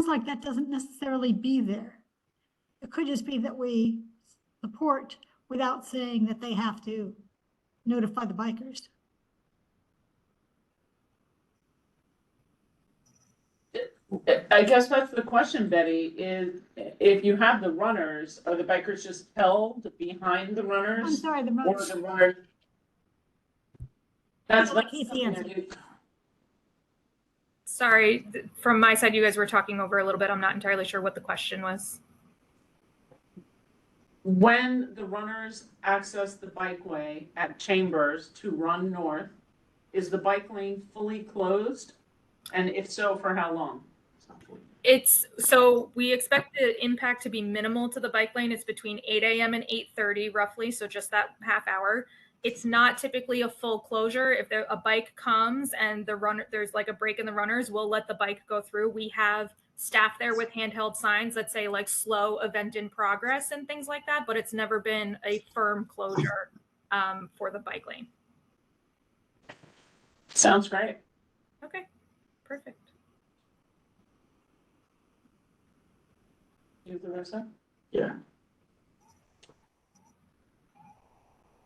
sounds like that doesn't necessarily be there. It could just be that we support without saying that they have to notify the bikers. I guess that's the question, Betty, is if you have the runners, are the bikers just held behind the runners? I'm sorry, the Or runners. the runners? That's I'll let Casey answer. Sorry, from my side, you guys were talking over a little bit. I'm not entirely sure what the question was. When the runners access the bikeway at Chambers to run north, is the bike lane fully closed? And if so, for how long? So we expect the impact to be minimal to the bike lane. It's between 8 a.m. and 8:30 roughly, so just that half hour. It's not typically a full closure. If a bike comes and there's like a break in the runners, we'll let the bike go through. We have staff there with handheld signs that say like slow event in progress and things like that, but it's never been a firm closure for the bike lane. Sounds great. Okay, perfect. You, Larissa? Yeah.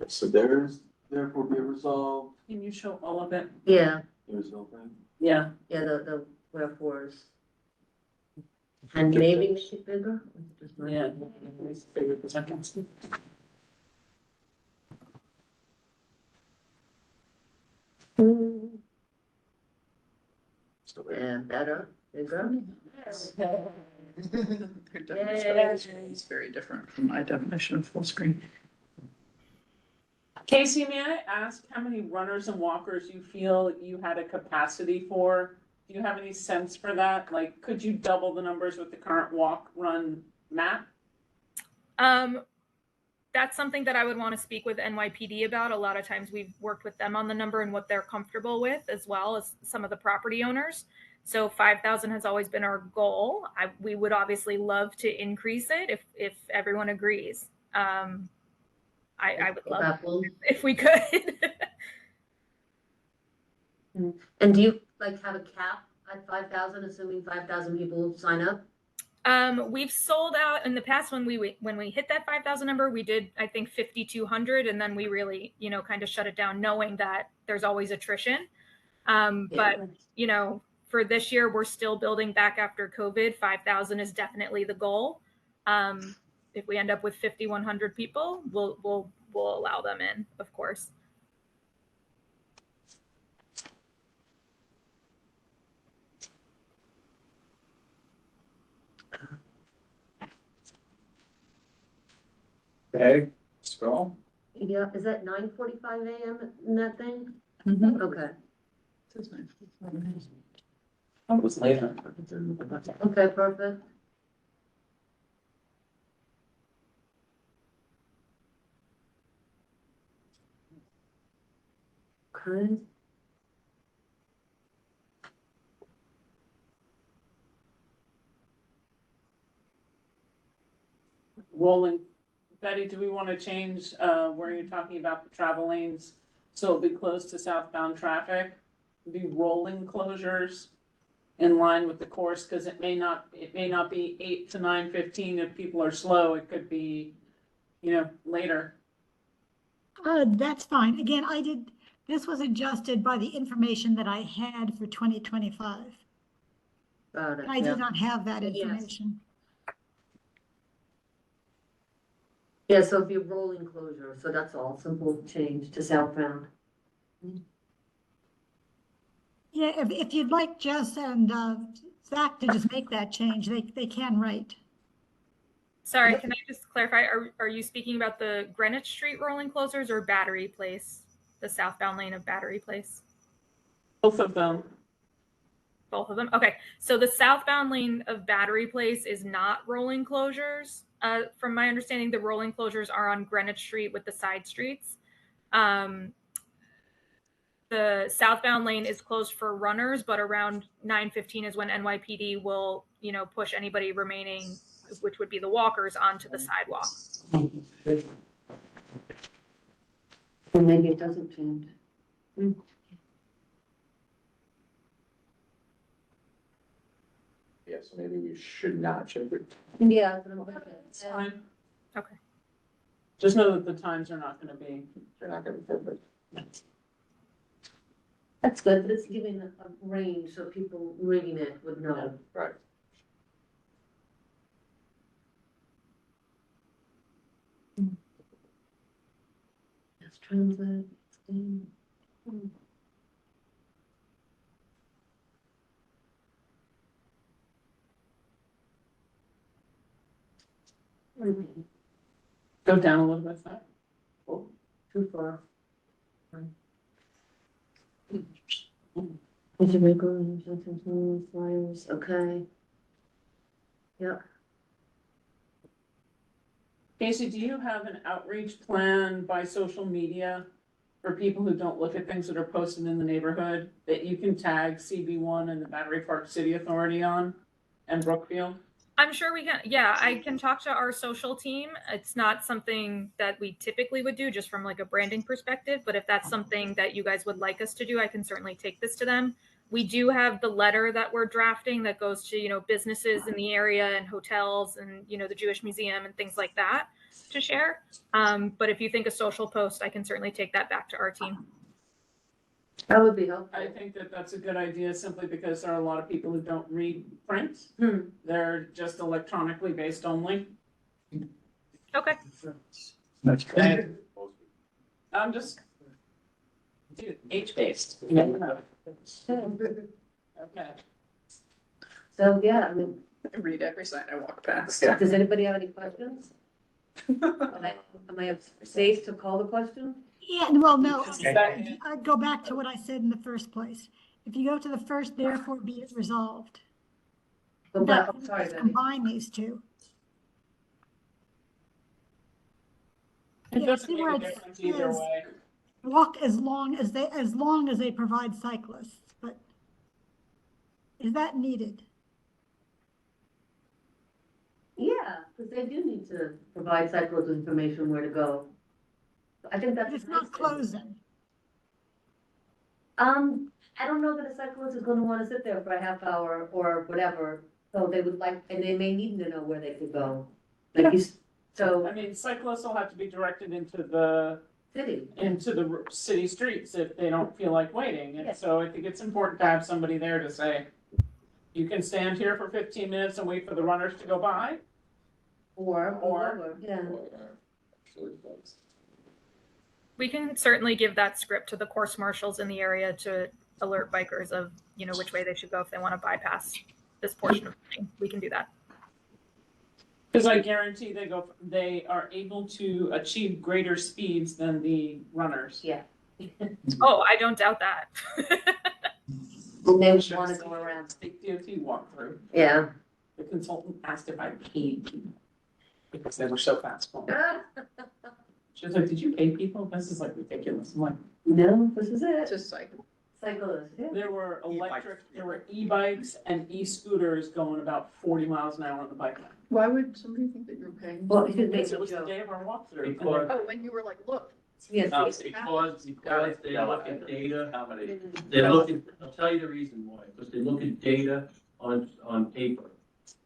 So there's therefore be resolved. Can you show all of it? Yeah, There's no thing. Yeah. yeah, the wherefores. And maybe make it bigger? Just my- Yeah. Favorite the seconds. Still there. And better, bigger. Their definition is very different from my definition of full screen. Casey, may I ask how many runners and walkers you feel you had a capacity for? Do you have any sense for that? Like, could you double the numbers with the current walk-run map? That's something that I would want to speak with NYPD about. A lot of times we've worked with them on the number and what they're comfortable with, as well as some of the property owners. So 5,000 has always been our goal. We would obviously love to increase it if everyone agrees. I would love if we could. And do you like have a cap at 5,000, assuming 5,000 people sign up? We've sold out in the past when we hit that 5,000 number, we did, I think 5,200. And then we really, kind of shut it down knowing that there's always attrition. But, for this year, we're still building back after COVID. 5,000 is definitely the goal. If we end up with 5,100 people, we'll allow them in, of course. Okay, scroll. Yeah, is that 9:45 a.m. in that thing? Mm-hmm. Okay, Oh, it was later. okay, perfect. Okay. Rolling. Betty, do we want to change where you're talking about the travel lanes? So it'll be close to southbound traffic, be rolling closures in line with the course, because it may not be 8 to 9:15 if people are slow. It could be, later. That's fine. Again, this was adjusted by the information that I had for 2025. Got it, I yeah. did not have that Yes. information. Yeah, so it'd be rolling closure, so that's all, simple change to southbound. Yeah, if you'd like Jess and Zach to just make that change, they can write. Sorry, can I just clarify? Are you speaking about the Greenwich Street rolling closures or Battery Place, the southbound lane of Battery Place? Both of them. Both of them? Okay. So the southbound lane of Battery Place is not rolling closures. From my understanding, the rolling closures are on Greenwich Street with the side streets. The southbound lane is closed for runners, but around 9:15 is when NYPD will, push anybody remaining, which would be the walkers, onto the sidewalk. Or maybe it doesn't change. Yeah, so maybe we should not check it. Yeah. that's what I'm thinking. It's fine. Okay. Just know that the times are not gonna be, They're not gonna be perfect. That's good, but it's giving a range so people reading it would know. Right. Let's translate. go down a little bit, that. Oh, too far. Flyers, okay. Yeah. Casey, do you have an outreach plan by social media for people who don't look at things that are posted in the neighborhood that you can tag CB1 and the Battery Park City Authority on and Brookfield? I'm sure we can. Yeah, I can talk to our social team. It's not something that we typically would do just from like a branding perspective, but if that's something that you guys would like us to do, I can certainly take this to them. We do have the letter that we're drafting that goes to, businesses in the area and hotels and, the Jewish Museum and things like that to share. But if you think a social post, I can certainly take that back to our team. That would be helpful. I think that that's a good idea simply because there are a lot of people who don't read print. Hmm. They're just electronically based only. Okay. That's Okay. I'm just, dude, H-based. Okay. So, yeah, I mean, I read every sign I walk past. Yeah. does anybody have any questions? Am I safe to call the question? Yeah, well, no, Second. I'd go back to what I said in the first place. If you go to the first, therefore be it resolved. Go back, That- I'm sorry, let's Betty. combine these two. It Yeah, doesn't see make where a it difference either says- way. Walk as long as they provide cyclists, but is that needed? Yeah, because they do need to provide cyclists information where to go. I think that's. But it's a not nice thing. closing. I don't know that a cyclist is gonna wanna sit there for a half hour or whatever, so they would like, and they may need to know where they could go. Like you, so, I mean, cyclists will have to be directed into the city, city streets if they don't feel like waiting. Yeah. And so I think it's important to have somebody there to say, you can stand here for 15 minutes and wait for the runners to go by. or, yeah. We can certainly give that script to the course marshals in the area to alert bikers of, which way they should go if they want to bypass this portion of the lane. We can do that. Because I guarantee they are able to achieve greater speeds than the runners. Yeah. Oh, I don't doubt that. And they Should wanna have go seen around, State DOT walkthrough. yeah. The consultant asked if I paid people because they were so fast. She was like, did you pay people? This is like ridiculous. I'm like, No, this is It's it, just like, cyclists, yeah. there were e-bikes and e-scooters going about 40 miles an hour on the bike lane. why would somebody think that you're paying? Well, it could make Because a it was the joke. day of our walkthrough. And Because- Oh, when you were like, look. Yes, No, yes. because they look at data, How many? they're looking, I'll tell you the reason why, because they look at data on paper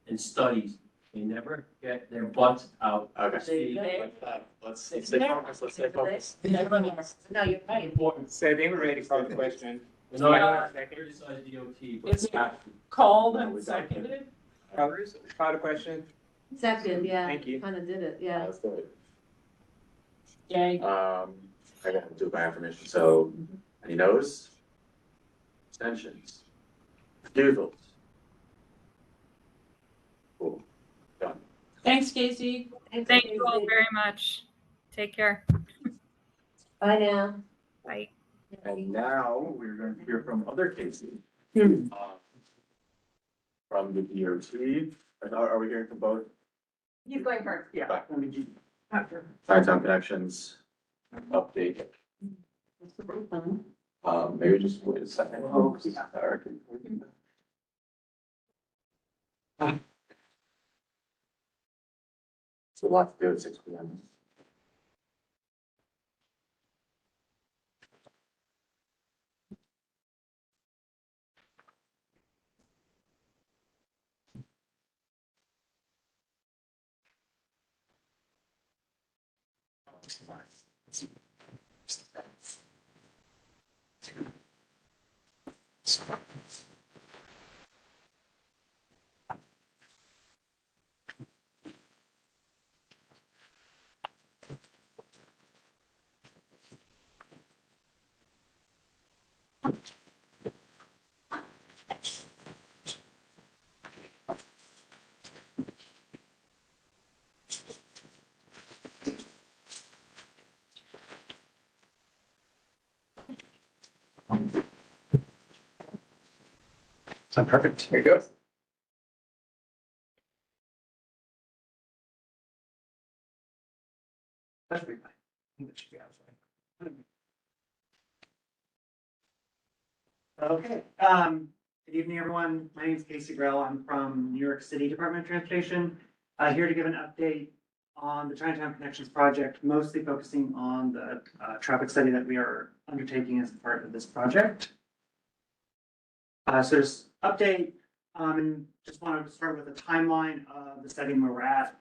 and studies. They never get their butts out. Okay. See, Let's stay focused, let's stay focused. No, you're right. important. So they were ready for the question. No, Yeah. I criticize DOT, but Is it called and seconded? Call the question. Second, yeah. Thank you. Kinda did it, yeah. That's good. Yay. I gotta do my affirmation, so, any no's? Abstentions? Refusals? Cool, done. Thanks, Casey. Thank you all very much. Take care. Bye now. Bye. And now, we're going to hear from other cases. From the DOT, are we hearing from both? He's going first, yeah. Time Connections, update. Maybe just wait a second. So we'll have to do it 6 p.m. So perfect. Here you go. That should be fine. I think that should be outside. Okay, good evening, everyone. My name is Casey Grell. I'm from New York City Department of Transportation. Here to give an update on the Chinatown Connections project, mostly focusing on the traffic study that we are undertaking as part of this project. So just update, and just wanted to start with a timeline of the study and where we're at.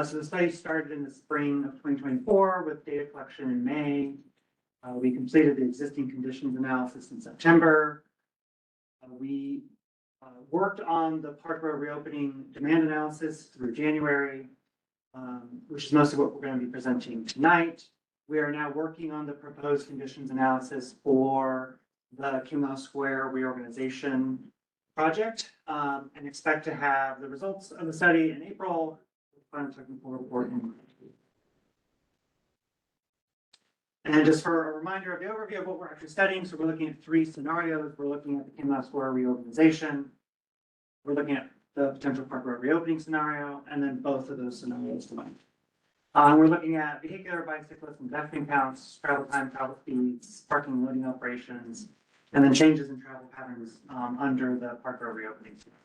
So the study started in the spring of 2024 with data collection in May. We completed the existing conditions analysis in September. We worked on the Park Road reopening demand analysis through January, which is most of what we're going to be presenting tonight. We are now working on the proposed conditions analysis for the Kim Il Square reorganization project, and expect to have the results of the study in April, with final technical report in. And just for a reminder of the overview of what we're actually studying, so we're looking at 3 scenarios. We're looking at the Kim Il Square reorganization. We're looking at the potential Park Road reopening scenario, and then both of those scenarios combined. We're looking at vehicular, bicyclist, and pedestrian counts, travel time, travel speeds, parking and loading operations, and then changes in travel patterns under the Park Road reopening scenario.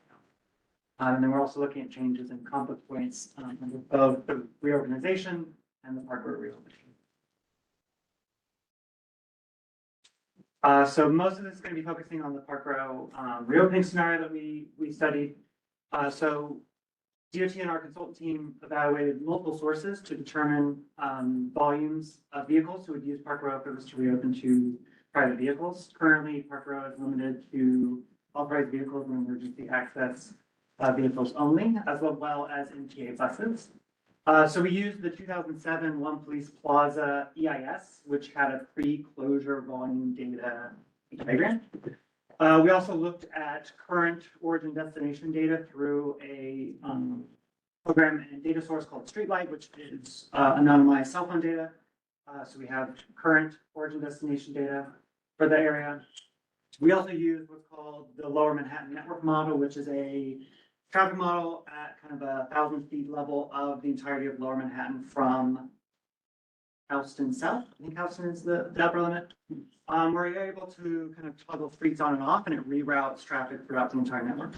And then we're also looking at changes in conflict points under both the reorganization and the Park Road reopening. So most of this is going to be focusing on the Park Row reopening scenario that we studied. So DOT and our consultant team evaluated multiple sources to determine volumes of vehicles who would use Park Row if it was to reopen to private vehicles. Currently, Park Row is limited to authorized vehicles and emergency access vehicles only, as well as MTA buses. So we used the 2007 One Police Plaza EIS, which had a pre-closure volume data diagram. We also looked at current origin destination data through a program and data source called Streetlight, which is anonymized cell phone data. So we have current origin destination data for the area. We also used what's called the Lower Manhattan Network Model, which is a traffic model at kind of 1,000 feet level of the entirety of Lower Manhattan from Houston South. I think Houston is the upper limit. Where you're able to kind of toggle streets on and off, and it reroutes traffic throughout the entire network.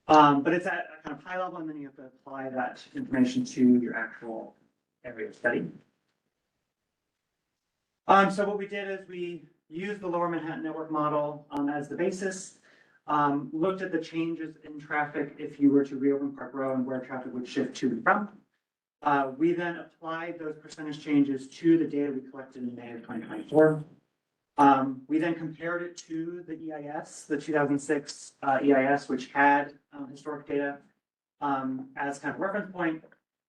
But it's at a kind of high level, and then you have to apply that information to your actual area of study. So what we did is we used the Lower Manhattan Network Model as the basis. Looked at the changes in traffic if you were to reopen Park Row and where traffic would shift to and from. We then applied those percentage changes to the data we collected in May of 2024. We then compared it to the EIS, the 2006 EIS, which had historic data as kind of reference point.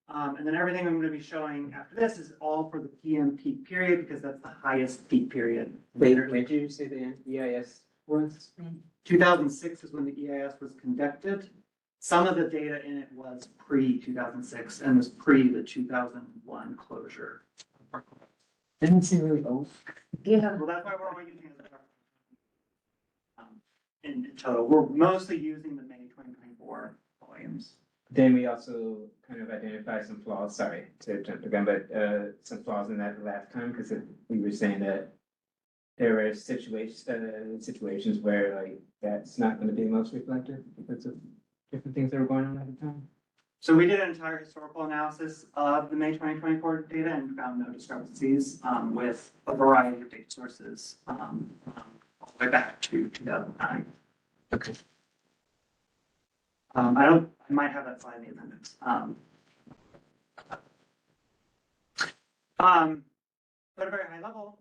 And then everything I'm going to be showing after this is all for the PM peak period, because that's the highest peak period. Wait, when did you say the EIS was? 2006 is when the EIS was conducted. Some of the data in it was pre-2006 and was pre the 2001 closure. Didn't seem really old. Yeah. Well, that's why we're only using it as a in total. We're mostly using the May 2024 volumes. Then we also kind of identified some flaws, sorry to jump again, but some flaws in that last time, because we were saying that there were situations where like that's not going to be most reflective because of different things that were going on at the time. So we did an entire historical analysis of the May 2024 data and found no discrepancies with a variety of data sources all the way back to 2009. Okay. I might have that slide in the appendix. At a very high level,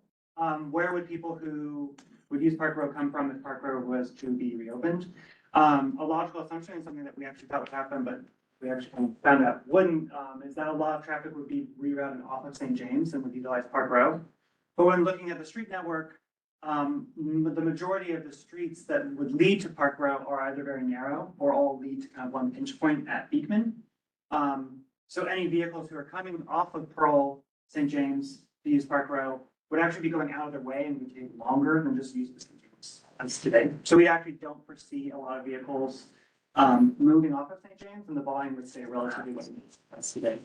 where would people who would use Park Row come from if Park Row was to be reopened? A logical assumption is something that we actually thought would happen, but we actually kind of found out wouldn't, is that a lot of traffic would be rerouted off of St. James and would utilize Park Row. But when looking at the street network, the majority of the streets that would lead to Park Row are either very narrow or all lead to kind of one pinch point at Beekman. So any vehicles who are coming off of Pearl, St. James to use Park Row would actually be going out of their way and would take longer than just use the St. James as today. So we actually don't foresee a lot of vehicles moving off of St. James, and the volume would stay relatively what it is as today.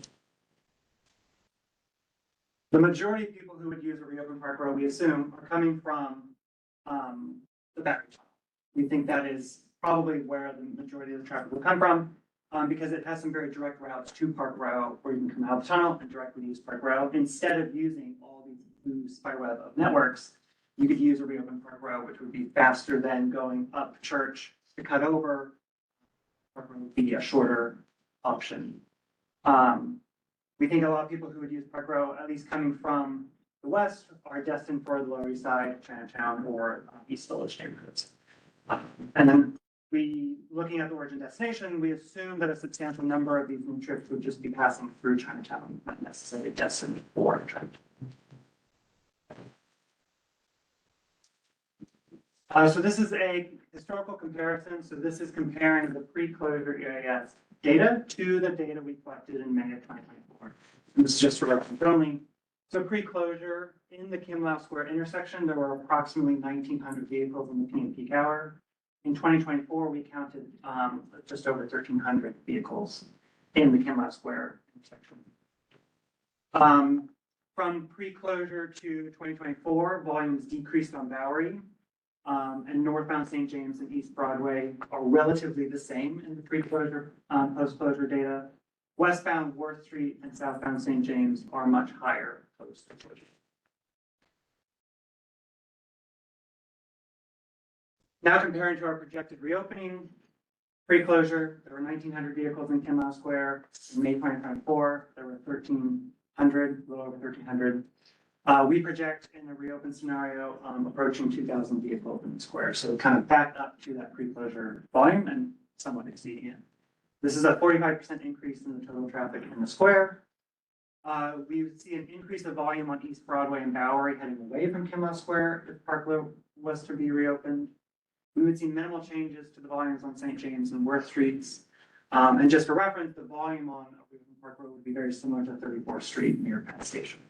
The majority of people who would use a reopened Park Row, we assume, are coming from the battery tunnel. We think that is probably where the majority of the traffic will come from, because it has some very direct routes to Park Row, where you can come out of the tunnel and directly use Park Row. Instead of using all these blue spiderweb of networks, you could use a reopened Park Row, which would be faster than going up Church to cut over. Park Row would be a shorter option. We think a lot of people who would use Park Row, at least coming from the west, are destined for the Lower East Side, Chinatown, or East Village neighborhoods. And then looking at the origin destination, we assume that a substantial number of these new trips would just be passing through Chinatown, not necessarily destined for Chinatown. So this is a historical comparison. So this is comparing the pre-closure EIS data to the data we collected in May of 2024. And this is just for reference only. So pre-closure in the Kim-Lau Square intersection, there were approximately 1,900 vehicles in the peak hour. In 2024, we counted just over 1,300 vehicles in the Kim-Lau Square intersection. From pre-closure to 2024, volumes decreased on Bowery. And northbound St. James and East Broadway are relatively the same in the pre-closure, post-closure data. Westbound Worth Street and southbound St. James are much higher post-closure. Now comparing to our projected reopening, pre-closure, there were 1,900 vehicles in Kim-Lau Square. In May 2024, there were 1,300, a little over 1,300. We project in a reopen scenario approaching 2,000 vehicles in the square. So kind of back up to that pre-closure volume and somewhat exceeding it. This is a 45% increase in the total traffic in the square. We would see an increase of volume on East Broadway and Bowery heading away from Kim-Lau Square if Park Row was to be reopened. We would see minimal changes to the volumes on St. James and Worth Streets. And just for reference, the volume on Park Row would be very similar to 34th Street near Penn Station.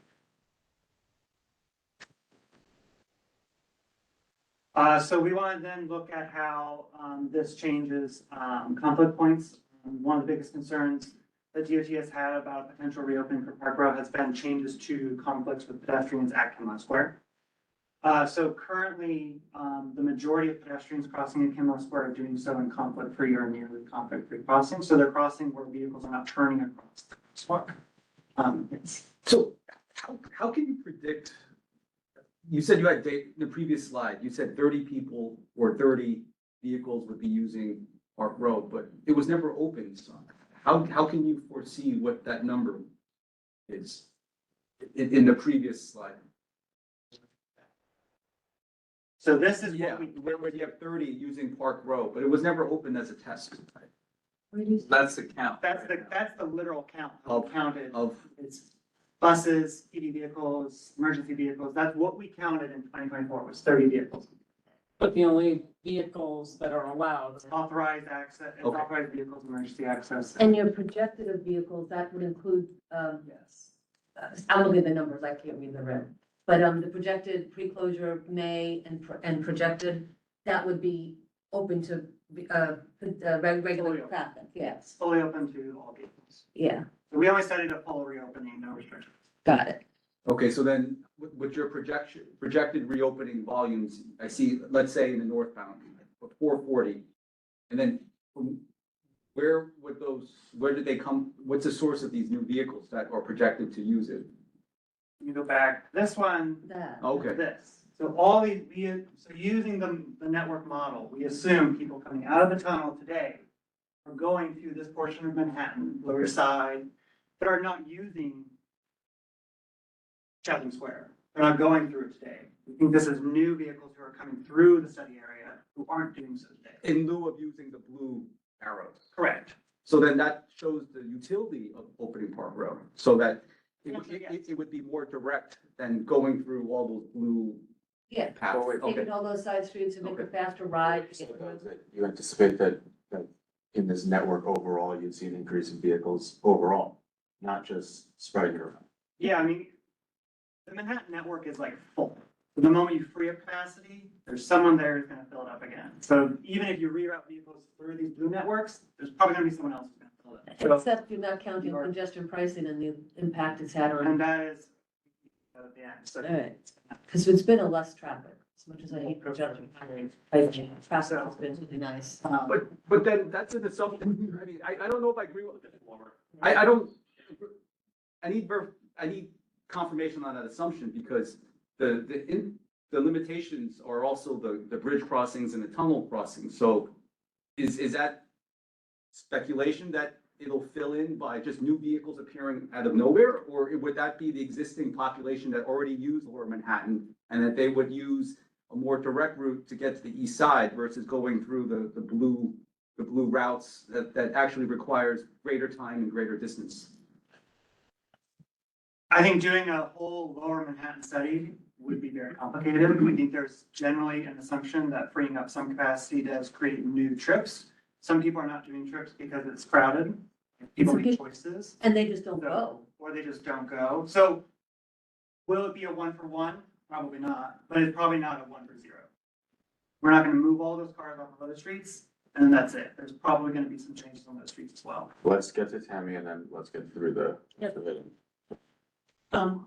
So we want to then look at how this changes conflict points. One of the biggest concerns that DOT has had about potential reopening for Park Row has been changes to conflicts with pedestrians at Kim-Lau Square. So currently, the majority of pedestrians crossing in Kim-Lau Square are doing so in conflict-free or nearly conflict-free crossing. So they're crossing where vehicles are not turning across the crosswalk. So how can you predict? You said you had data in the previous slide, you said 30 people or 30 vehicles would be using Park Row, but it was never open. So how can you foresee what that number is in the previous slide? So this is Yeah, what where you have 30 using Park Row, but it was never open as a test. That's the count. that's the literal count Of- counted. Of, It's buses, PD vehicles, emergency vehicles. That's what we counted in 2024 was 30 vehicles. But the only vehicles that are allowed are Authorized access, Okay. authorized vehicles, emergency access. And your projected of vehicles, that would include, Yes. I'm looking at the numbers, I can't read the red. But, the projected pre-closure May and projected, that would be open to, regular Fully open. traffic, yes, Fully open to all vehicles. yeah, So we only studied a full reopening, no restrictions. got it. okay, so then with your projected reopening volumes, I see, let's say in the northbound, 440. And then where did they come, what's the source of these new vehicles that are projected to use it? You go back, this one, That. Okay. this. So all these, so using the network model, we assume people coming out of the tunnel today are going through this portion of Manhattan, Lower Side, that are not using Chatham Square. They're not going through it today. We think this is new vehicles who are coming through the study area who aren't doing so today. In lieu of using the blue arrows. Correct. So then that shows the utility of opening Park Row, so that Yes. it would be more direct than going through all those blue Yeah, paths. taking Okay, all those side streets and make a Okay. faster ride. So that you anticipate that in this network overall, you'd see an increase in vehicles overall, not just spreading it around. Yeah, I mean, the Manhattan network is like full. The moment you free up capacity, there's someone there who's gonna fill it up again. So even if you reroute vehicles through these blue networks, there's probably gonna be someone else who's gonna fill it up. So, Except you're not counting congestion pricing and the impact it's had on. and that is at the end, so. Alright, because it's been a less traffic, as much as I hate congestion. Traffic has been really nice. but then that's in itself, I mean, I don't know if I agree with it. I don't, I need confirmation on that assumption, because the limitations are also the bridge crossings and the tunnel crossings, so is that speculation that it'll fill in by just new vehicles appearing out of nowhere, or would that be the existing population that already use Lower Manhattan, and that they would use a more direct route to get to the east side versus going through the blue routes that actually requires greater time and greater distance? I think doing a whole Lower Manhattan study would be very complicated. We think there's generally an assumption that freeing up some capacity does create new trips. Some people are not doing trips because it's crowded. People Some make people- choices, And they just don't go. or they just don't go. So will it be a 1-for-1? Probably not, but it's probably not a 1-for-0. We're not gonna move all those cars off of other streets, and that's it. There's probably gonna be some changes on those streets as well. Let's get to Tammy and then let's get through the.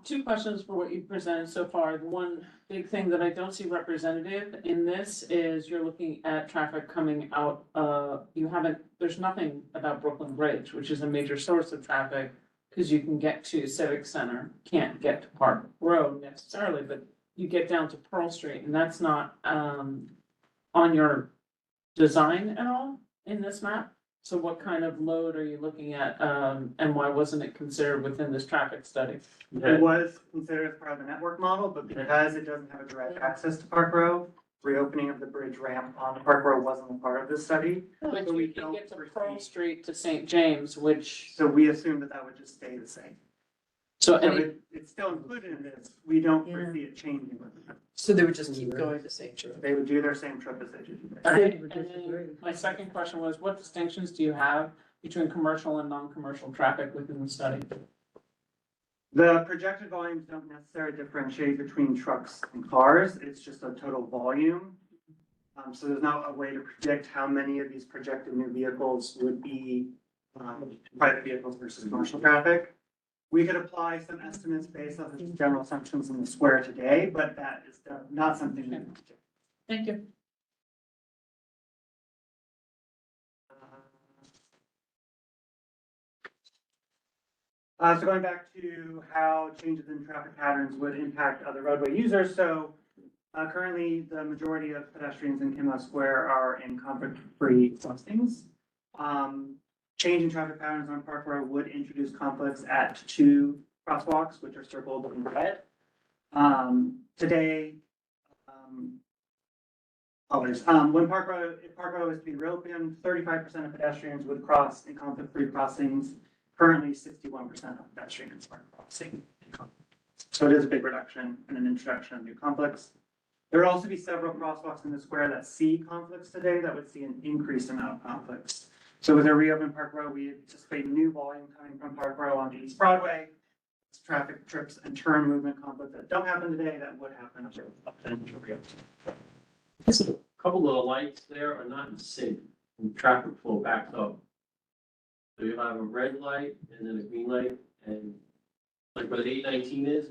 Two questions for what you've presented so far. The one big thing that I don't see representative in this is you're looking at traffic coming out, there's nothing about Brooklyn Bridge, which is a major source of traffic, because you can get to Civic Center, can't get to Park Road necessarily, but you get down to Pearl Street, and that's not, on your design at all in this map. So what kind of load are you looking at, and why wasn't it considered within this traffic study? It was considered as part of the network model, but because it doesn't have a direct access to Park Row, reopening of the bridge ramp on Park Row wasn't a part of this study. But So you we can don't get to foresee- Pearl Street to St. James, which, So we assume that that would just stay the same. so So any, it's still included in this. We don't Yeah. foresee it changing with it. So they would just keep going to St. Joe. They would do their same trip as they do today. I and would disagree. then my second question was, what distinctions do you have between commercial and non-commercial traffic within the study? The projected volumes don't necessarily differentiate between trucks and cars. It's just a total volume. So there's not a way to predict how many of these projected new vehicles would be private vehicles versus commercial traffic. We could apply some estimates based on the general assumptions in the square today, but that is not something we can predict. Thank you. So going back to how changes in traffic patterns would impact other roadway users, so currently the majority of pedestrians in Kinloch Square are in conflict-free crossings. Change in traffic patterns on Park Row would introduce conflicts at 2 crosswalks, which are circled in red. Today, when if Park Row is to be reopened, 35% of pedestrians would cross in conflict-free crossings. Currently, 61% of pedestrians are crossing. So it is a big reduction and an introduction of new conflicts. There would also be several crosswalks in the square that see conflicts today that would see an increased amount of conflicts. So with a reopened Park Row, we anticipate new volume coming from Park Row onto East Broadway. Traffic trips and turn movement conflicts that don't happen today that would happen after reopening. A couple of the lights there are not in sync, and traffic flow backs up. So you'll have a red light and then a green light, and like where the 819 is,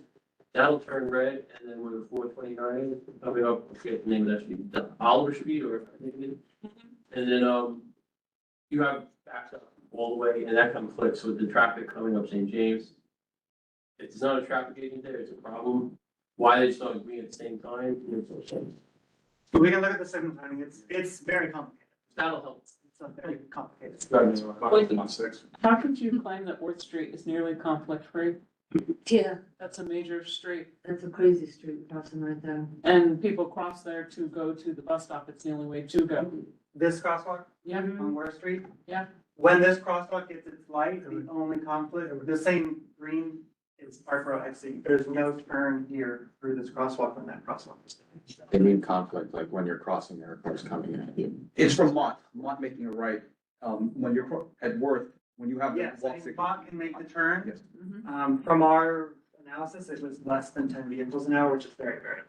that'll turn red, and then where the 429 is, coming up, I forget the name of that street, the Oliver Street, or I think it is. And then, you have backs up all the way, and that conflicts with the traffic coming up St. James. It's not a traffic agent there, it's a problem. Why they just don't agree at the same time, makes no sense. But we can look at the second timing. It's very complicated. That'll help. It's a very complicated. How could you claim that Worth Street is nearly conflict-free? Yeah, That's a major street. that's a crazy street crossing right there. And people cross there to go to the bus stop. It's the only way to go. This crosswalk Yeah. on Ware Street. Yeah. When this crosswalk gets its light, the only conflict, the same green is Park Row exit. There's no turn here through this crosswalk when that crosswalk is. They mean conflict, like when you're crossing there, cars coming at you. It's from Mott making a right, when you're at Worth, when you have the Yes, walk I signal. Bot can make the turn. Yes. From our analysis, it was less than 10 vehicles an hour, which is very, very.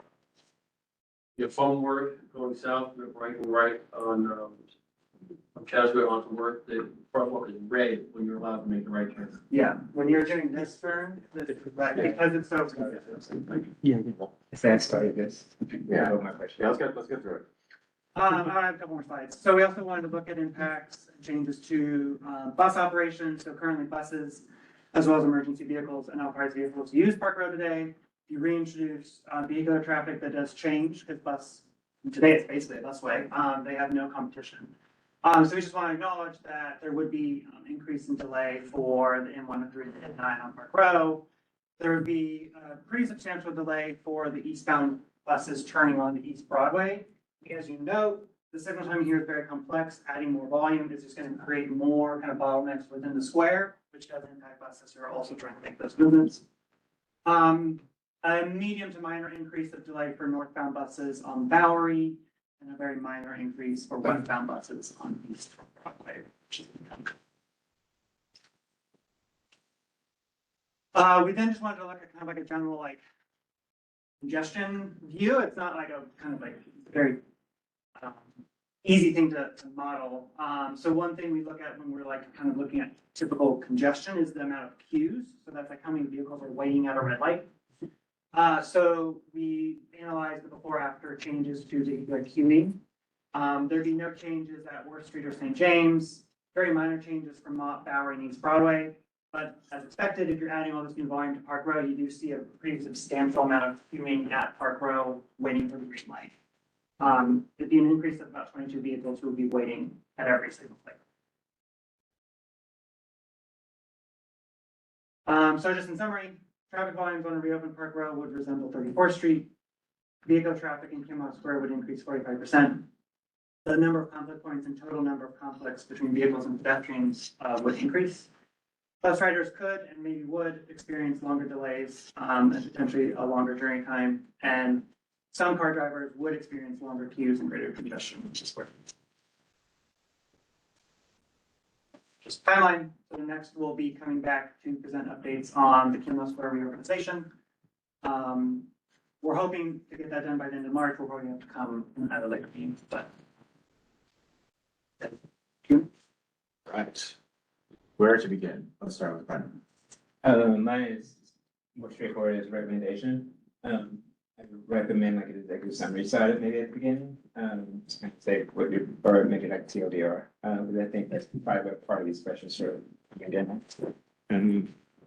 Your phone work going south, right on Chasway onto work, the front walk is red when you're allowed to make the right turn. Yeah, when you're doing this turn, because it's so. If that started this. Yeah. My question. Yeah, let's get through it. I have a couple more slides. So we also wanted to look at impacts, and changes to bus operations. So currently buses, as well as emergency vehicles and authorized vehicles use Park Road today. You reintroduce vehicular traffic that does change, because today it's basically a busway. They have no competition. So we just want to acknowledge that there would be increase in delay for the M103 and the M9 on Park Row. There would be a pretty substantial delay for the eastbound buses turning on the East Broadway. As you know, the signal timing here is very complex. Adding more volume is just going to create more kind of bottlenecks within the square, which does impact buses who are also trying to make those movements. A medium to minor increase of delay for northbound buses on Bowery, and a very minor increase for westbound buses on East Broadway. We then just wanted to look at kind of like a general congestion view. It's not like a kind of like very easy thing to model. So one thing we look at when we're kind of looking at typical congestion is the amount of queues. So that's like how many vehicles are waiting at a red light. So we analyzed the before after changes to the queuing. There'd be no changes at Worth Street or St. James, very minor changes from Mott, Bowery, and East Broadway. But as expected, if you're adding all this new volume to Park Row, you do see a pretty substantial amount of queuing at Park Row waiting for the green light. It'd be an increase of about 22 vehicles who would be waiting at every signal light. So just in summary, traffic volumes on a reopened Park Row would resemble 34th Street. Vehicle traffic in Kinloch Square would increase 45%. The number of conflict points and total number of conflicts between vehicles and pedestrians would increase. Bus riders could and maybe would experience longer delays and potentially a longer journey time. And some car drivers would experience longer queues and greater congestion, which is where. Just timeline. So the next will be coming back to present updates on the Kinloch Square reorganization. We're hoping to get that done by the end of March. We're probably going to have to come at a later meeting, but. Right. Where to begin? Let's start with Brendan. Mine is more straightforward as a recommendation. I would recommend like an executive summary side maybe at the beginning. Just kind of say what you, or make it like TLDR. Because I think that's probably what part of these questions sort of again.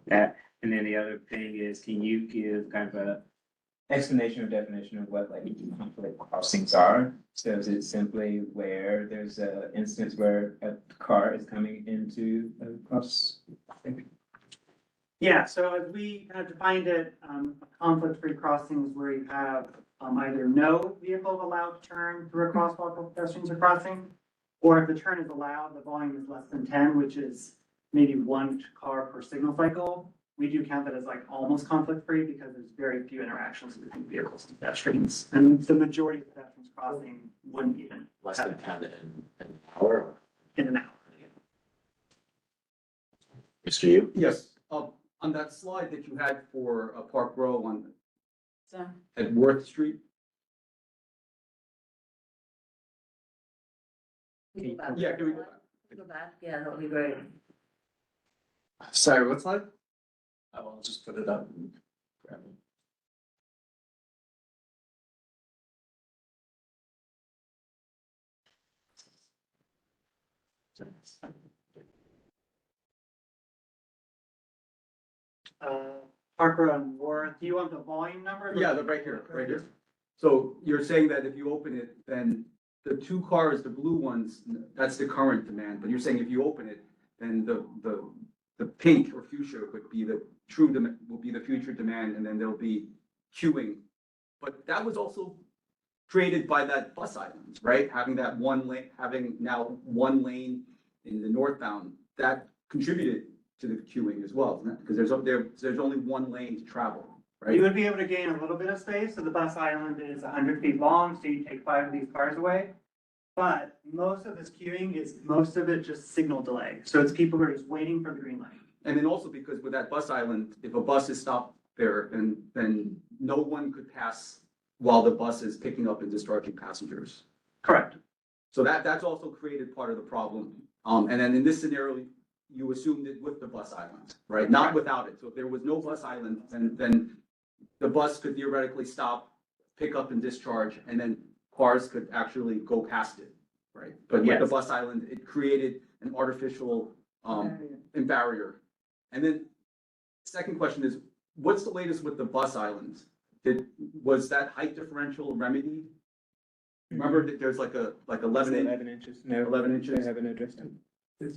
That, and then the other thing is, can you give kind of a explanation or definition of what like conflict crossings are? So is it simply where there's an instance where a car is coming into a cross? Yeah, so as we kind of defined it, conflict-free crossings where you have either no vehicle allowed to turn through a crosswalk where pedestrians are crossing, or if the turn is allowed, the volume is less than 10, which is maybe one car per signal cycle. We do count that as like almost conflict-free because there's very few interactions between vehicles and pedestrians. And the majority of pedestrians crossing wouldn't even. Less than 10 in an hour. In an hour. Mr. Yu? Yes, on that slide that you had for Park Row So, at Worth Street, Can we go back? Yeah, can we go back? Can we go back? Yeah, that would be great. Sorry, what slide? I'll just put it up. and grab it. Park Row and Worth, do you want the volume number? Yeah, they're right here, right here. So you're saying that if you open it, then the two cars, the blue ones, that's the current demand, but you're saying if you open it, then the pink or fuchsia would be the true demand, will be the future demand, and then there'll be queuing. But that was also created by that bus island, right? Having that one lane, having now one lane in the northbound, that contributed to the queuing as well, isn't it? Because there's only one lane to travel, right? You would be able to gain a little bit of space, so the bus island is 100 feet long, so you take 5 of these cars away. But most of this queuing is, most of it just signal delay, so it's people who are just waiting for the green light. And then also because with that bus island, if a bus is stopped there, then no one could pass while the bus is picking up and discharging passengers. Correct. So that's also created part of the problem. And then in this scenario, you assumed it with the bus island, right? Not without it. So if there was no bus island, then the bus could theoretically stop, pick up and discharge, and then cars could actually go past it, right? But with the Yes. bus island, it created an artificial barrier. And then second question is, what's the latest with the bus island? Was that height differential remedied? Remember that there's like 11 inches. No, 11 inches. They haven't addressed it.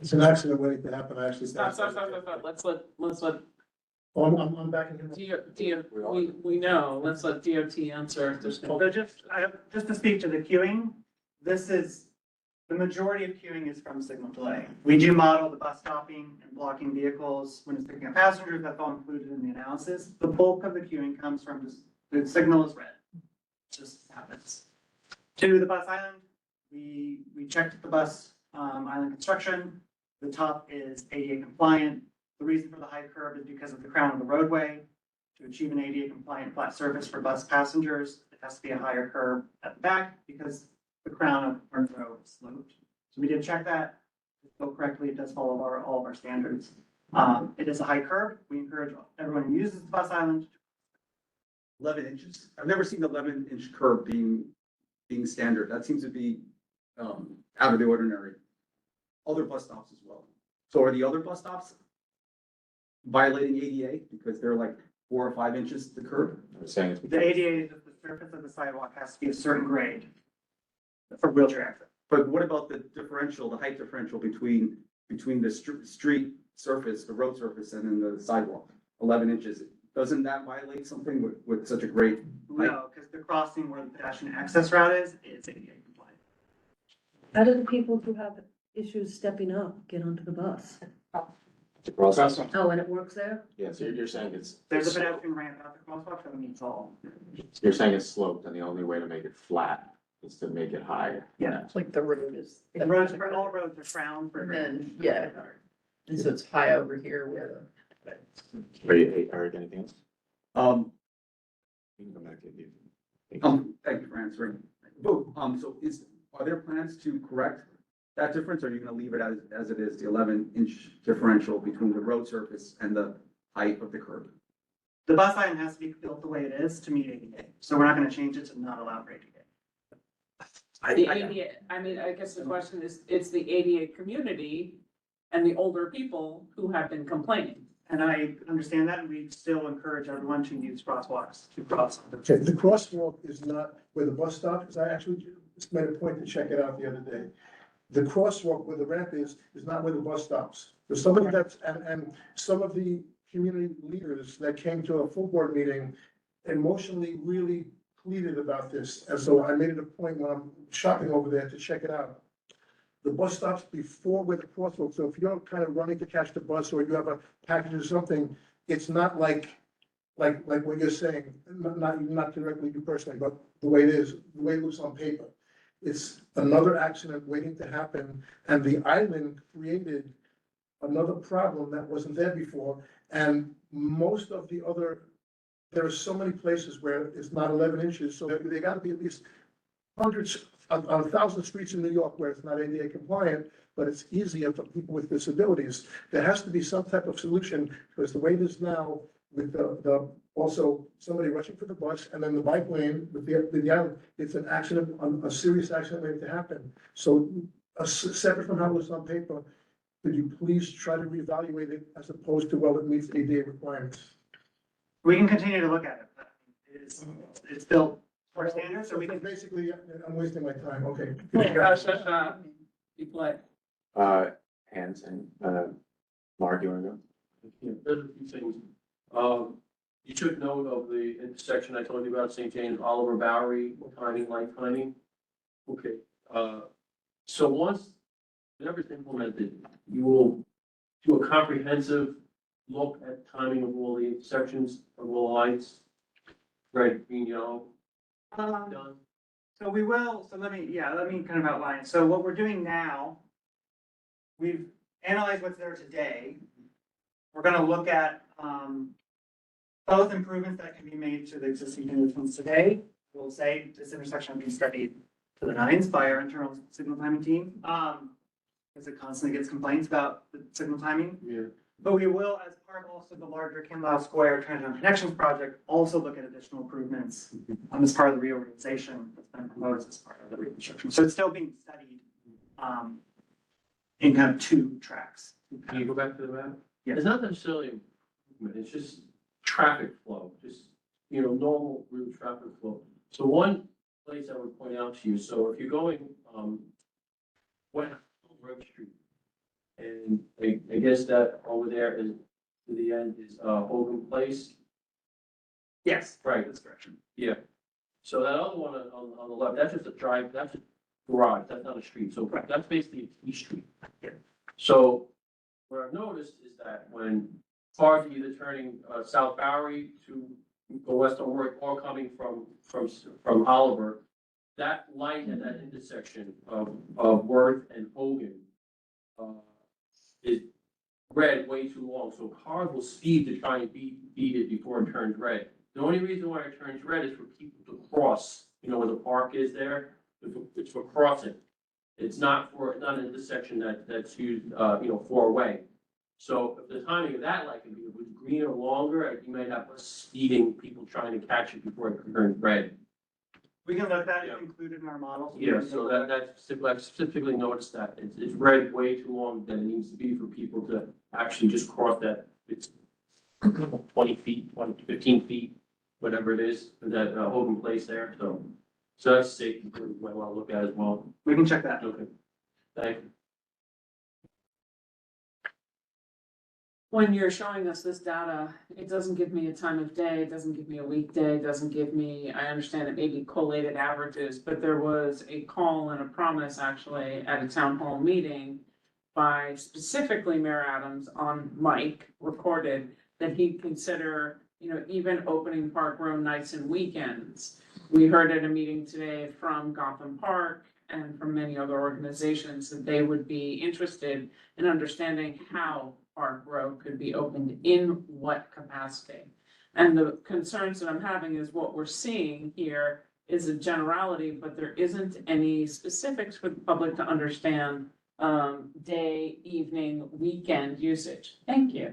It's an accident waiting to happen, actually. Stop. Let's let Oh, I'm backing him up. we know, let's let DOT answer if there's. So just to speak to the queuing, the majority of queuing is from signal delay. We do model the bus stopping and blocking vehicles when it's picking up passengers, that's all included in the analysis. The bulk of the queuing comes from just, the signal is red. It just happens. To the bus island, we checked the bus island construction. The top is ADA compliant. The reason for the high curb is because of the crown of the roadway. To achieve an ADA compliant flat surface for bus passengers, it has to be a higher curb at the back because the crown of our road is sloped. So we did check that. If it's built correctly, it does follow all of our standards. It is a high curb. We encourage everyone who uses the bus island. 11 inches. I've never seen 11-inch curb being standard. That seems to be out of the ordinary. Other bus stops as well. So are the other bus stops violating ADA because they're like 4 or 5 inches to curb? I was saying it's The ADA is that the surface of the sidewalk has to be a certain grade for wheelchair access. But what about the differential, the height differential between the street surface, the road surface, and then the sidewalk? 11 inches. Doesn't that violate something with such a great height? No, because the crossing where the pedestrian access route is ADA compliant. How do the people who have issues stepping up get onto the bus? the crosswalk. Oh, and it works there? Yeah, so you're saying it's. There's a pedestrian ramp out the crosswalk that meets all. You're saying it's sloped and the only way to make it flat is to make it higher. Yeah. It's like the road is. The roads, all roads are crowned for. And then, yeah. And so it's high over here where. Eric, anything else? You can come back to you. Thank you for answering. So are there plans to correct that difference, or are you gonna leave it as it is, the 11-inch differential between the road surface and the height of the curb? The bus island has to be built the way it is to meet ADA, so we're not gonna change it to not allow for ADA. The ADA, I mean, I guess the question is, it's the ADA community and the older people who have been complaining. And I understand that, and we still encourage everyone to use crosswalks to cross. Okay, the crosswalk is not where the bus stops, because I actually just made a point to check it out the other day. The crosswalk where the ramp is not where the bus stops. There's somebody that's, and some of the community leaders that came to a full board meeting emotionally really pleaded about this. And so I made it a point when I'm shopping over there to check it out. The bus stops before where the crosswalk, so if you're kind of running to catch the bus or you have a package or something, it's not like what you're saying, not directly you personally, but the way it is, the way it looks on paper. It's another accident waiting to happen, and the island created another problem that wasn't there before. And most of the other, there are so many places where it's not 11 inches, so there gotta be at least hundreds, a 1,000 streets in New York where it's not ADA compliant, but it's easier for people with disabilities. There has to be some type of solution, because the way it is now with the also somebody rushing for the bus and then the bike lane with the island, it's an accident, a serious accident waiting to happen. So separate from how it looks on paper, could you please try to reevaluate it as opposed to, well, it meets ADA requirements? We can continue to look at it. It's built for standards, so we can. Basically, I'm wasting my time, okay. You play. Hands and, Mark, you wanna go? There's a few things. You took note of the intersection I told you about, St. James, Oliver Bowery, timing, light timing. Okay, so once, whenever it's implemented, you will do a comprehensive look at timing of all the intersections of all lights, red, green, yellow, done. So we will, so let me kind of outline. So what we're doing now, we've analyzed what's there today. We're gonna look at, both improvements that can be made to the existing conditions today. We'll say this intersection will be studied to the nines by our internal signal timing team. Because it constantly gets complaints about the signal timing. Yeah. But we will, as part also of the larger Kinlow Square Transitown Connections project, also look at additional improvements as part of the reorganization that's been proposed as part of the reconstruction. So it's still being studied in kind of two tracks. Can you go back to the map? Yeah. It's not necessarily, improvement, it's just traffic flow, just, normal route traffic flow. So one place I would point out to you, so if you're going, west on Grove Street, and I guess that over there is, to the end is, Hogan Place. Yes. Right. This direction. Yeah. So that other one on the left, that's just a drive, that's a garage, that's not a street, so that's basically a T street. Yeah. So what I've noticed is that when cars are either turning South Bowery to go west on Warwick or coming from Oliver, that light at that intersection of Worth and Hogan is red way too long, so cars will speed to try and beat it before it turns red. The only reason why it turns red is for people to cross, where the park is there, it's for crossing. It's not an intersection that's used, four-way. So if the timing of that light can be, if it was greener longer, you might have less speeding, people trying to catch it before it turns red. We can look at that, it's included in our model. Yeah, so I've specifically noticed that, it's red way too long than it needs to be for people to actually just cross that, it's 20 feet, 15 feet, whatever it is, that Hogan Place there, so that's safety, you might want to look at as well. We can check that. Okay, thank you. When you're showing us this data, it doesn't give me a time of day, it doesn't give me a weekday, it doesn't give me, I understand it may be collated averages, but there was a call and a promise actually at a town hall meeting by specifically Mayor Adams on mic, recorded, that he'd consider, even opening Park Row nights and weekends. We heard at a meeting today from Gotham Park and from many other organizations that they would be interested in understanding how Park Row could be opened in what capacity. And the concerns that I'm having is what we're seeing here is a generality, but there isn't any specifics for the public to understand day, evening, weekend usage. Thank you.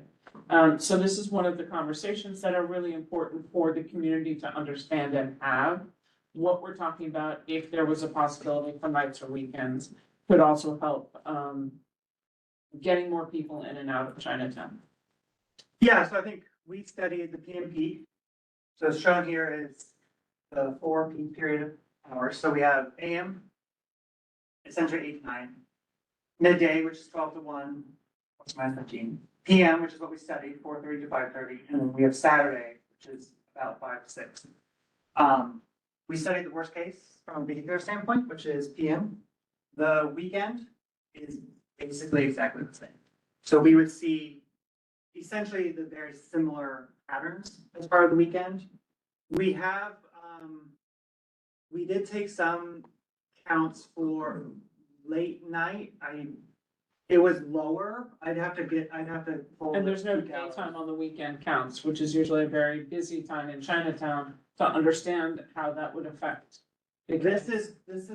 So this is one of the conversations that are really important for the community to understand and have. What we're talking about, if there was a possibility for nights or weekends, could also help getting more people in and out of Chinatown. Yeah, so I think we studied the PM peak. So shown here is the 4 peak period of hours. So we have AM, essentially 8 to 9. Midday, which is 12 to 1, plus minus 15. PM, which is what we studied, 4:30 to 5:30. And then we have Saturday, which is about 5 to 6. We studied the worst case from a behavior standpoint, which is PM. The weekend is basically exactly the same. So we would see essentially the very similar patterns as part of the weekend. We have, we did take some counts for late night. It was lower. I'd have to pull. And there's no peak hours. daytime on the weekend counts, which is usually a very busy time in Chinatown, to understand how that would affect. This is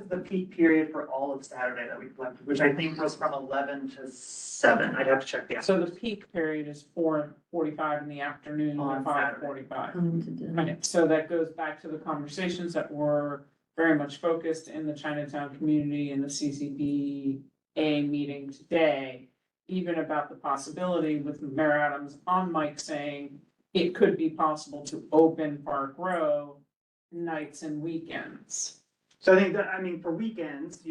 the peak period for all of Saturday that we collected, which I think was from 11 to 7. I'd have to check the hours. So the peak period is 4:45 in the afternoon On to Saturday. 5:45. Coming to dinner. Right, so that goes back to the conversations that were very much focused in the Chinatown community in the CCBA meeting today, even about the possibility with Mayor Adams on mic saying it could be possible to open Park Row nights and weekends. So I think that, for weekends,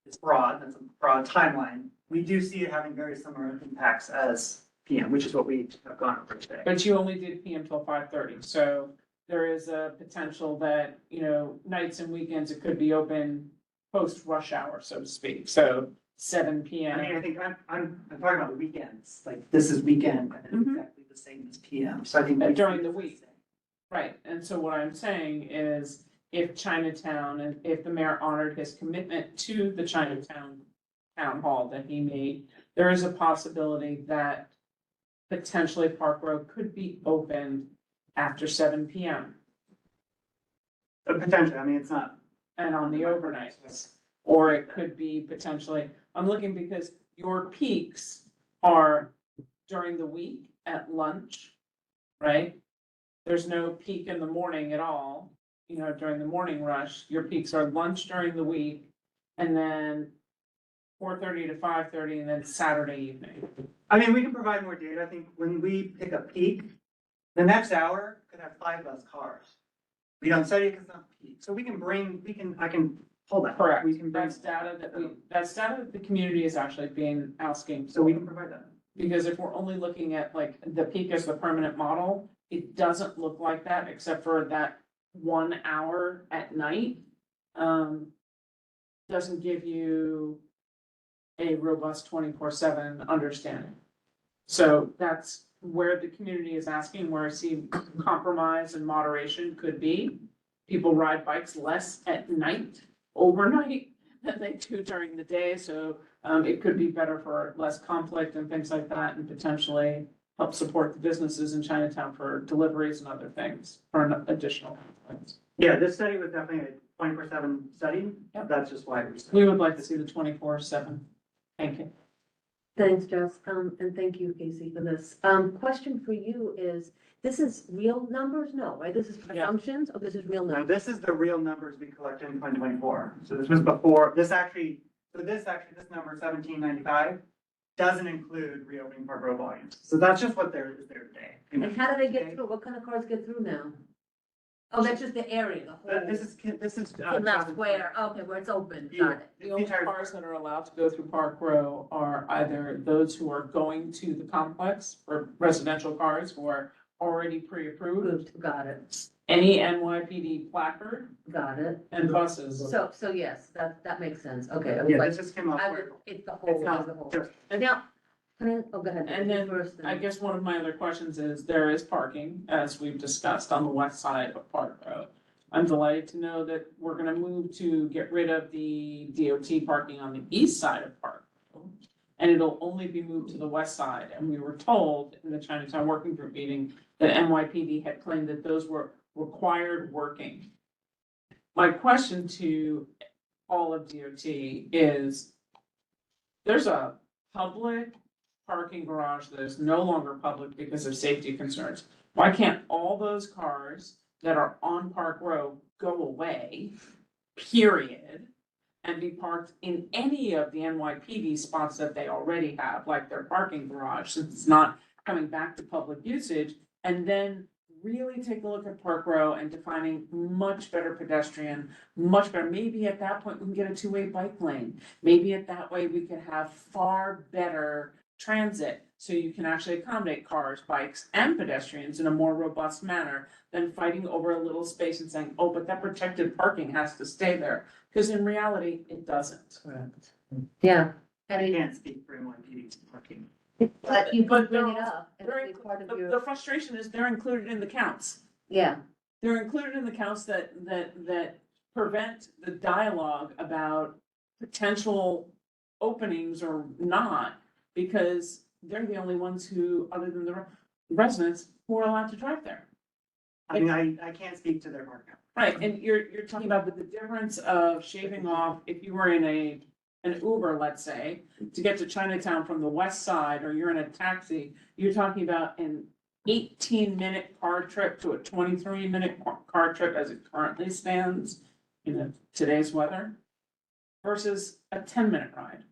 it's broad, that's a broad timeline. We do see it having very similar impacts as PM, which is what we have gone over today. But you only did PM till 5:30, so there is a potential that, you know, nights and weekends, it could be open post rush hour, so to speak, so 7 I PM. mean, I think I'm talking about the weekends, like this is weekend, and it's Mhm. exactly the same as PM, so I think. During the week. Right, and so what I'm saying is, if Chinatown, and if the mayor honored his commitment to the Chinatown town hall that he made, there is a possibility that potentially Park Road could be opened after 7 PM Potentially, I mean, it's not. and on the overnights. Or it could be potentially, I'm looking because your peaks are during the week at lunch, right? There's no peak in the morning at all, you know, during the morning rush. Your peaks are lunch during the week and then 4:30 to 5:30 and then Saturday evening. I mean, we can provide more data. I think when we pick a peak, the next hour could have 5 less cars. We don't study because it's not peak. So I can pull that. Correct. We can bring, That's data that the community is actually being asking. so we can provide that. Because if we're only looking at like the peak as the permanent model, it doesn't look like that except for that 1 hour at night. Doesn't give you a robust 24/7 understanding. So that's where the community is asking, where I see compromise and moderation could be. People ride bikes less at night, overnight, than they do during the day, so it could be better for less conflict and things like that, and potentially help support the businesses in Chinatown for deliveries and other things, for an additional things. Yeah, this study was definitely a 24/7 study. Yep. That's just why we. We would like to see the 24/7. Thank you. Thanks, Jess, and thank you, Casey, for this. Question for you is, this is real numbers? No, right? This is assumptions, or this is real No, numbers? this is the real numbers we collected in 2024. So this was before, this number 1795 doesn't include reopening Park Road volumes. So that's just what there is there today. And how do they get through? What kind of cars get through now? Oh, that's just the area, the whole. This is. In that square, okay, where it's open, Yeah. got it. The only entire- cars that are allowed to go through Park Row are either those who are going to the complex, or residential cars who are already pre-approved, Good, got it, any NYPD placard, got it. and buses. So yes, that makes sense, okay. I was Yeah, like, this just came off. I would, it's the whole, It's not the whole. just- Now, oh, go ahead. And then You first, I guess one of my other questions is, there is parking, as we've discussed, on the west side of Park Row. I'm delighted to know that we're gonna move to get rid of the DOT parking on the east side of Park Row. And it'll only be moved to the west side, and we were told in the Chinatown Working Group meeting that NYPD had claimed that those were required working. My question to all of DOT is, there's a public parking garage that is no longer public because of safety concerns. Why can't all those cars that are on Park Row go away, period, and be parked in any of the NYPD spots that they already have, like their parking garage, since it's not coming back to public usage, and then really take a look at Park Row and defining much better pedestrian, much better, maybe at that point we can get a two-way bike lane. Maybe at that way we could have far better transit, so you can actually accommodate cars, bikes, and pedestrians in a more robust manner than fighting over a little space and saying, oh, but that protected parking has to stay there, because in reality, it doesn't. Correct. Yeah, I I mean, can't speak for NYPD parking. but you But could bring they're it up, and they're it'll be part of The your, frustration is they're included in the counts. yeah, They're included in the counts that prevent the dialogue about potential openings or not, because they're the only ones who, other than the residents, who are allowed to drive there. I mean, I can't speak to their parking. Right, and you're talking about the difference of shaving off, if you were in an Uber, let's say, to get to Chinatown from the west side, or you're in a taxi, you're talking about an 18-minute car trip to a 23-minute car trip as it currently stands in today's weather, versus a 10-minute ride.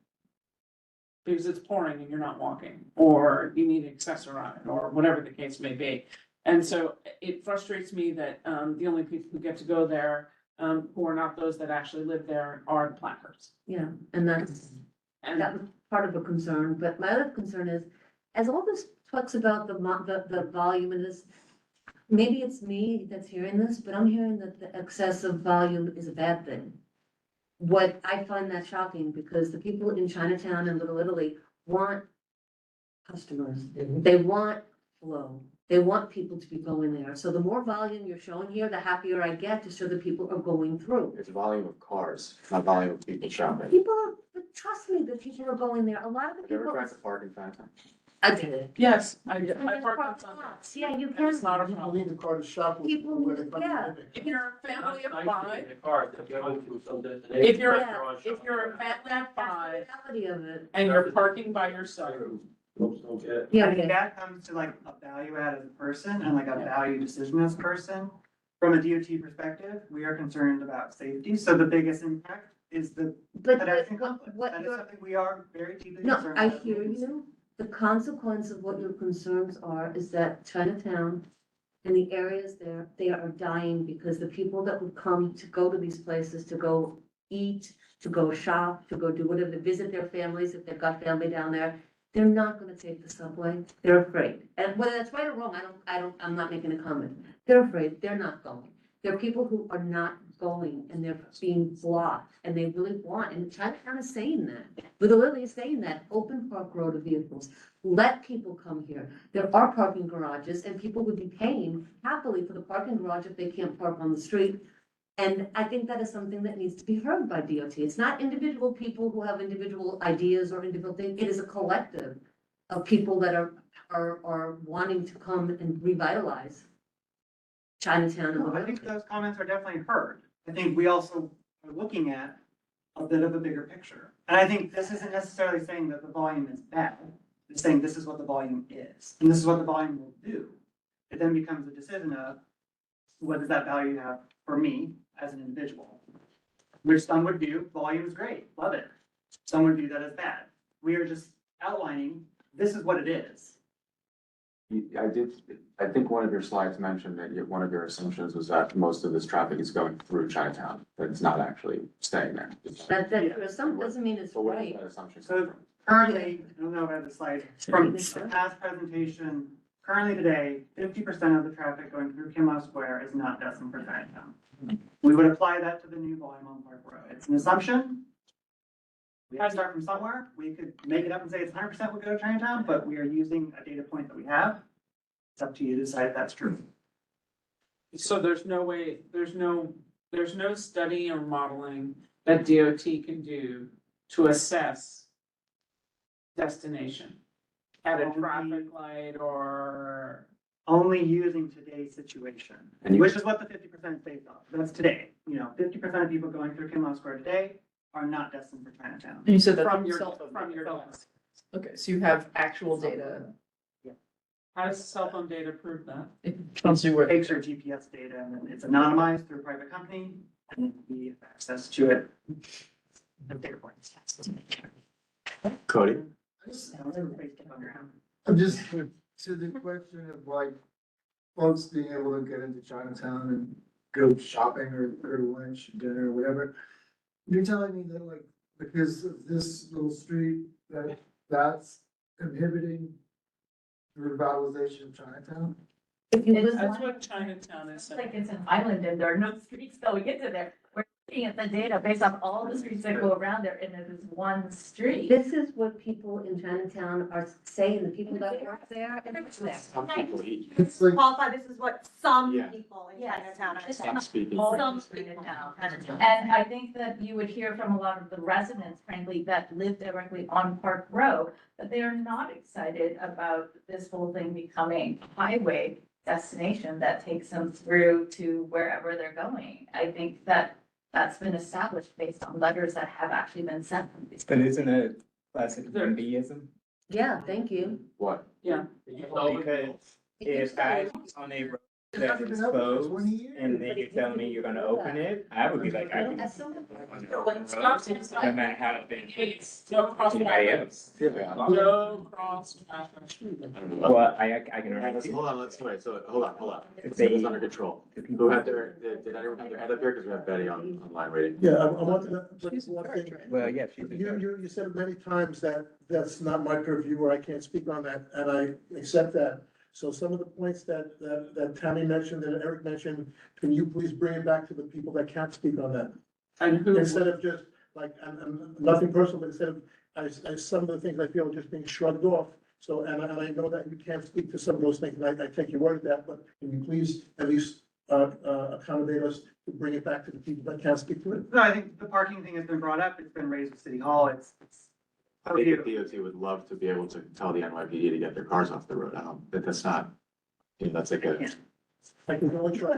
Because it's pouring and you're not walking, or you need an accessoride, or whatever the case may be. And so it frustrates me that the only people who get to go there, who are not those that actually live there, are the placards. yeah, and that's, And that was part of a concern, but my other concern is, as all this talks about the volume of this. Maybe it's me that's hearing this, but I'm hearing that the excessive volume is a bad thing. What I find that shocking, because the people in Chinatown and Little Italy want customers. They want flow. They want people to be going there. So the more volume you're showing here, the happier I get to show that people are going through. It's volume of cars, not volume of people shopping. People are, but trust me, that people are going there. A lot of the Have you ever people. tried to park in Chinatown? I did it. Yes, I And park park on Sunday. lots. Yeah, you It's can. not a People problem. leave the car to shop. People, where they find yeah. everything. If you're a family of Nice five, in the car, that you're going to some destination. if you're, Yeah. if you're a family of That's five the reality of it. and you're parking by yourself, Folks don't get it. Yeah, I think yeah. that comes to like a value add as a person and like a value decision as a person. From a DOT perspective, we are concerned about safety, so the biggest impact is the But pedestrian conflict. what That is you're, something we are very deeply no, concerned I about. hear you. The consequence of what your concerns are is that Chinatown and the areas there, they are dying because the people that would come to go to these places, to go eat, to go shop, to go do whatever, to visit their families, if they've got family down there, they're not gonna take the subway. They're afraid. And whether that's right or wrong, I'm not making a comment. They're afraid. They're not going. There are people who are not going and they're being blocked and they really want, and Chinatown is saying that. Little Italy is saying that, open Park Road to vehicles, let people come here. There are parking garages and people would be paying happily for the parking garage if they can't park on the street. And I think that is something that needs to be heard by DOT. It's not individual people who have individual ideas or individual things. It is a collective of people that are wanting to come and revitalize Chinatown and No, I Little think Italy. those comments are definitely heard. I think we also are looking at a bit of a bigger picture. And I think this isn't necessarily saying that the volume is bad. It's saying this is what the volume is, and this is what the volume will do. It then becomes a decision of what does that value have for me as an individual? Which some would view, volume is great, love it. Some would view that as bad. We are just outlining, this is what it is. I think one of your slides mentioned that one of your assumptions was that most of this traffic is going through Chinatown, that it's not actually staying there. That, some doesn't mean it's So where right. does that assumption come So from? currently, I don't know about the slide, from the past presentation, currently today, 50% of the traffic going through Kinlow Square is not destined for Chinatown. We would apply that to the new volume on Park Road. It's an assumption. We have to start from somewhere. We could make it up and say it's 100% would go to Chinatown, but we are using a data point that we have. It's up to you to decide if that's true. so there's no way, there's no study or modeling that DOT can do to assess destination at a traffic light or, Only using today's situation, And you- which is what the 50% is based off. That's today. 50% of people going through Kinlow Square today are not destined for Chinatown. And you said that. from your, cell phone from your data. desk. Okay, so you have actual data. How does cell phone data prove that? It tells you where. Takes our GPS data and then it's anonymized through a private company and we have access to it. And data points. Cody? I'm just, to the question of like, folks being able to get into Chinatown and go shopping or go to lunch, dinner, or whatever. You're telling me that like, because of this little street, that's inhibiting the revitalization of Chinatown? If you listen, That's what Chinatown is saying. Like it's an island and there are no streets going into there. We're looking at the data based on all the streets that go around there and it is one street. this is what people in Chinatown are saying, the people that work there and live there. Some people eat. It's like, Qualify, this is what some Yeah. people in Yes. Chinatown are saying. I'm speaking. Some people now. And I think that you would hear from a lot of the residents, frankly, that live directly on Park Row, that they are not excited about this whole thing becoming a highway destination that takes them through to wherever they're going. I think that that's been established based on letters that have actually been sent from these. But isn't it classic NIMBYism? Yeah, thank you. What? Yeah. Because if I on a road that's closed, and then you're telling me you're gonna open it, I would be like, I would. No matter how it's been. No cross Anybody traffic. else? No cross traffic. Well, I can Alright, already. hold on, let's wait, so, hold on. If This they- is under control. Who had did everyone have their hand up here? Cause we have Betty online waiting. Yeah, I wanted to, but She's in one charge, thing, right? Well, yeah, she's in charge. you said many times that that's not my purview, or I can't speak on that, and I accept that. So some of the points that Tammy mentioned and Eric mentioned, can you please bring it back to the people that can't speak on that? And who, Instead of just like, and nothing personal, but instead of, some of the things I feel are just being shrugged off. So, and I know that you can't speak to some of those things, and I take your word at that, but can you please at least, accommodate us to bring it back to the people that can't speak to it? No, I think the parking thing has been brought up, it's been raised with City Hall, it's. I think the DOT would love to be able to tell the NYPD to get their cars off the road. I don't, that's not, that's like a. I can only try.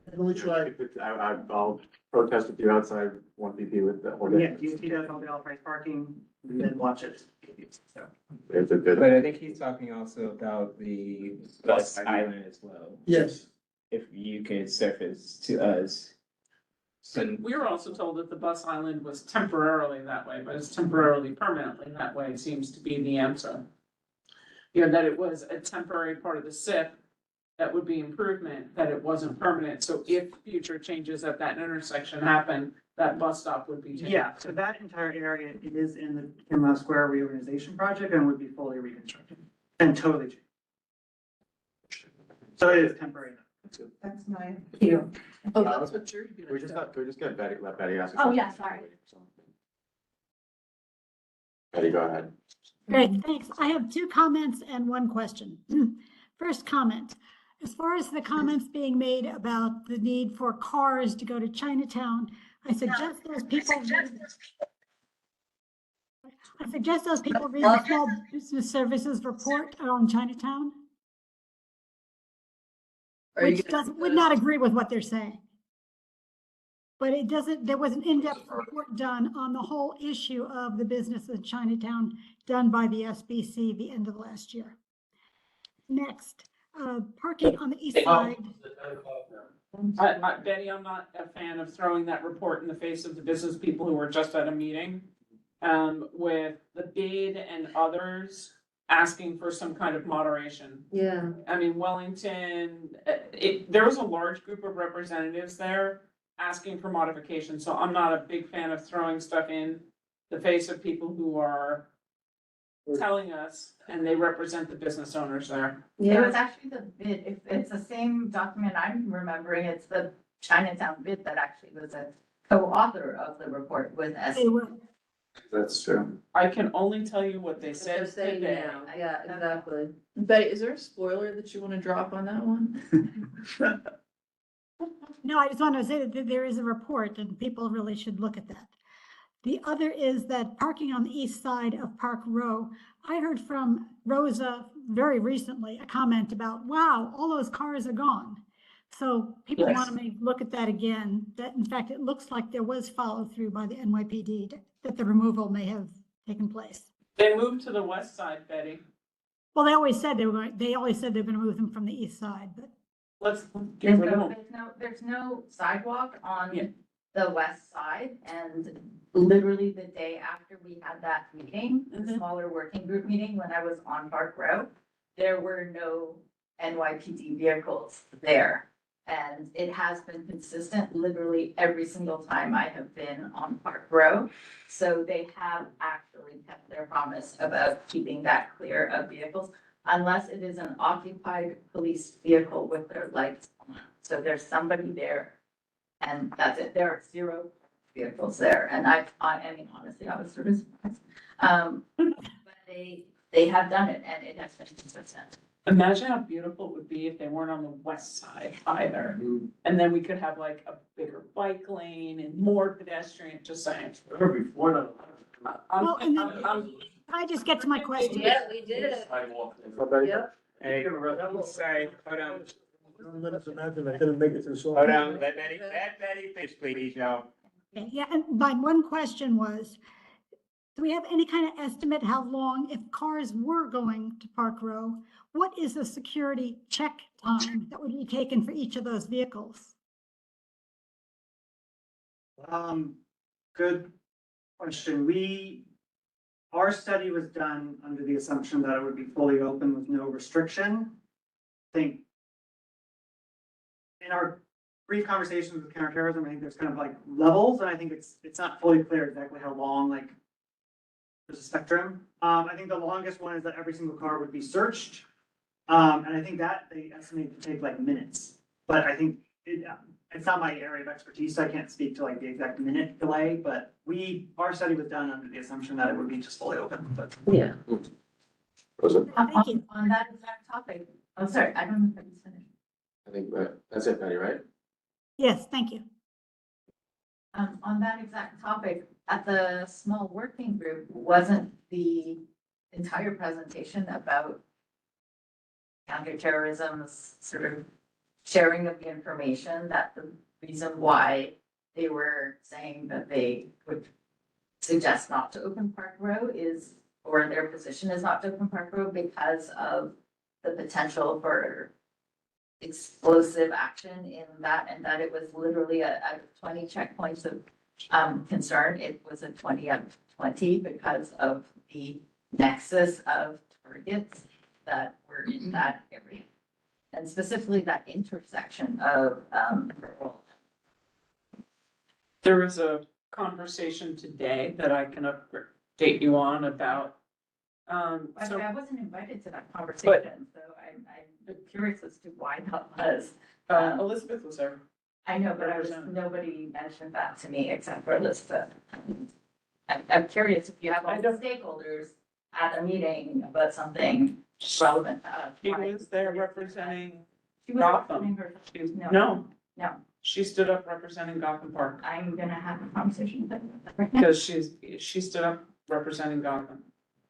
I can only try. I'll protest with you outside one PP with the. Yeah, DOT does all the off-price parking, and then watch it. So. It's a good. But I think he's talking also about the bus island as well. Yes. If you could surface to us. So, we were also told that the bus island was temporarily that way, but it's temporarily permanently that way seems to be the answer. You know, that it was a temporary part of the SIP that would be improvement, that it wasn't permanent. So if future changes at that intersection happen, that bus stop would be changed. Yeah, so that entire area, it is in the Kinlow Square reorganization project and would be fully reconstructed and totally changed. So it is temporary. That's my cue. Oh, that's what you're Can we gonna just do. can we just get Betty, let Betty ask? a Oh, question? yeah, sorry. Betty, go ahead. Great, thanks. I have two comments and one question. First comment, as far as the comments being made about the need for cars to go to Chinatown, I suggest those people. I suggest those people read the Small Business Services report on Chinatown, Are you which gonna doesn't, would not agree with what they're saying. But it doesn't, there was an in-depth report done on the whole issue of the business in Chinatown done by the SBC the end of last year. Next, parking on the east side. Betty, I'm not a fan of throwing that report in the face of the business people who were just at a meeting. With the bid and others asking for some kind of moderation. Yeah, I mean, Wellington, there was a large group of representatives there asking for modification, so I'm not a big fan of throwing stuff in the face of people who are telling us, and they represent the business owners there. It yeah. was actually the bid, if it's the same document I'm remembering, it's the Chinatown bid that actually was a co-author of the report with us. They were, That's true. I can only tell you what they They're said saying today. now, yeah, exactly. Betty, is there a spoiler that you want to drop on that one? no, I just want to say that there is a report and people really should look at that. The other is that parking on the east side of Park Row, I heard from Rosa very recently, a comment about, wow, all those cars are gone. So people Yes. want to look at that again, that in fact, it looks like there was follow through by the NYPD that the removal may have taken place. They moved to the west side, Betty. Well, they always said they were going, they always said they were going to move them from the east side, but Let's There's get rid of no, them. there's no sidewalk Yeah. on the west side, and literally the day after we had that meeting, the Mhm. smaller working group meeting, when I was on Park Row, there were no NYPD vehicles there. And it has been consistent literally every single time I have been on Park Row. So they have actually kept their promise about keeping that clear of vehicles, unless it is an occupied police vehicle with their lights on. So there's somebody there, and that's it. There are 0 vehicles there, and I mean, honestly, I was sort of surprised. But they have done it, and it has been consistent. Imagine how beautiful it would be if they weren't on the west side either. And then we could have like a bigger bike lane and more pedestrian, just saying. Before that. Well, and then- I'm- can I just get to my question? We did. Sidewalk. Yep. Hey, sorry, hold on, Let us imagine I didn't make it to the. hold on, let Betty finish, please, y'all. Yeah, and my one question was, Do we have any kind of estimate how long, if cars were going to Park Row, what is the security check time that would be taken for each of those vehicles? Good question. Our study was done under the assumption that it would be fully open with no restriction. I think in our brief conversations with counterterrorism, I think there's kind of like levels, and I think it's not fully clear exactly how long, like, there's a spectrum. I think the longest one is that every single car would be searched. And I think that they estimate to take like minutes, but I think it's not my area of expertise, so I can't speak to like the exact minute delay, but our study was done under the assumption that it would be just fully open, but. Yeah. Rosa? Thank you. On that exact topic, oh, sorry, I don't know if I was finished. I think that's it, Betty, right? Yes, thank you. On that exact topic, at the small working group, wasn't the entire presentation about counterterrorism's sort of sharing of the information, that the reason why they were saying that they would suggest not to open Park Row is, or their position is not to open Park Row because of the potential for explosive action in that, and that it was literally out of 20 checkpoints of concern, it was a 20 out of 20 because of the nexus of targets that were in that area. And specifically that intersection of, There was a conversation today that I can update you on about, by the so, way, I wasn't invited to that conversation, so I'm curious as to why that was. Elizabeth was there. I know, but nobody mentioned that to me except for Elizabeth. I'm curious if you have all the stakeholders at a meeting about something relevant. She was there representing She was Gotham. representing her. No, No, she stood up representing Gotham Park, I'm gonna have a conversation with her right now. because she stood up representing Gotham.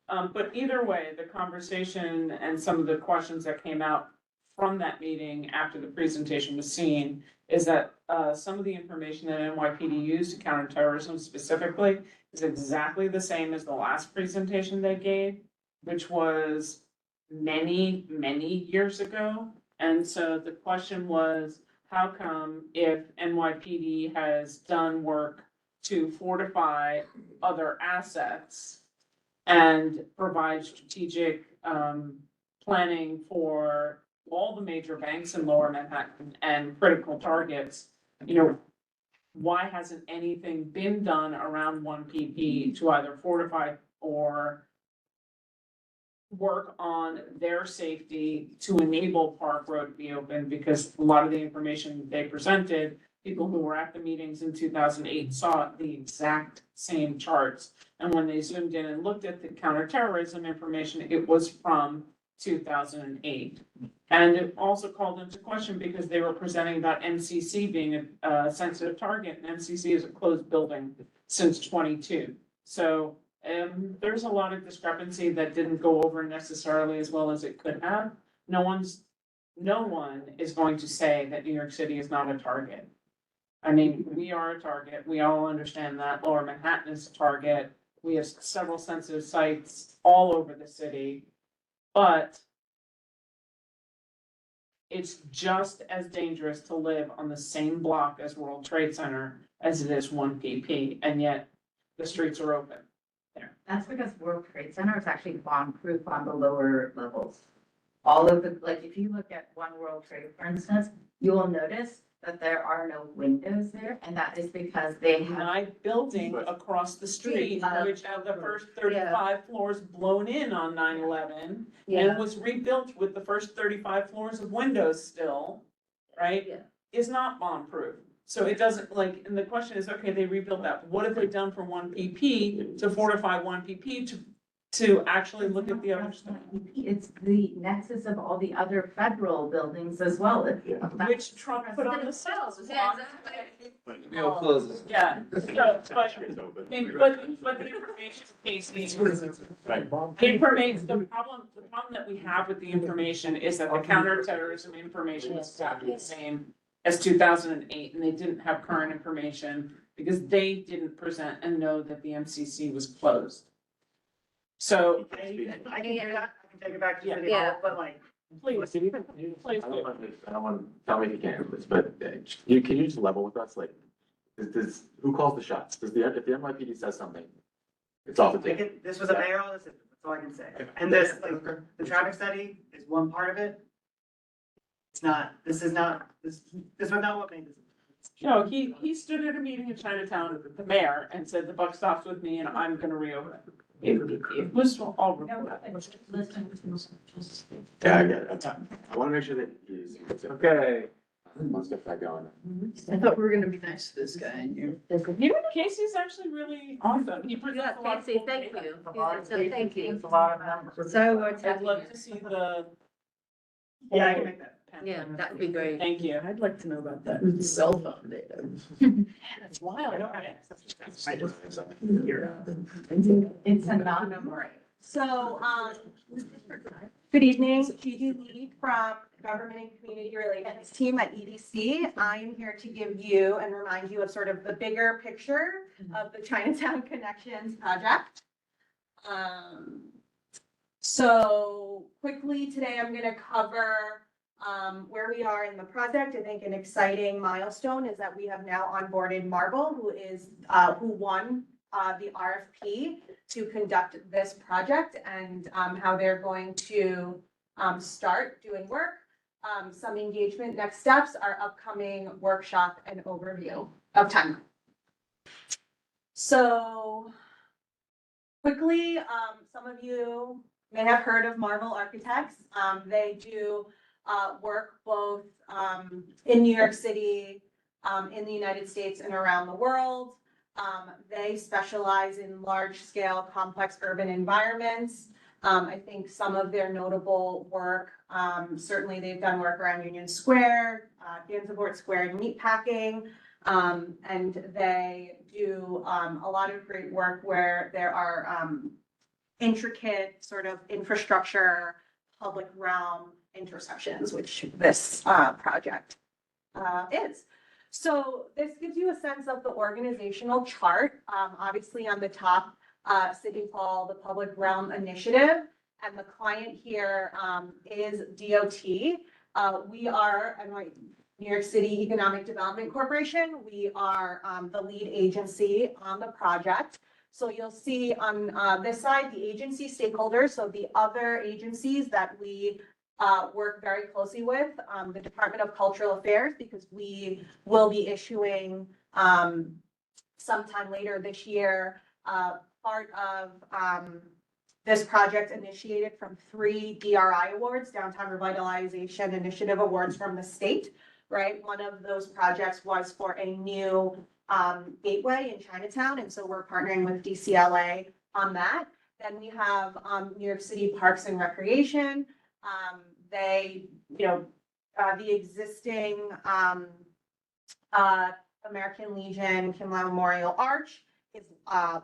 But either way, the conversation and some of the questions that came out from that meeting after the presentation was seen is that, some of the information that NYPD used to counter terrorism specifically is exactly the same as the last presentation they gave, which was many, many years ago. And so the question was, how come if NYPD has done work to fortify other assets and provide strategic planning for all the major banks in Lower Manhattan and critical targets, why hasn't anything been done around 1PP to either fortify or work on their safety to enable Park Road to be open? Because a lot of the information they presented, people who were at the meetings in 2008 saw the exact same charts. And when they zoomed in and looked at the counterterrorism information, it was from 2008. And it also called into question because they were presenting about MCC being a sensitive target, and MCC is a closed building since 22. So there's a lot of discrepancy that didn't go over necessarily as well as it could have. No one is going to say that New York City is not a target. I mean, we are a target. We all understand that. Lower Manhattan is a target. We have several sensitive sites all over the city, but it's just as dangerous to live on the same block as World Trade Center as it is 1PP, and yet the streets are open there. That's because World Trade Center is actually bomb-proof on the lower levels. All of the, like, if you look at One World Trade, for instance, you will notice that there are no windows there, and that is because they have. My building across the street, which had the first 35 floors blown in on 9/11, and was rebuilt with the first 35 floors of windows still, right? Yeah. Is not bomb-proof. So it doesn't, like, and the question is, okay, they rebuilt that. What have they done for 1PP to fortify 1PP to actually look at the other stuff? It's the nexus of all the other federal buildings as well. Which Trump put on the cells. We'll close this. Yeah, so, but the information piece needs. Information, the problem that we have with the information is that the counterterrorism information is exactly the same as 2008, and they didn't have current information because they didn't present and know that the MCC was closed. So, I can do that, I can take it back to City Yeah. Hall, but like, please, please I don't want to, tell me if you can't, but can you just level with us, like, who calls the shots? If the NYPD says something, it's off the table. this was a mayoral decision, that's all I can say. And this, like, the traffic study is one part of it. This was not what made this. No, he stood at a meeting in Chinatown, the mayor, and said the buck stops with me and I'm gonna reopen it. It was all reported. Yeah, I get it. I want to make sure that he's. Okay. Let's get that going. I thought we were gonna be nice to this guy and you. Casey's actually really awesome. He presents a lot of Casey, cool thank data. you. So thank you. It's a lot of numbers. So I'd love to see the. Yeah, I can make that. Yeah, that would be great. Thank you. I'd like to know about that cell phone data. That's wild. It's a non-memory. So, good evening, Gigi Lee from Government and Community Relations team at EDC. I am here to give you and remind you of sort of the bigger picture of the Chinatown Connections project. So quickly today, I'm going to cover where we are in the project. I think an exciting milestone is that we have now onboarded Marvel, who won the RFP to conduct this project, and how they're going to start doing work. Some engagement next steps, our upcoming workshop and overview of timeline. So quickly, some of you may have heard of Marvel Architects. They do work both in New York City, in the United States, and around the world. They specialize in large-scale, complex urban environments. I think some of their notable work, certainly they've done work around Union Square, Gansevoort Square and Meatpacking, and they do a lot of great work where there are intricate sort of infrastructure, public realm intersections, which this project is. So this gives you a sense of the organizational chart. Obviously on the top, City Hall, the Public Realm Initiative, and the client here is DOT. We are New York City Economic Development Corporation. We are the lead agency on the project. So you'll see on this side, the agency stakeholders, so the other agencies that we work very closely with, the Department of Cultural Affairs, because we will be issuing sometime later this year, part of this project initiated from 3 DRI awards, Downtown Revitalization Initiative Awards from the state, right? One of those projects was for a new gateway in Chinatown, and so we're partnering with DCLA on that. Then we have New York City Parks and Recreation. They, the existing American Legion Kim-Lau Memorial Arch is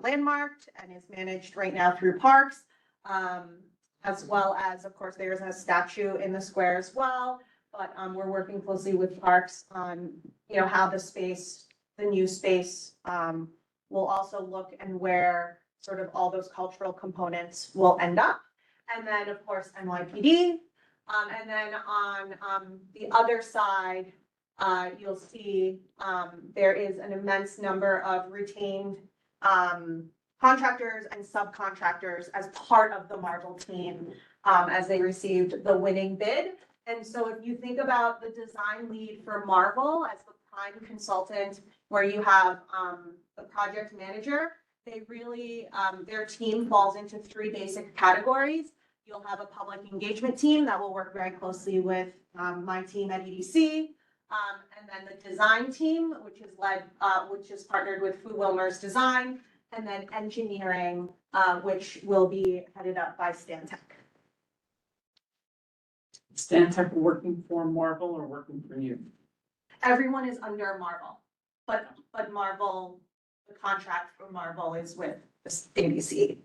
landmarked and is managed right now through Parks, as well as, of course, there's a statue in the square as well. But we're working closely with Parks on, how the new space will also look and where sort of all those cultural components will end up. And then, of course, NYPD. And then on the other side, you'll see there is an immense number of retained contractors and subcontractors as part of the Marvel team as they received the winning bid. And so if you think about the design lead for Marvel as the prime consultant, where you have the project manager, they really, their team falls into 3 basic categories. You'll have a public engagement team that will work very closely with my team at EDC. And then the design team, which is partnered with Fu Wilmer's Design, and then engineering, which will be headed up by Stantec. Stantec working for Marvel or working for you? Everyone is under Marvel, but Marvel, the contract for Marvel is with the ADC,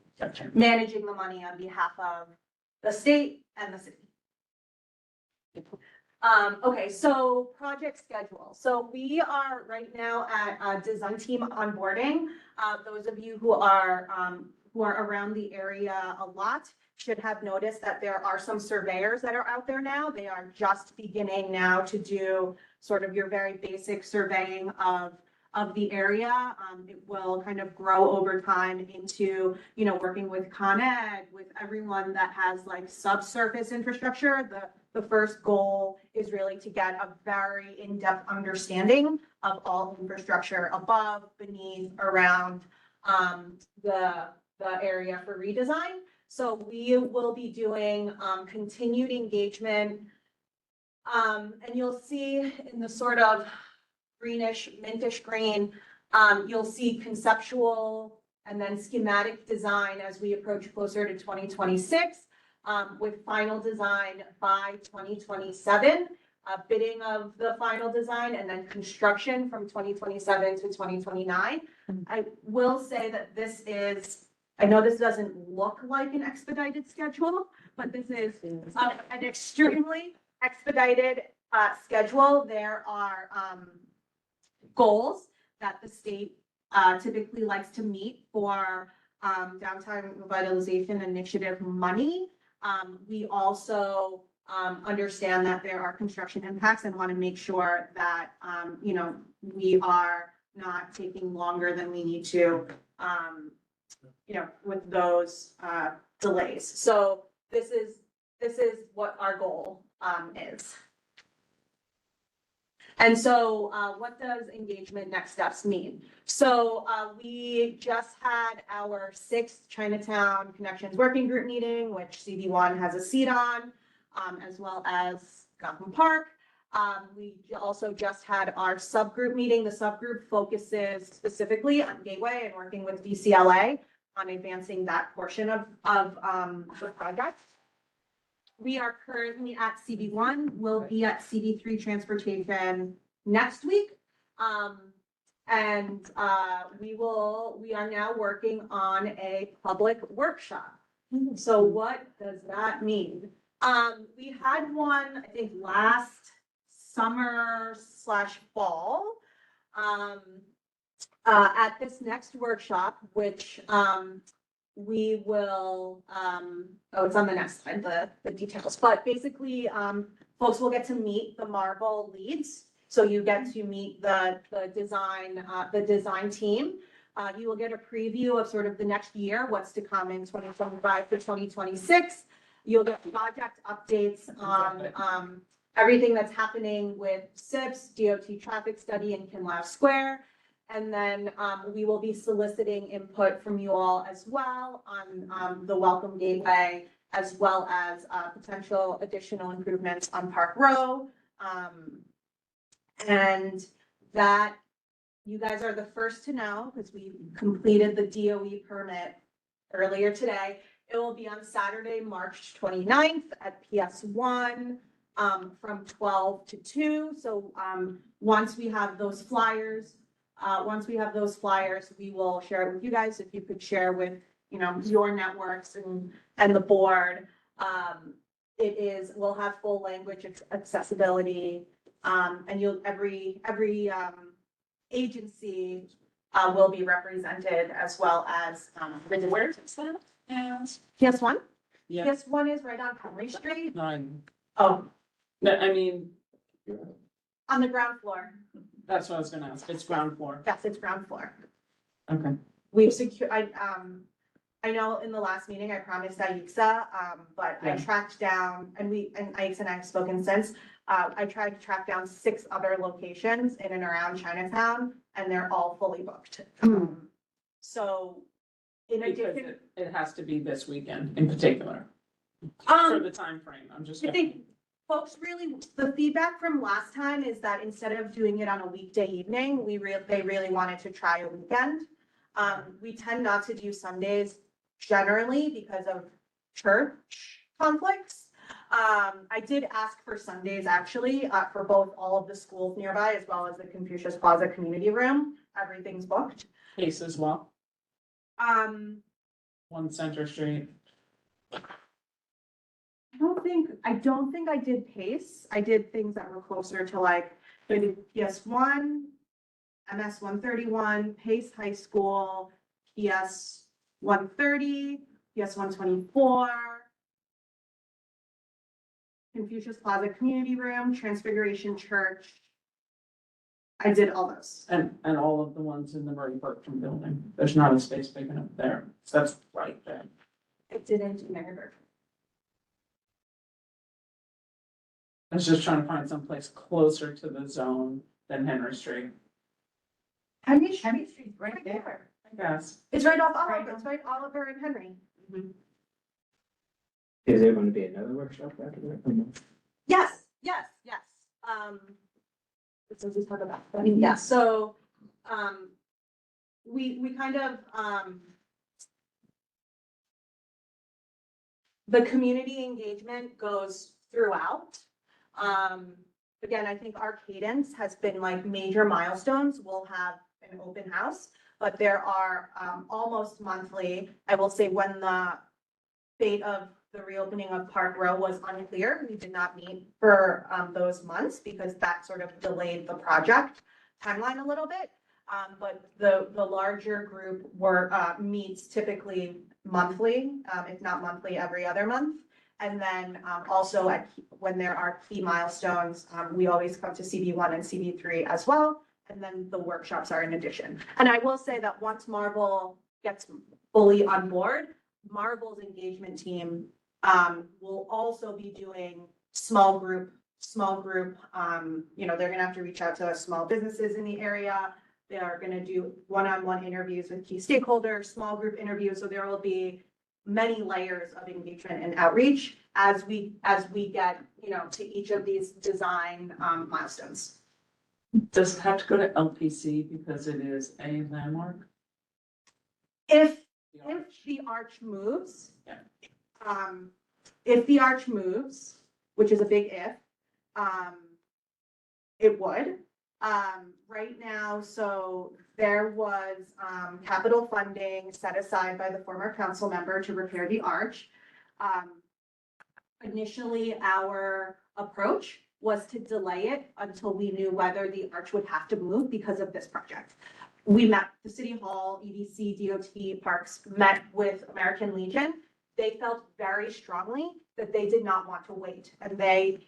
managing the money on behalf of the state and the city. Okay, so project schedule. So we are right now at design team onboarding. Those of you who who are around the area a lot should have noticed that there are some surveyors that are out there now. They are just beginning now to do sort of your very basic surveying of the area. It will kind of grow over time into, working with Con Ed, with everyone that has like subsurface infrastructure. The first goal is really to get a very in-depth understanding of all infrastructure above, beneath, around the area for redesign. So we will be doing continued engagement. And you'll see in the sort of greenish, mintish green, you'll see conceptual and then schematic design as we approach closer to 2026, with final design by 2027, bidding of the final design, and then construction from 2027 to 2029. I will say that I know this doesn't look like an expedited schedule, but this is an extremely expedited schedule. There are goals that the state typically likes to meet for downtown revitalization initiative money. We also understand that there are construction impacts and want to make sure that, we are not taking longer than we need to, with those delays. So this is what our goal is. And so what does engagement next steps mean? So we just had our 6th Chinatown Connections Working Group meeting, which CB1 has a seat on, as well as Gotham Park. We also just had our subgroup meeting. The subgroup focuses specifically on Gateway and working with DCLA on advancing that portion of the project. We are currently at CB1. We'll be at CB3 Transportation next week. And we are now working on a public workshop. So what does that mean? We had one, I think, last summer/fall. At this next workshop, which we will, it's on the next slide, the details, but basically, folks will get to meet the Marvel leads. So you get to meet the design team. You will get a preview of sort of the next year, what's to come in 2025 to 2026. You'll get project updates on everything that's happening with SIPS, DOT traffic study in Kinlow Square. And then we will be soliciting input from you all as well on the Welcome Gateway, as well as potential additional improvements on Park Row. And that you guys are the first to know because we completed the DOE permit earlier today. It will be on Saturday, March 29th at PS1 from 12 to 2. So once we have those flyers, we will share it with you guys. If you could share with, your networks and the board. We'll have full language accessibility. And every agency will be represented, as well as Where is it set? PS1. Yeah. PS1 is right on Henry Street. Nine. Oh, No, I mean, on the ground floor. that's what I was gonna ask. It's ground floor. Yes, it's ground floor. Okay. We've secured, I know in the last meeting I promised Aixa, but I Yeah. tracked down, and Aixa and I have spoken since. I tried to track down 6 other locations in and around Chinatown, and they're all fully booked. So in Because addition, it has to be this weekend in particular, for the time frame. I'm just. I think folks really, the feedback from last time is that instead of doing it on a weekday evening, they really wanted to try a weekend. We tend not to do Sundays generally because of church conflicts. I did ask for Sundays actually, for both all of the schools nearby, as well as the Confucius Plaza Community Room. Everything's booked. Case as well, Um, 1 Center Street. I don't think I did Pace. I did things that were closer to like, I did PS1, MS 131, Pace High School, PS 130, PS 124, Confucius Plaza Community Room, Transfiguration Church. I did all those. And all of the ones in the Murray Bertram building. There's not a space big enough there. So that's right there. I didn't do Mary Bertram. I was just trying to find someplace closer to the zone than Henry Street, Henry Street's right there. I guess. It's right off Oliver, it's right Oliver and Henry. Is there going to be another workshop after that? Yes. So we talk about that. Yeah, so, we kind of, the community engagement goes throughout. Again, I think our cadence has been like major milestones. We'll have an open house, but there are, almost monthly, I will say when the fate of the reopening of Park Row was unclear. We did not meet for those months because that sort of delayed the project timeline a little bit. But the larger group meets typically monthly, if not monthly, every other month. And then also when there are key milestones, we always come to CB1 and CB3 as well. And then the workshops are in addition. And I will say that once Marble gets fully on board, Marble's engagement team will also be doing small group, they're gonna have to reach out to small businesses in the area. They are gonna do one-on-one interviews with key stakeholders, small group interviews. So there will be many layers of engagement and outreach as we get, to each of these design milestones. Does it have to go to LPC because it is a landmark? If the arch moves, which is a big if, it would. Right now, so there was capital funding set aside by the former council member to repair the arch. Initially, our approach was to delay it until we knew whether the arch would have to move because of this project. We met the City Hall, EDC, DOT, Parks, met with American Legion. They felt very strongly that they did not want to wait. And they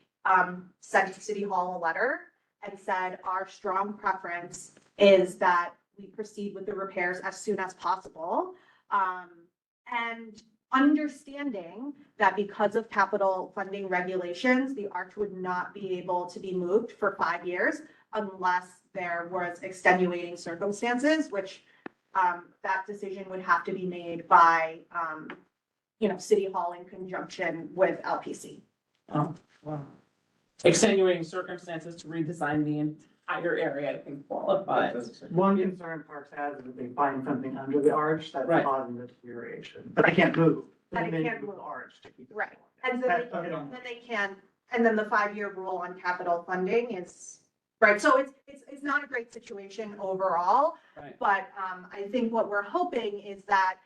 sent City Hall a letter and said, our strong preference is that we proceed with the repairs as soon as possible. And understanding that because of capital funding regulations, the arch would not be able to be moved for 5 years unless there was extenuating circumstances, which that decision would have to be made by, City Hall in conjunction with LPC. Oh, wow. Extenuating circumstances to redesign the entire area, I think qualifies. One concern Parks has is that they find something under the arch that's Right. causing the deterioration, but they can't move. And They it can't move move. the arch to keep it Right. going. And That's what they don't- then they can, and then the 5-year rule on capital funding is, right, so it's not a great situation overall. Right. But I think what we're hoping is that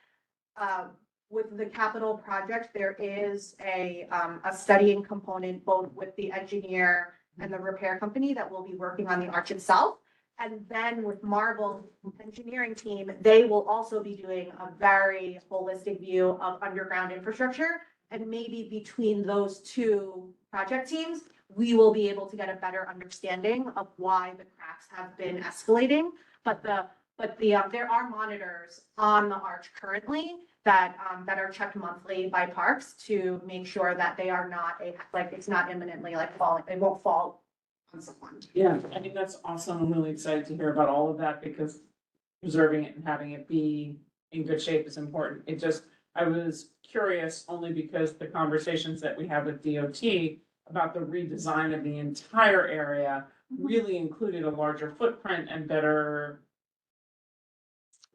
with the capital project, there is a studying component both with the engineer and the repair company that will be working on the arch itself. And then with Marble engineering team, they will also be doing a very holistic view of underground infrastructure. And maybe between those two project teams, we will be able to get a better understanding of why the cracks have been escalating. But there are monitors on the arch currently that are checked monthly by Parks to make sure that they are not it's not imminently falling, it won't fall on someone. Yeah, I mean, that's awesome. I'm really excited to hear about all of that because preserving it and having it be in good shape is important. I was curious only because the conversations that we have with DOT about the redesign of the entire area really included a larger footprint and better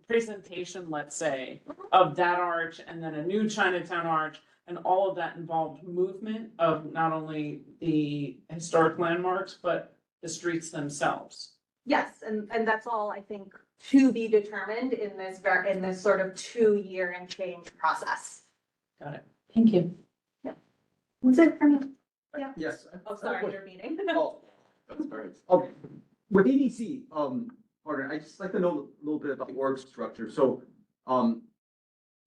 presentation, let's say, of that arch and then a new Chinatown arch. And all of that involved movement of not only the historic landmarks, but the streets themselves. Yes, and that's all I think to be determined in this sort of 2-year and change process. Got it. Thank you. Was it for me? Yeah. Yes. Oh, sorry, your meeting. Oh, That's very. with EDC, partner, I just like to know a little bit about the org structure. So,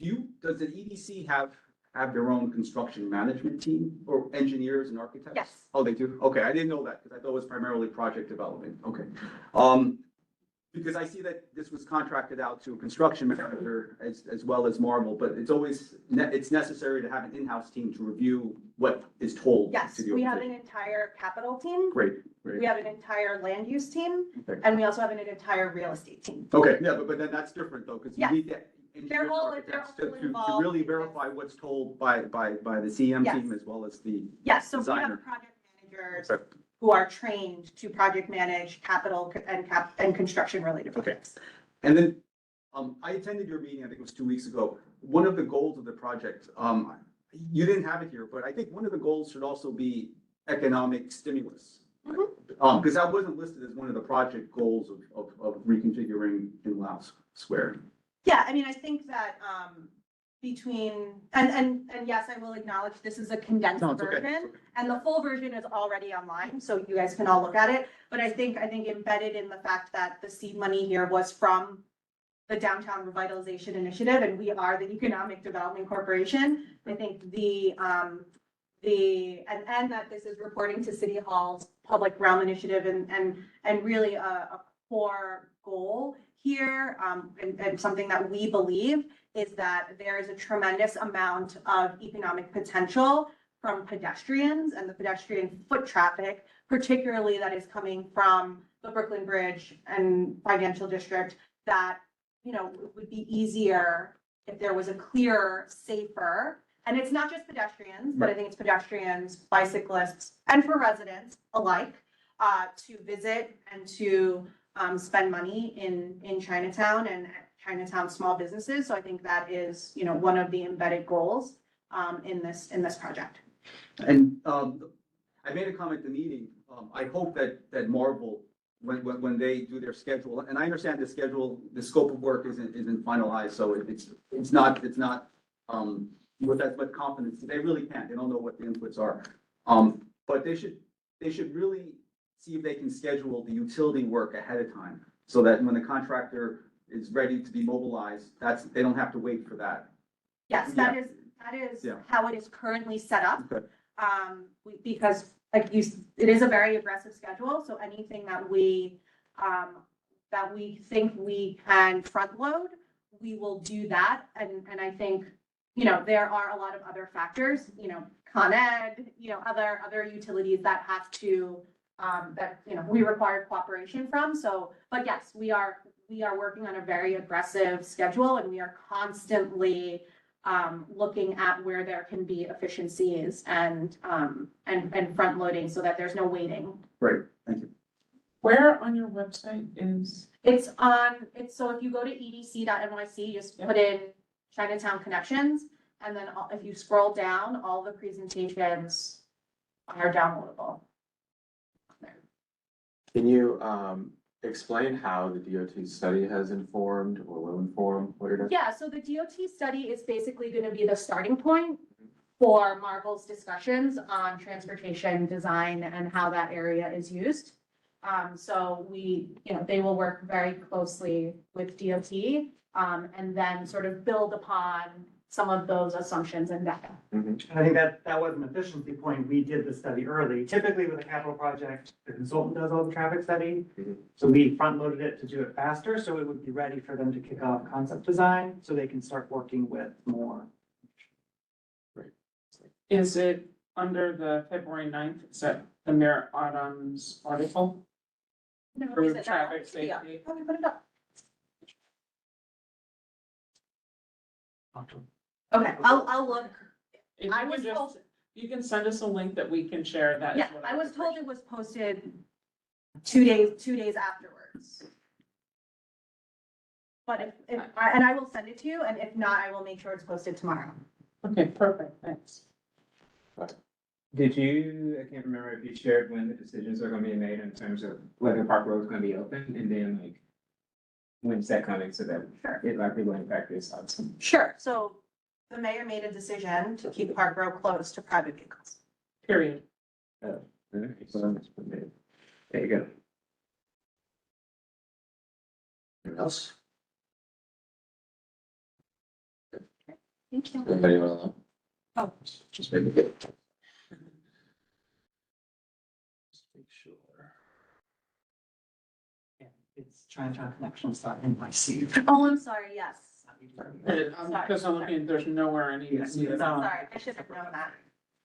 does the EDC have their own construction management team or engineers and architects? Yes. Oh, they do? Okay, I didn't know that because I thought it was primarily project development. Okay. Because I see that this was contracted out to a construction manager as well as Marvel, but it's always, it's necessary to have an in-house team to review what is told. Yes, to the we have an organization. entire capital team. Great, great. We have an entire land use team, Okay. and we also have an entire real estate team. Okay, yeah, but then that's different though, because you Yes. need that. They're all architects to involved really in this. verify what's told by the CM Yes. team as well as the Yes, so we designer. have project managers Okay. who are trained to project manage capital and construction related Okay. projects. And then, I attended your meeting, I think it was 2 weeks ago. One of the goals of the project, you didn't have it here, but I think one of the goals should also be economic stimulus. Because that wasn't listed as one of the project goals of reconfiguring in Laos Square. Yeah, I mean, I think that, and yes, I will acknowledge this is a condensed No, it's okay. version. And the full version is already online, so you guys can all look at it. But I think embedded in the fact that the seed money here was from the Downtown Revitalization Initiative, and we are the Economic Development Corporation. I think and that this is reporting to City Hall's Public Realm Initiative and really a core goal here, and something that we believe is that there is a tremendous amount of economic potential from pedestrians and the pedestrian foot traffic, particularly that is coming from the Brooklyn Bridge and Financial District, that, you know, it would be easier if there was a clearer, safer, and it's not just pedestrians, but I think it's pedestrians, bicyclists, and for residents alike, to visit and to spend money in Chinatown and Chinatown small businesses. So I think that is, you know, one of the embedded goals in this project. And I made a comment at the meeting, I hope that Marvel, when they do their schedule, and I understand the schedule, the scope of work isn't finalized, so it's not with as much confidence, they really can't, they don't know what the inputs are. But they should really see if they can schedule the utility work ahead of time, so that when the contractor is ready to be mobilized, they don't have to wait for that. Yes, that is Yeah. how it is currently set up. Okay. Because it is a very aggressive schedule, so anything that we think we can front load, we will do that. And I think, you know, there are a lot of other factors, you know, Con Ed, you know, other utilities that have to, that, you know, we require cooperation from. So, but yes, we are working on a very aggressive schedule, and we are constantly looking at where there can be efficiencies and front loading so that there's no waiting. Great, thank you. Where on your website is? So if you go to edc.nyc, just put in Chinatown Connections, and then if you scroll down, all the presentations are downloadable. Can you explain how the DOT study has informed or will inform what you're doing? Yeah, so the DOT study is basically going to be the starting point for Marvel's discussions on transportation design and how that area is used. So they will work very closely with DOT, and then sort of build upon some of those assumptions and data. And I think that was an efficiency point. We did the study early. Typically with a capital project, the consultant does all the traffic study. So we front loaded it to do it faster, so it would be ready for them to kick off concept design, so they can start working with more. Is it under the February 9th? Is that the Mayor Adams article? No, For is it not? traffic Yeah. safety. Let me put it up. Okay, I'll look. If I you was could just- told, You can send us a link that we can share. That is yeah, what I was would told it was posted 2 days afterwards. But I will send it to you, and if not, I will make sure it's posted tomorrow. Okay, perfect, thanks. Did you, I can't remember if you shared when the decisions are gonna be made in terms of whether Park Road is gonna be open, and then like, when's that coming, so that Sure. it likely will impact this house? Sure, so the mayor made a decision to keep Park Road closed to private vehicles. Period. There you go. Anything else? Thank you. Anybody wanna know? Oh. Just maybe get. Just make sure. Yeah, it's Chinatown Connections.nyc. Oh, I'm sorry, yes. Because I'm looking, there's nowhere in EDC at all. Sorry, I should have known that.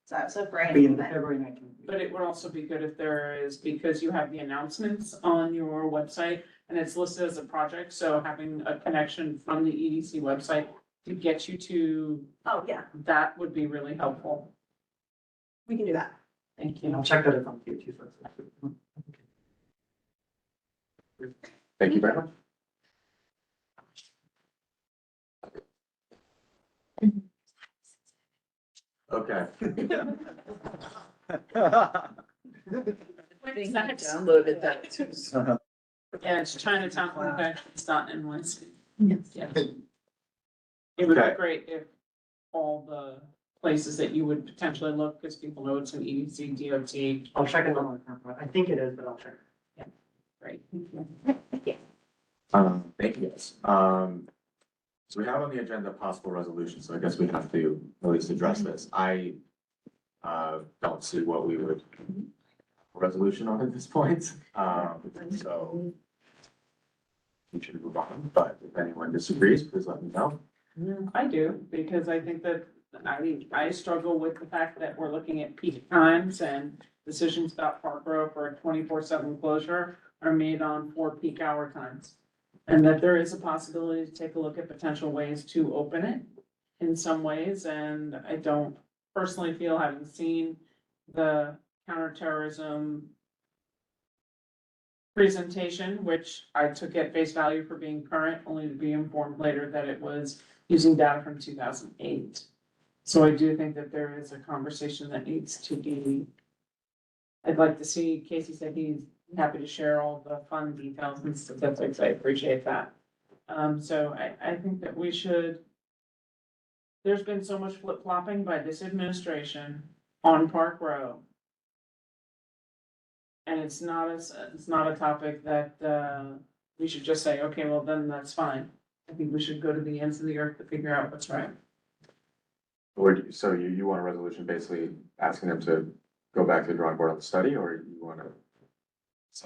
So I was so brain. Be in the February 19th. But it would also be good if there is, because you have the announcements on your website and it's listed as a project, so having a connection from the EDC website to get you to Oh, yeah, that would be really helpful. we can do that. Thank And you. I'll check that if I'm DOT first. Thank you very much. Okay. Downloaded that too. Yeah, it's Chinatown Connections.nyc. Yes. It would be Okay. great if all the places that you would potentially look, because people know it's an EDC, DOT. I'll check it on the, I think it is, but I'll check. Great. Thank you guys. So we have on the agenda possible resolution, so I guess we have to at least address this. I don't see what we would resolution on at this point, so we should move on, but if anyone disagrees, please let me know. I do, because I think that, I struggle with the fact that we're looking at peak times and decisions about Park Row for a 24/7 closure are made on 4 peak hour times. And that there is a possibility to take a look at potential ways to open it in some ways, and I don't personally feel, having seen the counterterrorism presentation, which I took at face value for being current, only to be informed later that it was using data from 2008. So I do think that there is a conversation that needs to be, I'd like to see, Casey said he's happy to share all the fun details and statistics. I appreciate that. So I think that we should, there's been so much flip-flopping by this administration on Park Row. And it's not a topic that, we should just say, okay, well, then that's fine. I think we should go to the ends of the earth to figure out what's right. So you want a resolution basically asking them to go back to the drawing board on the study, or you want to?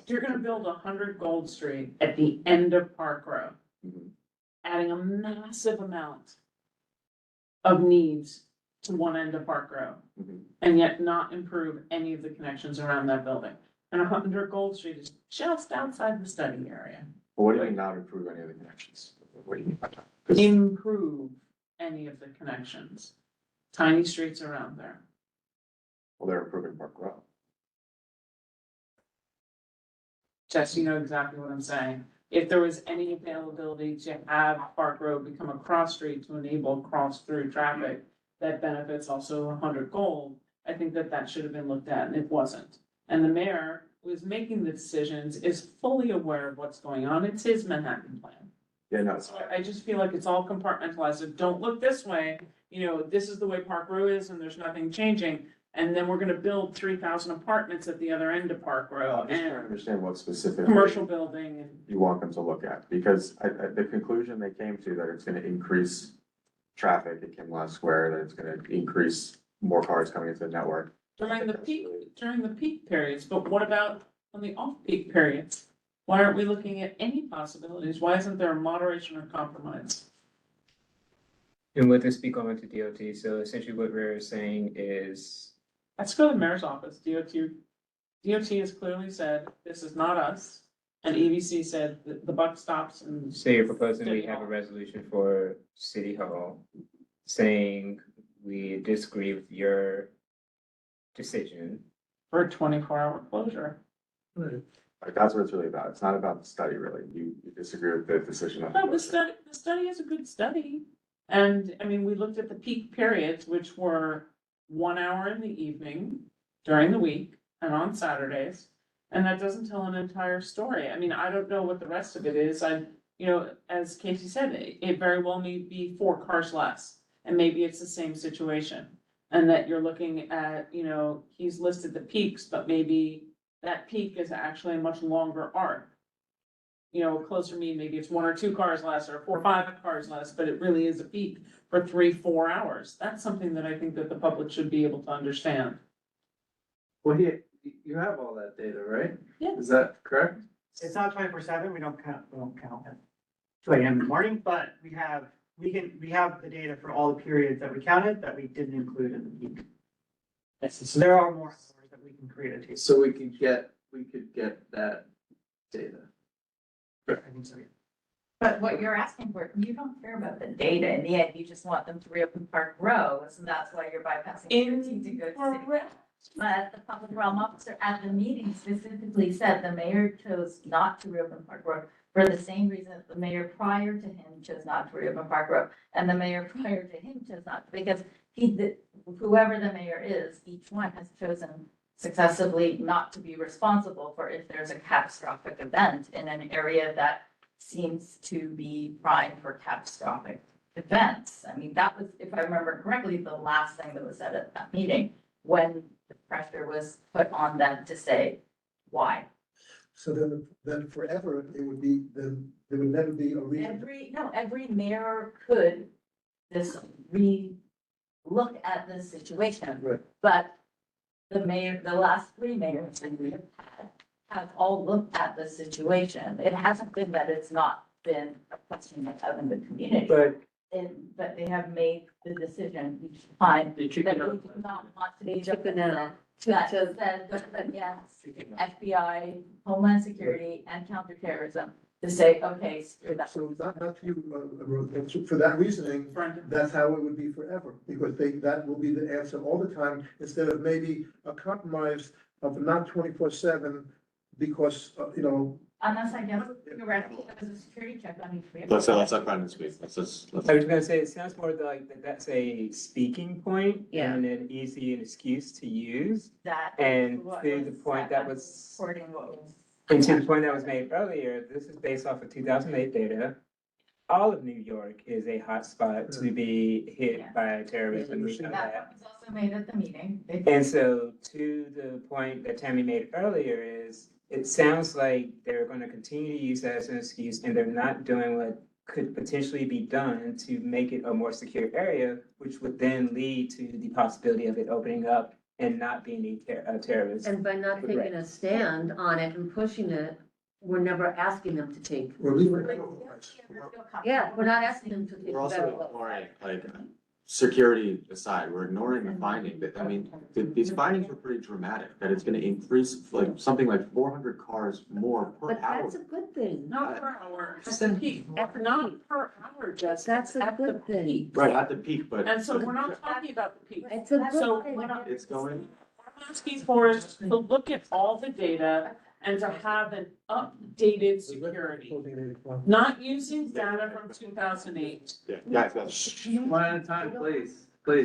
You're gonna build 100 Gold Street at the end of Park Row, Mhm. adding a massive amount of needs to one end of Park Row, Mhm. and yet not improve any of the connections around that building. And 100 Gold Street is just outside the study area. Well, what do you mean not improve any of the connections? What do you mean by that? 'Cause- Improve any of the connections. Tiny streets around there. Well, they're improving Park Row. Jess, you know exactly what I'm saying. If there was any availability to have Park Road become a cross street to enable cross-through traffic that benefits also 100 Gold, I think that that should have been looked at, and it wasn't. And the mayor who is making the decisions is fully aware of what's going on. It's his Manhattan plan. Yeah, no, So I just feel like it's all compartmentalized. So don't look this way, this is the way Park Row is and there's nothing changing. And then we're gonna build 3,000 apartments at the other end of Park Row I'm just trying to and understand what specifically commercial building and. you want them to look at, because the conclusion they came to that it's gonna increase traffic at Kinloss Square, that it's gonna increase more cars coming into the network. During the peak periods, but what about on the off-peak periods? Why aren't we looking at any possibilities? Why isn't there a moderation or compromise? And would this be going to DOT? So essentially what we're saying is, Let's go to the mayor's office. DOT has clearly said, this is not us. And EVC said that the buck stops and. so you're proposing we City have a Hall. resolution for City Hall saying we disagree with your decision. For a 24-hour closure. Like, that's what it's really about. It's not about the study, really. You disagree with the decision of. No, the study is a good study. And I mean, we looked at the peak periods, which were 1 hour in the evening during the week and on Saturdays. And that doesn't tell an entire story. I mean, I don't know what the rest of it is. As Casey said, it very well may be 4 cars less. And maybe it's the same situation. And that you're looking at, he's listed the peaks, but maybe that peak is actually a much longer arc. you know, a closer mean, maybe it's 1 or 2 cars less or 4 or 5 cars less, but it really is a peak for 3, 4 hours. That's something that I think that the public should be able to understand. Well, you have all that data, right? Yeah. Is that correct? It's not 24/7, we don't count at 2 AM in the morning, but we have the data for all the periods that we counted that we didn't include in the peak. Yes, so there are more hours that we can create a table. So we could get that data. I think so, yeah. But what you're asking for, you don't care about the data. In the end, you just want them to reopen Park Row, so that's why you're bypassing DOT to go to city. But the public realm officer at the meeting specifically said the mayor chose not to reopen Park Row for the same reason that the mayor prior to him chose not to reopen Park Row. And the mayor prior to him chose not, because whoever the mayor is, each one has chosen successively not to be responsible for if there's a catastrophic event in an area that seems to be prime for catastrophic events. I mean, that was, if I remember correctly, the last thing that was said at that meeting, when the pressure was put on them to say why. So then forever, it would be, then there would never be a reason. Every mayor could look at this situation. Right. But the last 3 mayors that we have had have all looked at the situation. It hasn't been that it's not been a question that hasn't been communicated. But they have made the decision each time that we do not want to be yes, FBI, Homeland Security, and counterterrorism to say, okay, screw that. So not you, for that reasoning, that's how it would be forever, because that will be the answer all the time, instead of maybe a compromise of not 24/7, because, Unless I guess you're right, because a security check on each vehicle. Let's let Brendan speak. I was gonna say, it sounds more like that's a speaking point Yeah. and an easy excuse to use. That And what to the was point said, that I'm was, Supporting what was. and to the point that was made earlier, this is based off of 2008 data. All of New York is a hotspot to be hit Yeah. by terrorism. We know That that. point was also made at the meeting. And so to the point that Tammy made earlier is, it sounds like they're gonna continue to use that as an excuse and they're not doing what could potentially be done to make it a more secure area, which would then lead to the possibility of it opening up and not being a terrorist. And by not taking a stand on it and pushing it, we're never asking them to take. Or leave it otherwise. Yeah, we're not asking them to take. We're also federal. ignoring, like, security aside, we're ignoring the finding that, I mean, these findings were pretty dramatic, that it's gonna increase like something like 400 cars more per But hour. that's a good thing. Not per hour, at the peak, not per hour, just That's a at the good thing. peak. Right, at the peak, but And so we're not talking about the peak. It's a So good thing. we're not, it's going, what I'm asking for is to look at all the data and to have an updated security. Not using data from 2008. yeah, guys, One at a time, please. I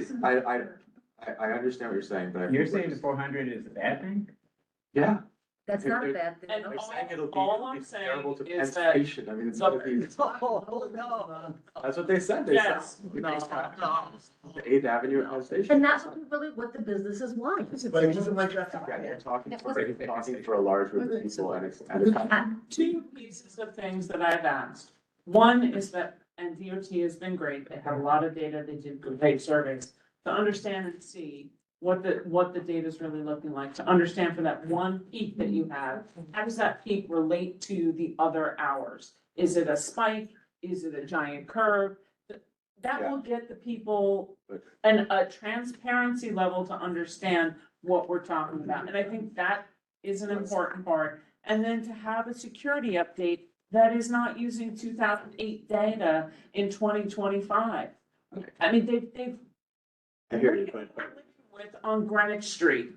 understand what you're saying, but I. You're saying the 400 is a bad thing? Yeah. That's not a bad thing. And They're saying all I'm it'll be saying terrible to is Penn that Station. I mean, it's gonna be, that's what they said. They said. Yes. The 8th Avenue at Penn Station. And that's what the businesses want. But it wasn't like that. Yeah, you're talking for a large group of people and it's. 2 pieces of things that I've asked. One is that, and DOT has been great, they had a lot of data, they did great surveys to understand and see what the data is really looking like, to understand for that one peak that you have, how does that peak relate to the other hours? Is it a spike? Is it a giant curve? That will get the people a transparency level to understand what we're talking about. And I think that is an important part. And then to have a security update that is not using 2008 data in 2025. I mean, they've. I hear you, but. With on Greenwich Street,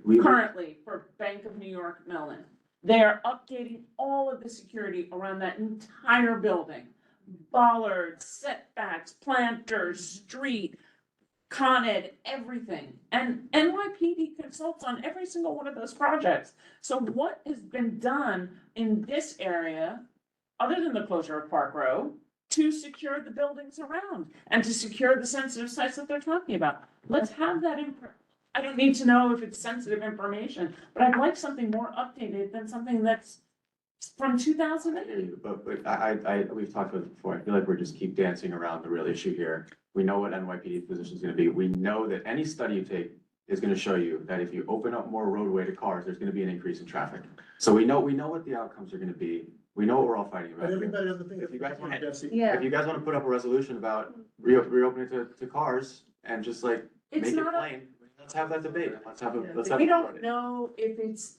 We were, currently for Bank of New York Mellon. They are updating all of the security around that entire building. Bollards, setbacks, planters, street, Con Ed, everything. And NYPD consults on every single one of those projects. So what has been done in this area, other than the closure of Park Row, to secure the buildings around and to secure the sensitive sites that they're talking about? Let's have that I don't need to know if it's sensitive information, but I'd like something more updated than something that's from 2000. I hear you, but we've talked about it before. I feel like we're just keep dancing around the real issue here. We know what NYPD position is gonna be. We know that any study you take is gonna show you that if you open up more roadway to cars, there's gonna be an increase in traffic. So we know what the outcomes are gonna be. We know what we're all fighting about. But everybody has the thing. If you guys want, Yeah. if you guys wanna put up a resolution about reopening to cars and just like It's make it not a- plain, let's have that debate. Let's have We a don't know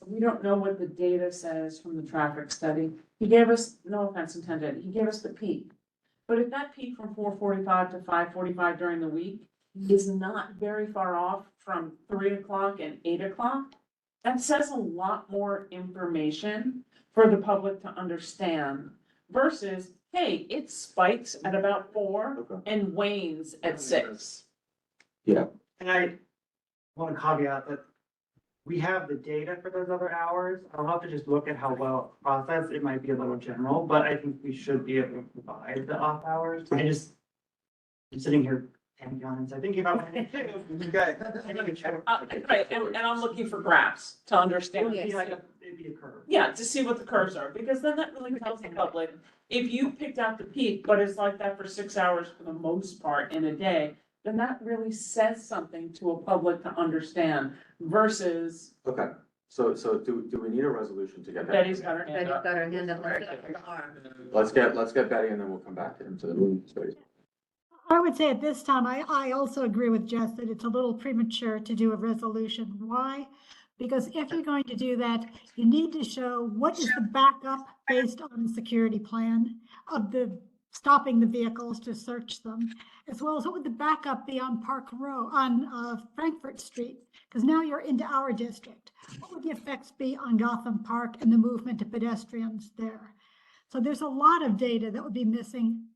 we don't know what the data says from the traffic study. He gave us, no offense intended, he gave us the peak. But if that peak from 4:45 to 5:45 during the week is not very far off from 3 o'clock and 8 o'clock, that says a lot more information for the public to understand versus, hey, it spikes at about 4 Okay. and wanes at 6. Yeah. And I want to caveat that we have the data for those other hours. I'll have to just look at how well it's processed. It might be a little general, but I think we should be able to provide the off hours. I'm sitting here ambulance, I'm thinking about. Okay. Right, and I'm looking for graphs to understand. It'd be a curve. Yeah, to see what the curves are, because then that really tells the public, if you picked out the peak, but it's like that for 6 hours for the most part in a day, then that really says something to a public to understand versus Okay, so do we need a resolution to get that? Betty's got her hand Betty's up. got her hand up. Let's get her arm. Let's get Betty and then we'll come back to him to the room space. I would say at this time, I also agree with Jess that it's a little premature to do a resolution. Why? Because if you're going to do that, you need to show what is the backup based on the security plan of the stopping the vehicles to search them, as well as what would the backup be on Park Row, on Frankfurt Street? Because now you're into our district. What would the effects be on Gotham Park and the movement of pedestrians there? So there's a lot of data that would be missing.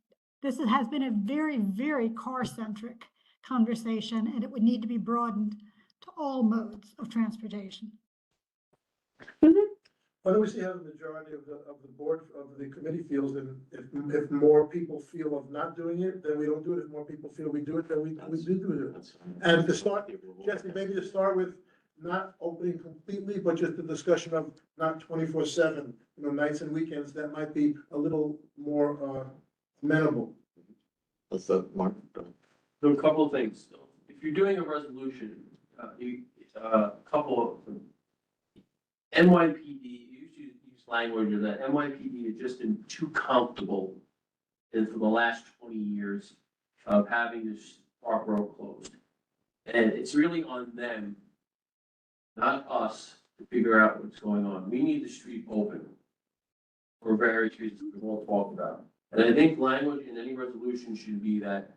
This has been a very, very car-centric conversation, and it would need to be broadened to all modes of transportation. Why don't we see how the majority of the board, of the committee feels, and if more people feel of not doing it, then we don't do it. If more people feel we do it, then we do it. And to start, Jesse, maybe to start with, not opening completely, but just the discussion of not 24/7, nights and weekends, that might be a little more amenable. Let's Mark. So a couple of things. If you're doing a resolution, a couple of NYPD, you should use language of that NYPD has just been too comfortable for the last 20 years of having this Park Row closed. And it's really on them, not us, to figure out what's going on. We need the street open for various reasons we won't talk about. And I think language in any resolution should be that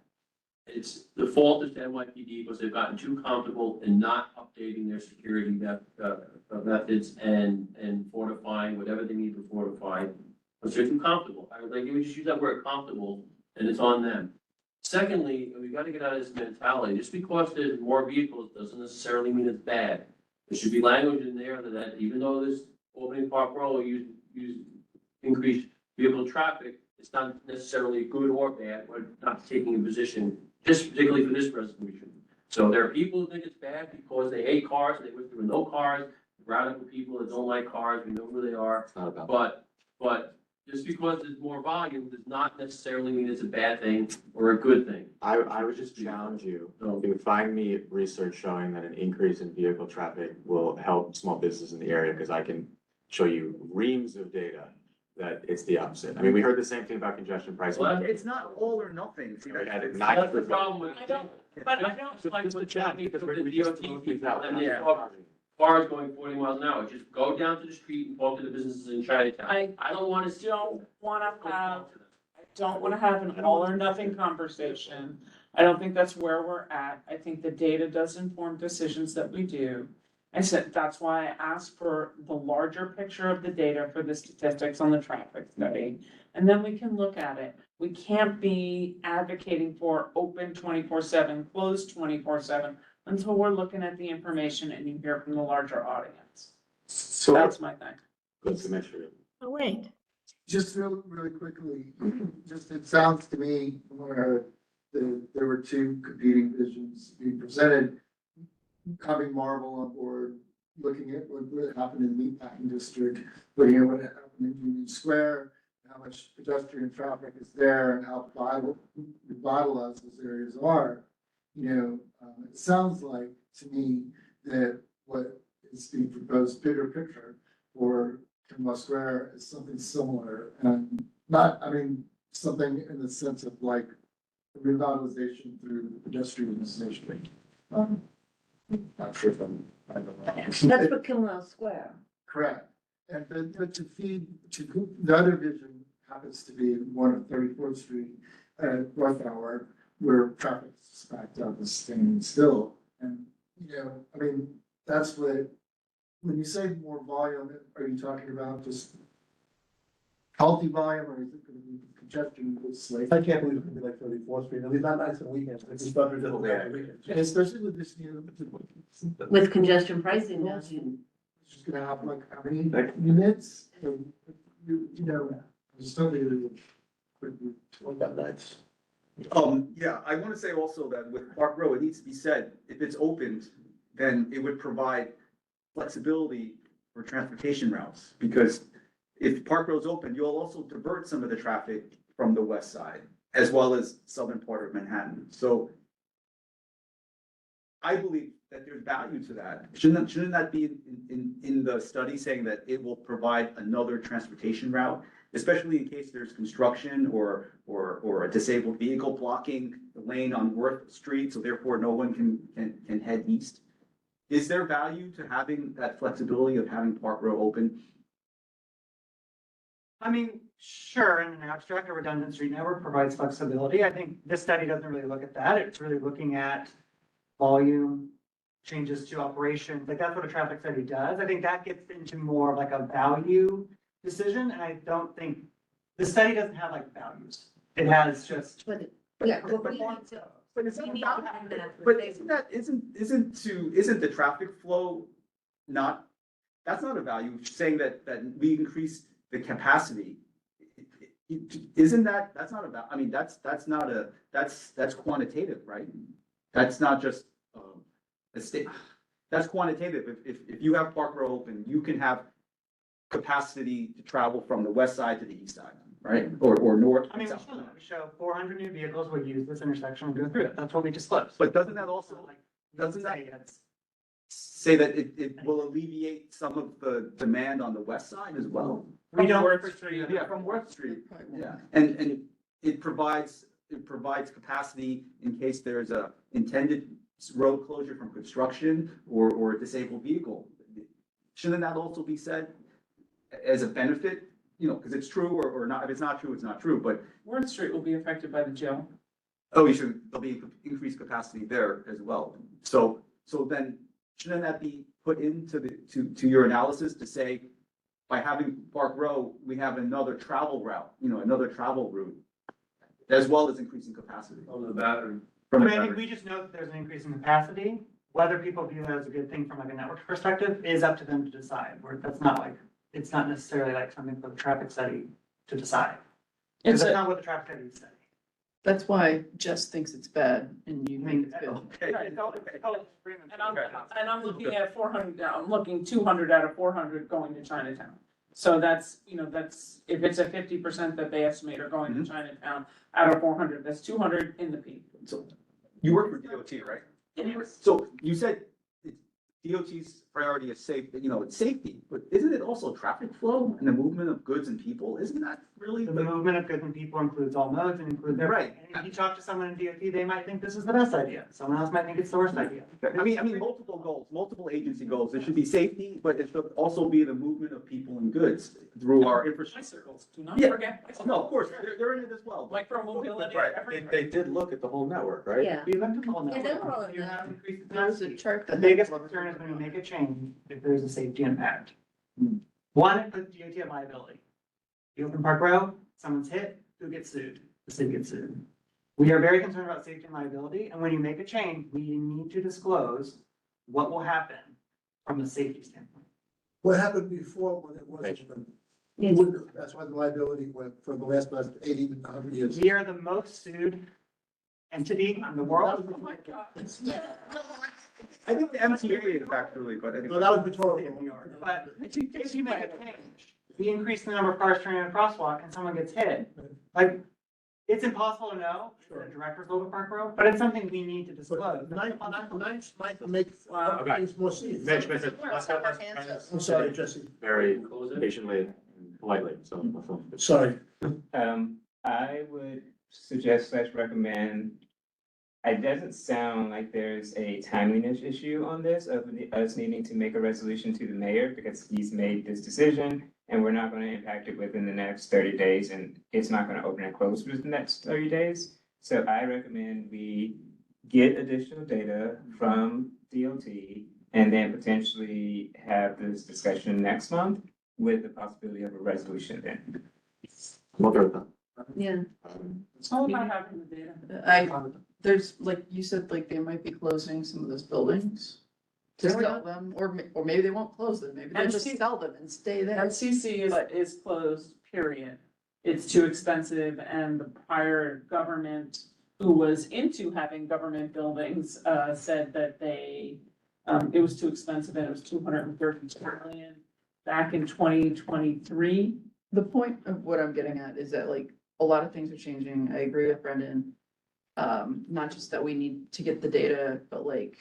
it's the fault is to NYPD because they've gotten too comfortable in not updating their security methods and fortifying whatever they need to fortify. Because they're too comfortable. I would like you to just use that word comfortable, and it's on them. Secondly, we got to get out of this mentality. Just because there's more vehicles doesn't necessarily mean it's bad. There should be language in there that even though this opening Park Row use increased vehicle traffic, it's not necessarily good or bad. We're not taking a position, just particularly for this resolution. So there are people who think it's bad because they hate cars, they wish there were no cars. Radical people that don't like cars, we know who they are. It's not about. But just because there's more volume does not necessarily mean it's a bad thing or a good thing. I would just challenge you to find me research showing that an increase in vehicle traffic will help small business in the area, because I can show you reams of data that it's the opposite. I mean, we heard the same thing about congestion pricing. Well, it's not all or nothing. That's the problem with. But I don't like what Johnny, because the DOT people, and there's cars going 40 miles an hour. Just go down to the street and talk to the businesses in Chinatown. I don't want to. I don't want to have an all or nothing conversation. I don't think that's where we're at. I think the data does inform decisions that we do. I said, that's why I asked for the larger picture of the data for the statistics on the traffic study. And then we can look at it. We can't be advocating for open 24/7, closed 24/7 until we're looking at the information and you hear from the larger audience. So That's my thing. good to make sure. Oh, wait. Just really quickly, just it sounds to me where there were two competing visions being presented. Having Marvel on board, looking at what happened in Meatpacking District, looking at what happened in Union Square, how much pedestrian traffic is there and how revitalized those areas are. It sounds like to me that what is being proposed, bigger picture for Kimball Square is something similar and not, something in the sense of like revitalization through pedestrianization. Not sure if I don't know. That's for Kimball Square. Correct. And but to the other vision happens to be one of 34th Street at rush hour where traffic is backed up and standing still. And, that's what, when you say more volume, are you talking about just healthy volume or is it going to be congestion with slates? I can't believe it could be like 34th Street, at least not nights and weekends, it's just under the weekends. And especially with this, With congestion pricing now. it's just gonna have like how many units? Just totally. What about nights? Yeah, I want to say also that with Park Row, it needs to be said, if it's opened, then it would provide flexibility for transportation routes. Because if Park Row's open, you'll also divert some of the traffic from the west side, as well as southern part of Manhattan. So I believe that there's value to that. Shouldn't that be in the study saying that it will provide another transportation route? Especially in case there's construction or a disabled vehicle blocking the lane on Worth Street, so therefore no one can head east. Is there value to having that flexibility of having Park Row open? Sure, in an abstract, a redundant street network provides flexibility. I think this study doesn't really look at that. It's really looking at volume, changes to operations, like that's what a traffic study does. I think that gets into more of like a value decision, and I don't think, the study doesn't have like values. It has just. But Isn't the traffic flow not, that's not a value, saying that we increase the capacity. Isn't that's not about, that's quantitative, right? That's not just, a state, that's quantitative. If you have Park Row open, you can have capacity to travel from the west side to the east side, right? Or north. We show 400 new vehicles would use this intersection and go through it. That's what we disclosed. But doesn't that also, say that it will alleviate some of the demand on the west side as well? We don't. Yeah, from Worth Street, yeah. And it provides capacity in case there's a intended road closure from construction or a disabled vehicle. Shouldn't that also be said as a benefit? Because it's true or not. If it's not true, it's not true, but. Worth Street will be affected by the jail. Oh, there'll be increased capacity there as well. So then, shouldn't that be put into to your analysis to say, by having Park Row, we have another travel route, another travel route, as well as increasing capacity? On the battery. I think we just know that there's an increase in capacity. Whether people view that as a good thing from like a network perspective is up to them to decide. That's not like, it's not necessarily like something for the traffic study to decide. Because that's not what the traffic study is saying. That's why Jess thinks it's bad and you think it's good. Right, and I'm looking at 400, I'm looking 200 out of 400 going to Chinatown. So that's, if it's a 50% that they estimate are going to Chinatown out of 400, that's 200 in the peak. So you work for DOT, right? So you said DOT's priority is it's safety, but isn't it also traffic flow and the movement of goods and people? Isn't that really? The movement of goods and people includes all modes and includes everything. Right. And if you talk to someone in DOT, they might think this is the best idea. Someone else might think it's the worst idea. Multiple goals, multiple agency goals. There should be safety, but it should also be the movement of people and goods through our infrastructure. Bicycles, do not forget bicycles. No, of course, they're in it as well. Micro-mobility, Right, everywhere. they did look at the whole network, right? Yeah. We looked at the whole Yeah, network. they're all in You're there. gonna increase the There's a capacity. chart The that. biggest concern is when you make a change, if there's a safety impact. One, it puts DOT at liability. You open Park Row, someone's hit, who gets sued? The city gets sued. We are very concerned about safety and liability, and when you make a change, we need to disclose what will happen from a safety standpoint. What happened before when it wasn't, Yeah. that's why the liability went for the last 80 to 100 years. We are the most sued entity in the world. Oh my God. I think the MTA is actually, but I think. No, that was rhetorical. But in case you make a change, we increase the number of cars turning on a crosswalk and someone gets hit, like, it's impossible to know, the director's over Park Road, but it's something we need to disclose. Ninth might make Okay. things more serious. Mitch, let's go, let's. I'm sorry, Jesse. Very patiently and politely, so. Sorry. I would suggest / recommend, it doesn't sound like there's a timeliness issue on this of us needing to make a resolution to the mayor because he's made this decision and we're not gonna impact it within the next 30 days and it's not gonna open and close within the next 30 days. So I recommend we get additional data from DOT and then potentially have this discussion next month with the possibility of a resolution then. I'm okay with that. Yeah. It's all about having the data. There's, like you said, like they might be closing some of those buildings to sell them, or maybe they won't close them, maybe they'll just sell them and stay there. MCC is closed, period. It's too expensive and the prior government who was into having government buildings, said that it was too expensive and it was $232 million back in 2023. The point of what I'm getting at is that like a lot of things are changing. I agree with Brendan. Not just that we need to get the data, but like,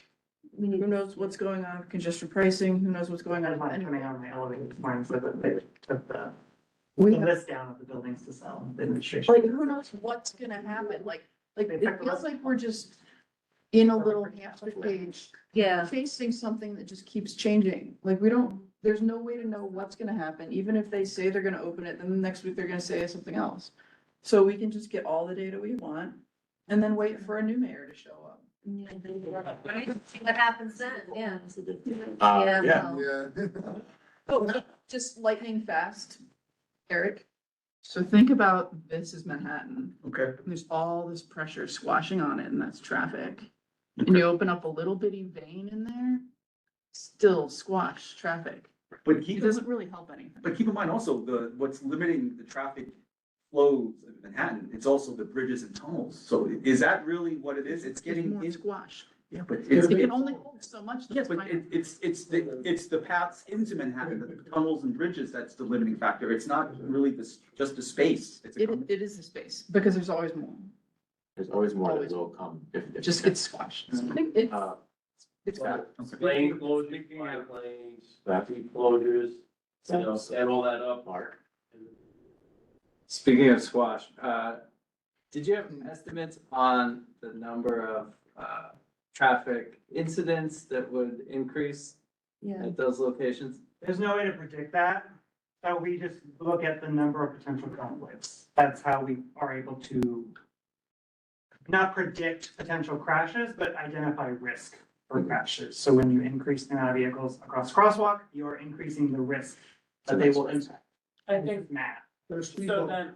who knows what's going on with congestion pricing? Who knows what's going on? I'm with coming out of my elevator this morning, so that they took the We have, list down of the buildings to sell, the administration. like, who knows what's gonna happen? Like it feels like we're just in a little hamster cage, Yeah. facing something that just keeps changing. Like there's no way to know what's gonna happen. Even if they say they're gonna open it, then the next week they're gonna say something else. So we can just get all the data we want and then wait for a new mayor to show up. See what happens then, yeah. Yeah. well, Yeah. Oh, just lightning fast, Eric. So think about this is Manhattan. Okay. There's all this pressure squashing on it, and that's traffic. And you open up a little bitty vein in there, still squash traffic. But It doesn't really help anything. But keep in mind also, what's limiting the traffic flows in Manhattan, it's also the bridges and tunnels. So is that really what it is? It's getting more in. squash. Yeah, but It can only hold so much. Yes, That's but fine. it's the paths into Manhattan, the tunnels and bridges, that's the limiting factor. It's not really just the space. It's a It is a space, because there's always more. There's always more that Always. will come if. It just gets squashed. It's bad. Lane closures, bike lanes, That- street closures, add all that up. Mark. Speaking of squash, did you have estimates on the number of, traffic incidents that would increase Yeah. at those locations? There's no way to predict that, so we just look at the number of potential conflicts. That's how we are able to not predict potential crashes, but identify risk for crashes. So when you increase the amount of vehicles across the crosswalk, you're increasing the risk that they will impact. I think, Matt. There's three. so then,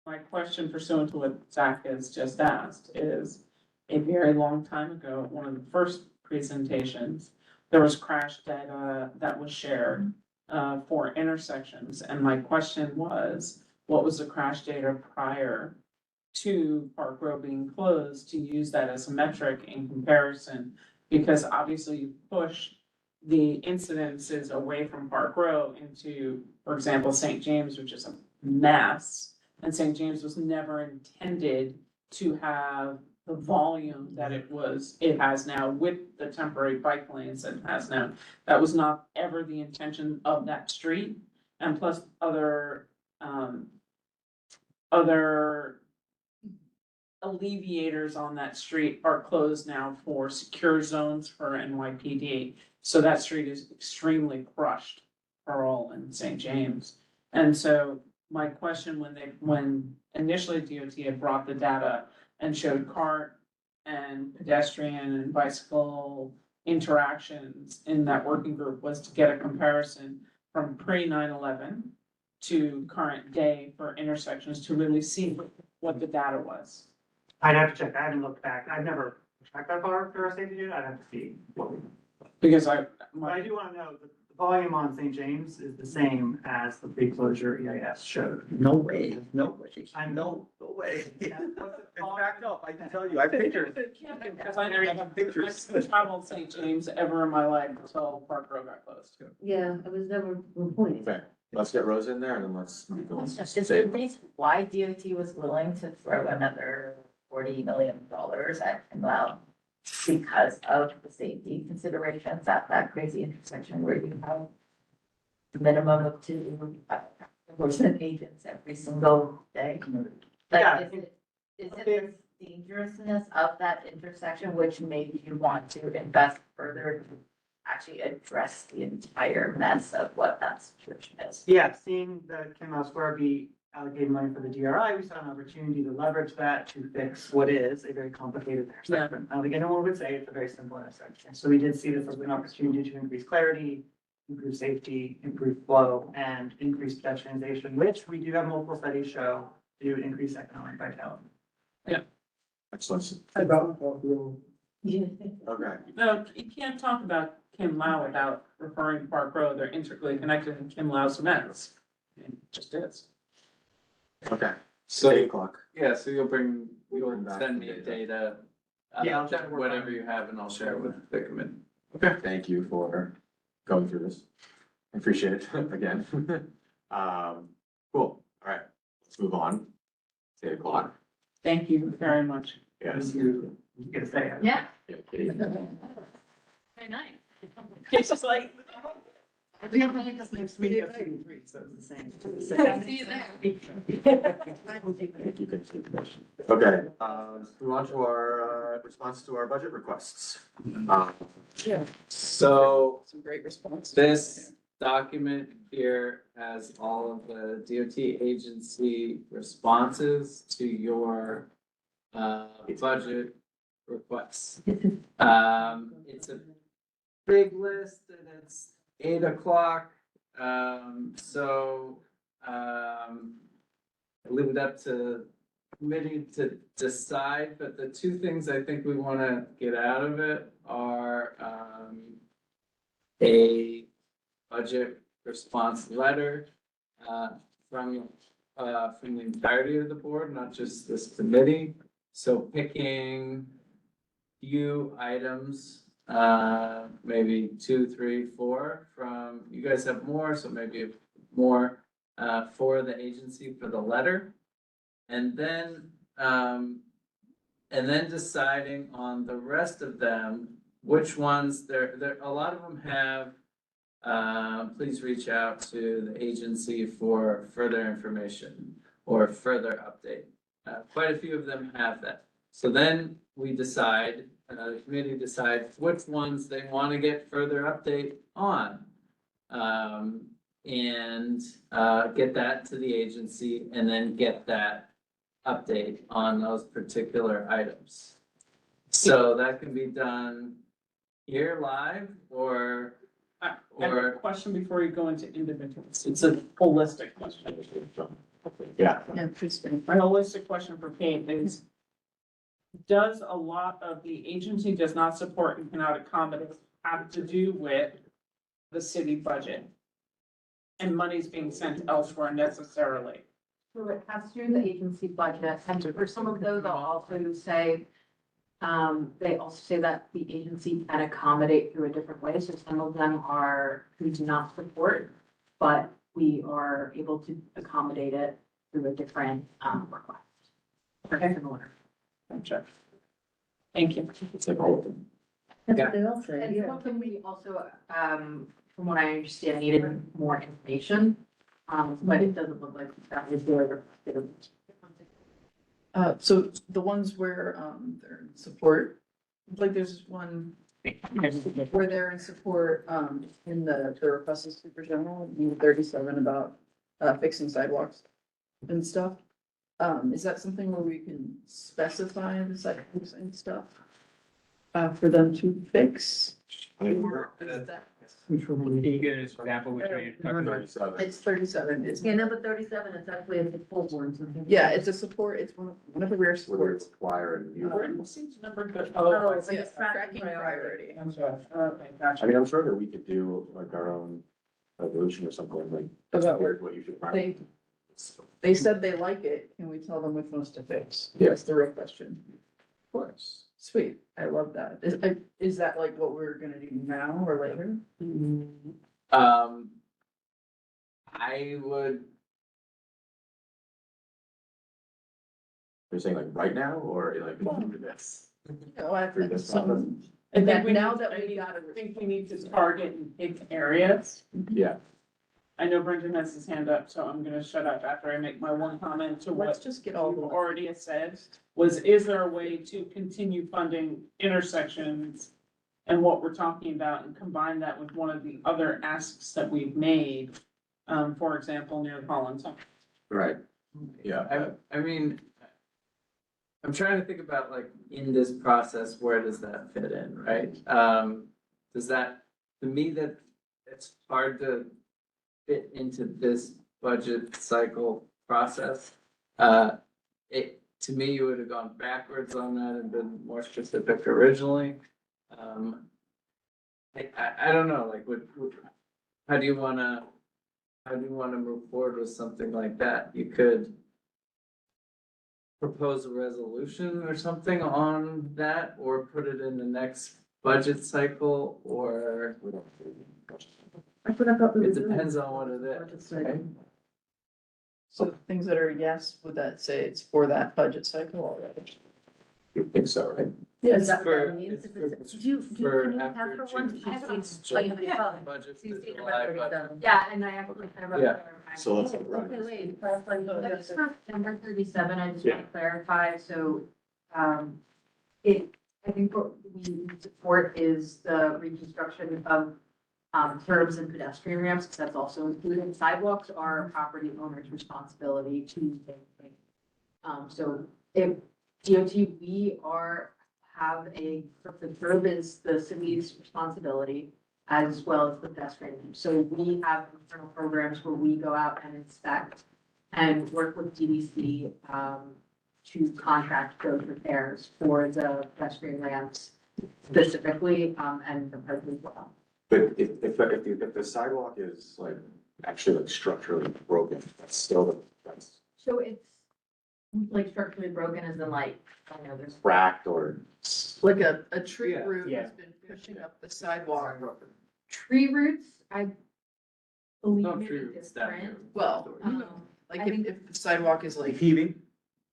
my question pursuant to what Zach has just asked is, a very long time ago, one of the first presentations, there was crash data that was shared for intersections, and my question was, what was the crash data prior to Park Road being closed, to use that as a metric in comparison? Because obviously you push the incidences away from Park Row into, for example, St. James, which is a mess. And St. James was never intended to have the volume that it has now with the temporary bike lanes that it has now. That was not ever the intention of that street. And plus other alleviators on that street are closed now for secure zones for NYPD. So that street is extremely crushed, Pearl and St. James. And so my question, when initially DOT had brought the data and showed car and pedestrian and bicycle interactions in that working group, was to get a comparison from pre 9/11 to current day for intersections to really see what the data was. I'd have to check. I haven't looked back. I've never tracked that far through our safety data. I'd have to see. Because But I do want to know that the volume on St. James is the same as the pre-closure EIS showed. No way, no way. I know. way. It's backed up, I can tell you, I have pictures. Because I never have Pictures. traveled St. James ever in my life until Park Row got closed. Yeah, I was never reporting. Okay, let's get Rose in there and then let's. Is the reason why DOT was willing to throw another $40 million at Kinlow because of the safety considerations at that crazy intersection where you have the minimum of 2 enforcement agents every single day? Yeah. Like, is it the dangerousness of that intersection which made you want to invest further to actually address the entire mess of what that situation is? Yeah, seeing the Kinlow Square be allocated money for the DRI, we saw an opportunity to leverage that to fix what is a very complicated intersection. I don't think anyone would say it's a very simple intersection. So we did see this as an opportunity to increase clarity, improve safety, improve flow, and increase pedestrianization, which we do have multiple studies show to increase economic vitality. Excellent. About Park Row. Okay, No, you can't talk about Kim Lau without referring to Park Row. They're integrally connected in Kim Lau cements. It just is. okay. So, 8 o'clock. yeah, so you'll Bring back send the me data. data. Yeah, I'll try to work on Whatever it. you have and I'll share it with the committee. Thank you for going through this. I appreciate it again. Cool, all right, let's move on. It's 8 o'clock. Thank you very much. Yes. You get to say it. Yeah, Yeah, Katie. very nice. It's just like. We have to make this next week. So it's the same. See you there. You can see the question. Okay, move on to our response to our budget requests. So Some great response. this document here has all of the DOT agency responses to your budget requests. It's a big list and it's 8 o'clock. I leave it up to committee to decide, but the two things I think we wanna get out of it are a budget response letter from the entirety of the board, not just this committee. So picking few items, maybe 2, 3, 4 from, you guys have more, so maybe more for the agency for the letter. And then deciding on the rest of them, which ones a lot of them have, please reach out to the agency for further information or further update. Quite a few of them have that. So then we decide, the committee decides which ones they want to get further update on. And get that to the agency and then get that update on those particular items. So that can be done here live or I have a question before you go into individuals. It's a holistic question. Yeah. Yeah, please. My holistic question for Kate is, does a lot of the agency does not support and cannot accommodate have to do with the city budget? And money's being sent elsewhere necessarily? So it has to do with the agency budget, and for some of those, I'll also say, they also say that the agency can accommodate through a different way, so some of them are, we do not support, but we are able to accommodate it through a different, request. Okay. Gotcha. Thank you. It's like all of them. That's what they all say, And yeah. something we also, from what I understand, needed more information, but it doesn't look like that was there. So the ones where, they're in support, like there's one where they're in support, in the request is super general, in 37 about, fixing sidewalks and stuff. Is that something where we can specify the sidewalks and stuff, for them to fix? Or is that? Can you give an example which way you're talking about? It's 37, it's, Yeah, number 37, it's actually a full board. yeah, it's a support, it's one of the rare Whether supports. it's require and you. Number good. Oh, I it's see. like a Tracking priority. Okay, gotcha. I mean, I'm sure that we could do like our own resolution or something like. About Here's what you should. They, They said they like it, can we tell them which ones to fix? Yeah. That's the real question. Of course. Sweet, I love that. Is that like what we're gonna do now or later? I would, You're saying like right now, or like after this? No, I Through think this some, I think that we now need- that I we need- got it. I think we need to target and pick areas. Yeah, I know Brendan has his hand up, so I'm gonna shut up after I make my one comment to Let's what just get all you the. already have said. Was, is there a way to continue funding intersections and what we're talking about and combine that with one of the other asks that we've made? For example, near Collins. right. Yeah. I mean, I'm trying to think about like in this process, where does that fit in, right? Does that, to me, that it's hard to fit into this budget cycle process. To me, you would have gone backwards on that and been more specific originally. I don't know, like, how do you wanna move forward with something like that? You could propose a resolution or something on that, or put it in the next budget cycle, or That's what I thought we were it doing. depends on what it is, right? So the things that are yes, would that say it's for that budget cycle already? You think so, right? Is It's that what for- that means? it's If it's- for- Do you, for can you after have her one? June. I have it on- It's oh, you have it July on. budget, So you the see the July record budget. done. Yeah, and I actually kind of. Yeah. So let's. Okay, wait. That's for number 37, I just Yeah. want to clarify, so, I think what we support is the reconstruction of, curbs and pedestrian ramps, because that's also included. Sidewalks are property owner's responsibility to maintain. So if DOT, the curb is the city's responsibility as well as the pedestrian. So we have internal programs where we go out and inspect and work with DDC to contract those repairs for the pedestrian ramps specifically, and the curb as well. But if the sidewalk is like actually like structurally broken, that's still, that's So it's like structurally broken as in like, I don't know, there's. cracked or. Like a tree Yeah, root yeah. has been pushing up the sidewalk. Tree roots, I believe No may tree be roots down different. here. Well, Um, like I if, think- if the sidewalk is like, Heaving?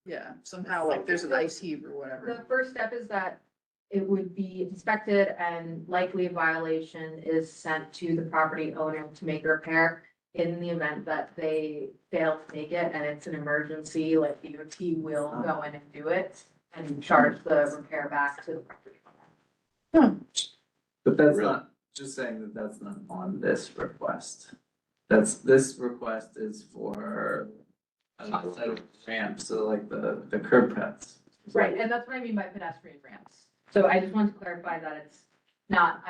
yeah, somehow like there's an ice heave or The whatever. first step is that it would be inspected and likely a violation is sent to the property owner to make a repair. In the event that they fail to make it and it's an emergency, like DOT will go in and do it and charge the repair back to the property owner. But that's Really? not, just saying that that's not on this request. This request is for a set of ramps, so like the curb cuts. Right, and that's what I mean by pedestrian ramps. So I just want to clarify that it's not,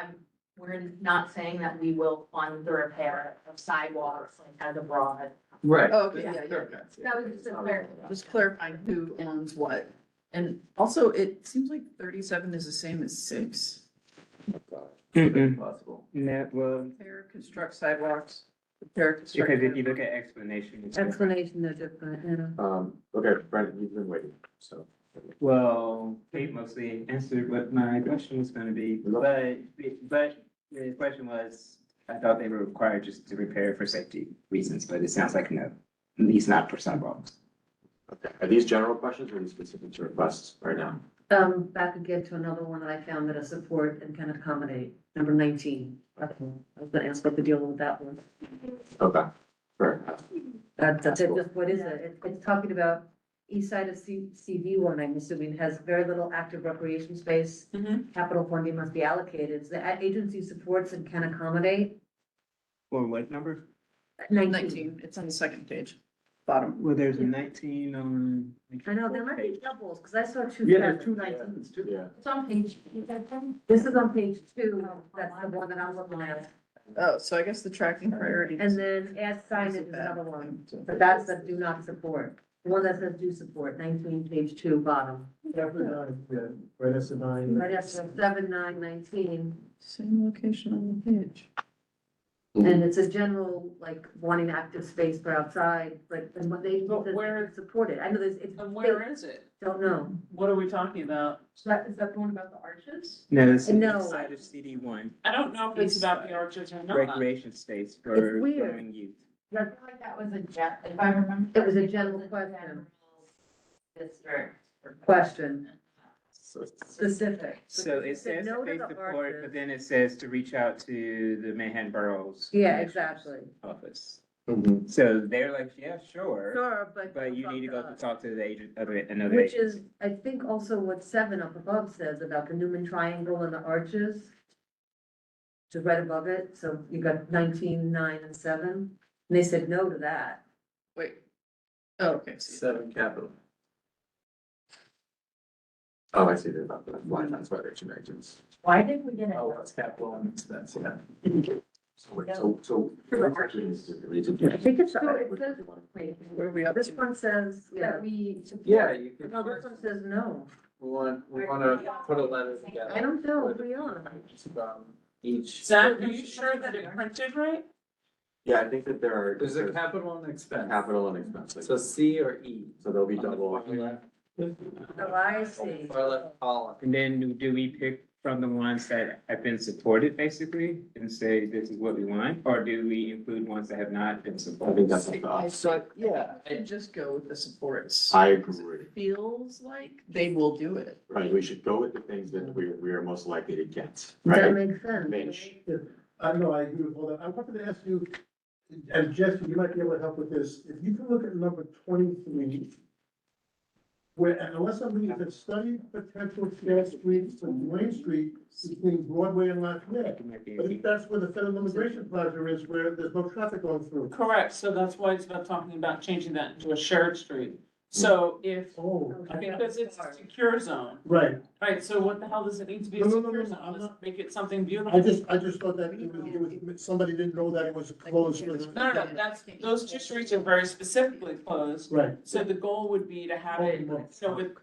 we're not saying that we will fund the repair of sidewalks like as a broad. Right. Oh, okay, yeah, yeah. Curb cuts, yeah. That was just a clarify. Just clarifying who owns what. And also, it seems like 37 is the same as 6. Possible. No, well, Repair, construct sidewalks, repair, construct. because if you look at explanation, it's different. Explanation, they're different, yeah. Okay, Brendan, you've been waiting, so. Well, Kate mostly answered what my question was gonna be, but the question was, I thought they were required just to repair for safety reasons, but it sounds like no, at least not for sidewalks. Okay, are these general questions or are these specific to requests right now? Back again to another one that I found that I support and can accommodate, number 19. I was gonna ask what the deal with that one. Okay, fair enough. That's it, just what is it? It's talking about east side of CV one, I'm assuming, has very little active recreation space. Capital funding must be allocated. So the agency supports and can accommodate. Or what number? 19. It's on the second page, bottom. Well, there's a 19 on. I know, there might be doubles, because I saw two. Yeah, there's seven. 2 19s too. Yeah. It's on page. This is on page 2, that's the one that I'm looking at. Oh, so I guess the tracking priorities. And then add signage is another one, but that's the do not support. The one that says do support, 19, page 2, bottom. Yeah, right, that's a 9. Right after 7, 9, 19. Same location on the page. And it's a general, like, wanting active space for outside, but, and what they, But where- support it. I know there's, it's. And where is it? Don't know. What are we talking about? Is that the one about the arches? No, this is No. inside of CD one, I don't know if it's about the arches or not. recreation space for It's weird. growing youth. I feel like that was if I remember. It was a correctly, general it was question. District. Question, So specific. So it Said says no to to face the support, arches. but then it says to reach out to the Manhattan Boroughs. Yeah, Commissioner's exactly. Office. Mhm. So they're like, yeah, sure, Sure, but you need to go to us. talk to the agent, another Which agency. is, I think also what 7 up above says about the Newman Triangle and the arches. Just right above it, so you got 19, 9, and 7, and they said no to that. Wait. Oh, okay. 7 capital. Oh, I see, they're about the line, that's why they're two agents. Why did we get it? Oh, that's capital and expense, yeah. So wait, so. I think it's, So it says, wait, Where are we up this to? one says, yeah, that we support. Yeah, you could, no, this one says no. we wanna put a letter together. I don't know, with we are. From each. Zach, are you sure that it printed right? Yeah, I think that there are. There's a capital and expense. Capital and expense, So C or E. so there'll be on the double. far left. Oh, I see. Far left column. And then do we pick from the ones that have been supported, basically, and say this is what we want? Or do we include ones that have not been I think supported? that's up to us. So, yeah, I'd just go with the supports. I agree. Feels like they will do it. Right, we should go with the things that we are most likely to get, That right? makes sense. Mitch, I know, I agree with all that. I wanted to ask you, and Jesse, you might be able to help with this. If you can look at number 23, where, and unless I'm reading, it study potential shared streets from Wayne Street between Broadway and Lafayette. It might be- But if that's where the Federal Immigration Plaza is, where there's no traffic going through. Correct, so that's why it's about talking about changing that into a shared street. So if, Oh, because it's a secure zone, right. right, so what the hell does it need to be a No, no, no, secure no, zone? I'm Let's not- make it something beautiful. I just thought that it was, somebody didn't know that it was closed for the. No, those two streets are very specifically closed. Right. So the goal would be to have it, Oh, so with,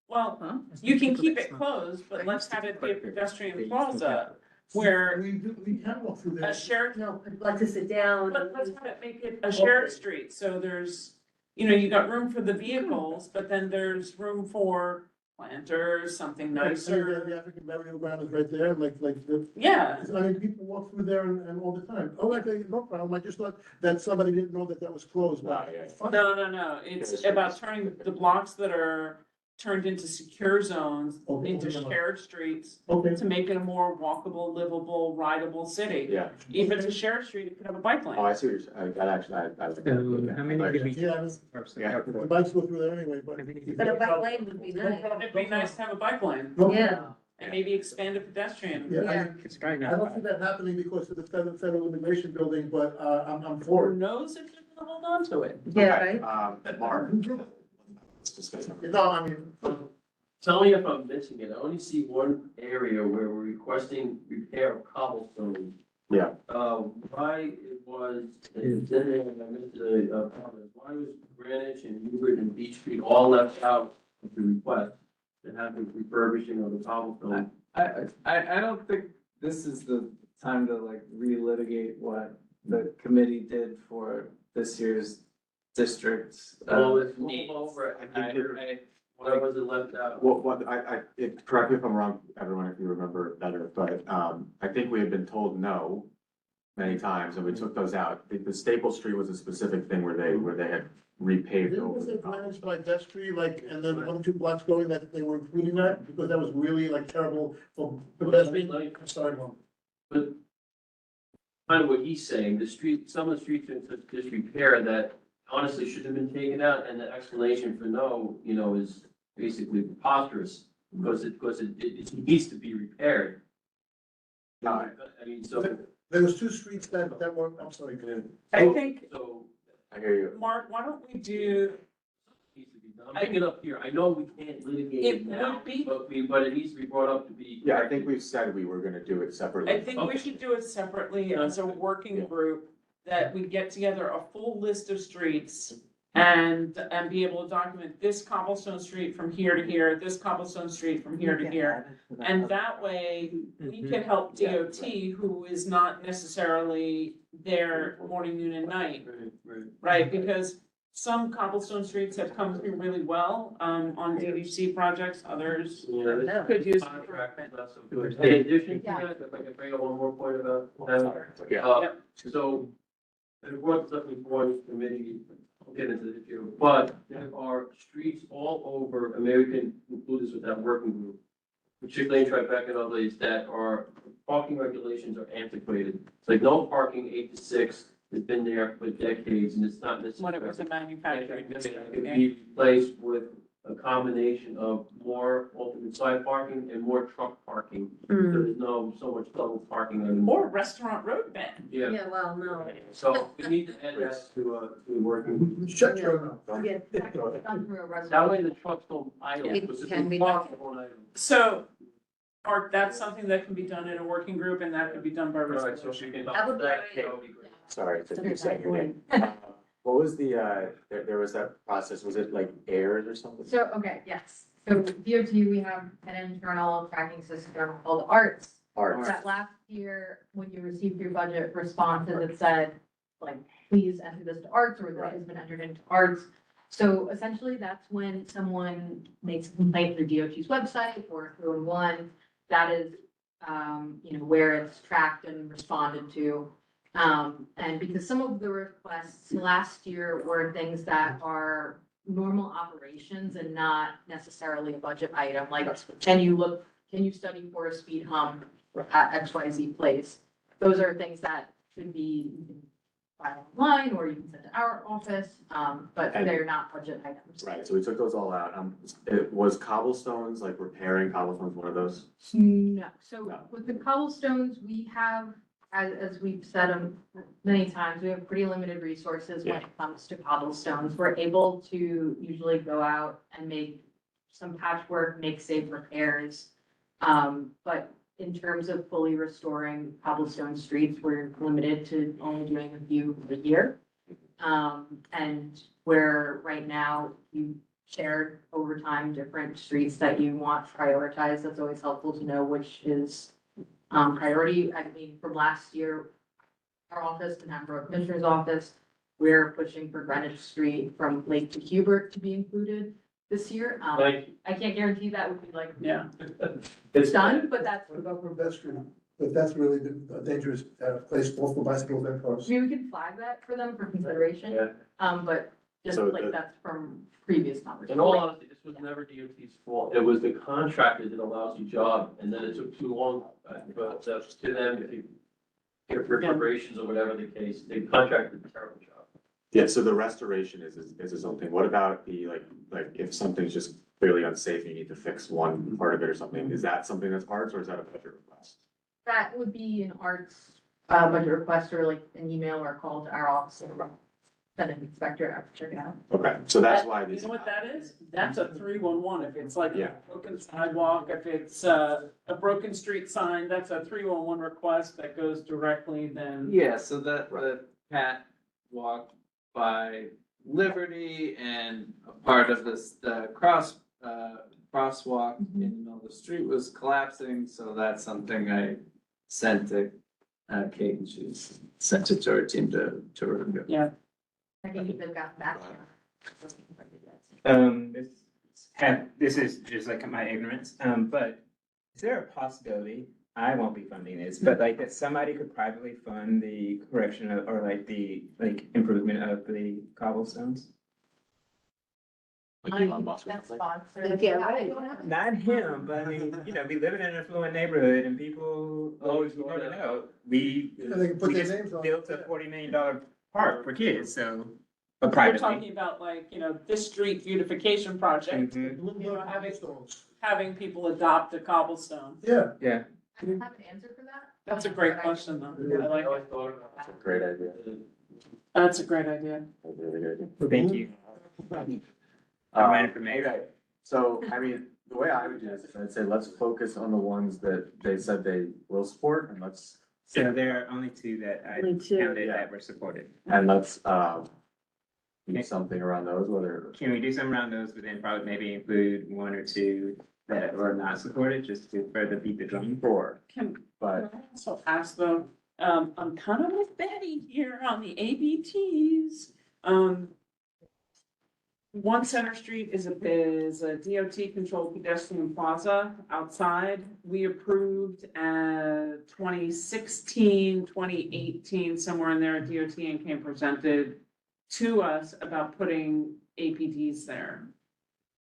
well, Huh? you can keep it closed, but let's have it be a pedestrian plaza where We can walk through there. a shared, No, I'd like to sit down. but let's have it make it a shared street, so there's, you got room for the vehicles, but then there's room for planters, something Right, so nicer. the African burial ground is right there, like the, Yeah, I mean, people walk through there and all the time. Oh, okay, no problem. I just thought that somebody didn't know that was closed. No, yeah. Fine. no, it's about turning the blocks that are turned into secure zones Okay, into okay. shared streets Okay. to make it a more walkable, livable, rideable city. Yeah, If it's a shared street, it could have a bike oh, lane. I see what you're saying, that actually, I like So that. how many did we? Yeah, I mean, Yeah. the bikes go through there anyway, but. But a bike lane would be nice. It'd be nice to have a bike lane Yeah. and maybe expand a pedestrian. Yeah, Yeah. It's right I don't see now. that happening because of the federal immigration building, but, I'm for Who it. knows if they're gonna hold on to it? Yeah, Okay, right? Mark. Let's discuss it. No, I mean, Tell me if I'm missing it. I only see one area where we're requesting repair of cobblestone. Yeah. Why it was, and then I missed the, comment. Why was Greenwich and Hubert and Beach Street all left out of the request to have the refurbishing of the cobblestone? I don't think this is the time to like relitigate what the committee did for this year's district. Well, it's needs. all over. I- Why was it left out? What, correct me if I'm wrong, everyone, if you remember better, but, I think we had been told no many times, and we took those out. The Staple Street was a specific thing where they had repaved didn't over. was it the managed by Destry, like, and then 1 or 2 blocks going that they were including that? Because that was really like terrible for pedestrians. Sorry, Mom. But kind of what he's saying, some of the streets are in such disrepair that honestly should have been taken out, and the explanation for no, is basically preposterous, because it needs to be repaired. No, I mean, so, There was 2 streets that were, I'm sorry, go ahead. I think, so, I hear you. Mark, why don't we do, needs to be done. I'm picking up here, I know we can't litigate It it now, would be- but it needs to be brought up to be. Yeah, I think we've said we were gonna do it separately. I think we should do it separately as a working group, that we get together a full list of streets and be able to document this cobblestone street from here to here, this cobblestone street from here to here. And that way, we can help DOT, who is not necessarily there morning, noon and night, Right. right? Because some cobblestone streets have come through really well, on DDC projects, others Yeah, this could use. contract is not so good. In addition to that, if I can bring up one more point about that. Yep. So, and it was something before this committee, I'll get into this here, but there are streets all over American, include this with that working group, particularly in Tribeca and others, that are, parking regulations are antiquated. It's like no parking 8 to 6 has been there for decades, and it's not When it was necessarily. a manufacturing It district. could be replaced with a combination of more alternate side parking and more truck parking. So there's no so much double parking anymore. Or restaurant road ban. Yeah, Yeah, well, no. so we need to add that to working. Shut your mouth. Yeah. That way the trucks don't idle. It because if can they be park, they won't idle. So, Art, that's something that can be done in a working group and that could be done by All right, so resolution. if you can. That would be that great. would be great. Sorry, to keep saying your name. What was there was that process, was it like AIRS or something? So, okay, yes. So DOT, we have an internal tracking system called ARTS. Arts. That last year, when you received your budget responses, it said, like, please enter this to ARTS, or that has been entered into ARTS. So essentially, that's when someone makes a complaint through DOT's website or through one, that is, where it's tracked and responded to. And because some of the requests last year were things that are normal operations and not necessarily a budget item, like, can you study for a speed hump at XYZ place? Those are things that could be filed online, or you can send to our office, but they're not budget items. Right, so we took those all out. It was cobblestones, like repairing cobblestones, one of those? No, so No. with the cobblestones, we have, as we've said many times, we have pretty limited resources when it comes to cobblestones. We're able to usually go out and make some patchwork, make safe repairs. But in terms of fully restoring cobblestone streets, we're limited to only doing a few a year. And where right now you shared over time different streets that you want prioritized, that's always helpful to know which is priority. I mean, from last year, our office and Hamburg Commissioner's Office, we're pushing for Greenwich Street from Lake to Hubert to be included this year. Like, I can't guarantee that would be like Yeah. it's done, but that's, What about for pedestrian? But that's really a dangerous place both for bicycles and I cars. mean, we can flag that for them for consideration. Yeah. But just So like the- that's from previous conversations. In all honesty, this was never DOT's fault. It was the contractor that did a lousy job, and then it took too long. But that's to them, if you hear preparations or whatever the case, the contractor did a terrible job. Yeah, so the restoration is its own thing. What about the, like if something's just clearly unsafe, and you need to fix one part of it or something, is that something that's arts or is that a budget request? That would be an arts budget request or like an email or a call to our office and send an inspector out to check it out. Okay, so that's That- why You these. know what that is? That's a 311. If it's like a Yeah. broken sidewalk, if it's a broken street sign, that's a 311 request that goes directly then. Yeah, so the Pat walked by Liberty and a part of the crosswalk in the middle of the street was collapsing, so that's something I sent to Kate, and she's sent it to her team to review. Yeah. I think they've got back. This is just like my ignorance, but is there a possibility, I won't be funding this, but like that somebody could privately fund the correction of, or like the, improvement of the cobblestones? Like Elon Musk or That's something? sponsored. Yeah, right. Not him, but I mean, we live in an affluent neighborhood and people always, you never know. We they can put their just names on it. built a $40 million park for kids, so, but We're privately. talking about this street beautification project, Mhm. Little having- stones. having people adopt a cobblestone. Yeah. Yeah. I don't have an answer for that. That's a great question though. I like it. That's a great idea. That's a great idea. That's a really good idea. Thank you. My information. Okay, so, I mean, the way I would do this is I'd say, let's focus on the ones that they said they will support, and let's, So there are only two that I Only two. counted that were supported. do something around those, whether. Can we do some around those, but then probably maybe include one or two that are not supported, just to further beat the drum? Sure, Can but I also ask though, I'm kind of with Betty here on the ABTs. One Center Street is a DOT controlled pedestrian plaza outside. We approved 2016, 2018, somewhere in there, DOT and came presented to us about putting APDs there.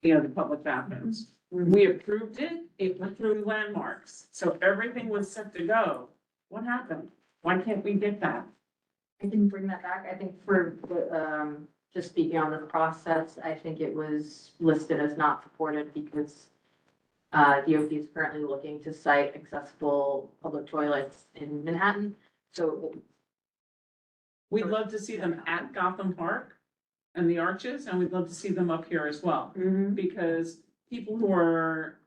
You know, the public bathrooms. We approved it, it went through landmarks, so everything was set to go. What happened? Why can't we get that? I can bring that back. I think for the, just speaking on the process, I think it was listed as not supported because DOT is currently looking to site accessible public toilets in Manhattan. So We'd love to see them at Gotham Park and the arches, and we'd love to see them up here as well. Because people who are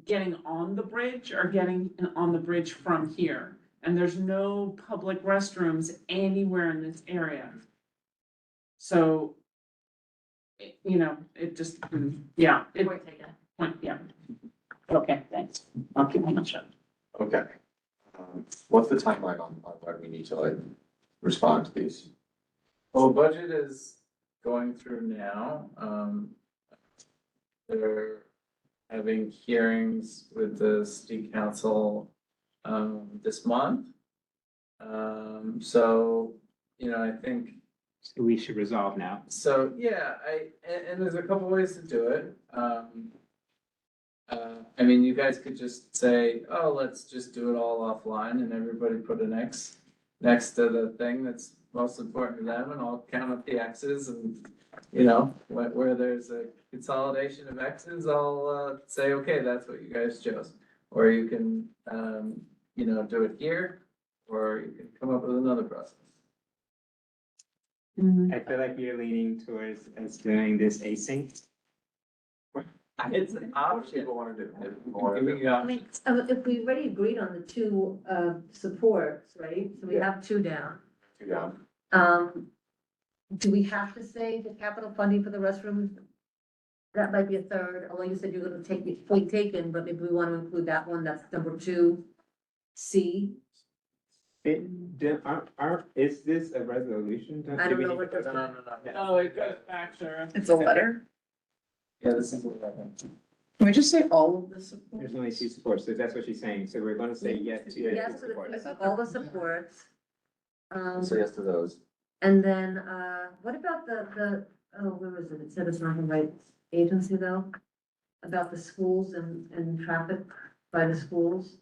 getting on the bridge are getting on the bridge from here. And there's no public restrooms anywhere in this area. So, you know, it just, yeah. point taken. Yeah. Okay, thanks. I'll keep my mouth shut. Okay. What's the timeline on when we need to like respond to these? Well, budget is going through now. They're having hearings with the city council this month. So, you know, I think. So we should resolve now. So, yeah, and there's a couple ways to do it. I mean, you guys could just say, oh, let's just do it all offline and everybody put an X next to the thing that's most important to them and I'll count up the X's and, you know, where there's a consolidation of X's, I'll say, okay, that's what you guys chose. Or you can, you know, do it here, or you can come up with another process. I feel like you're leaning towards us doing this async. It's an option. People wanna do. Giving you I mean, if we already agreed on the two, supports, right? So we have two down. Yeah. Do we have to say the capital funding for the restrooms? That might be a third, although you said you're gonna take it fully taken, but maybe we want to include that one, that's number 2C. Is this a resolution? I don't know what the. those Oh, it goes back to. It's a letter. Yeah, this is what happened. Can we just say all of the support? There's only 2 supports, so that's what she's saying, so we're gonna say yes to the Yes, to support. all the supports. So yes to those. And then, what about oh, where was it? It said it's not the right agency though, about the schools and traffic by the schools.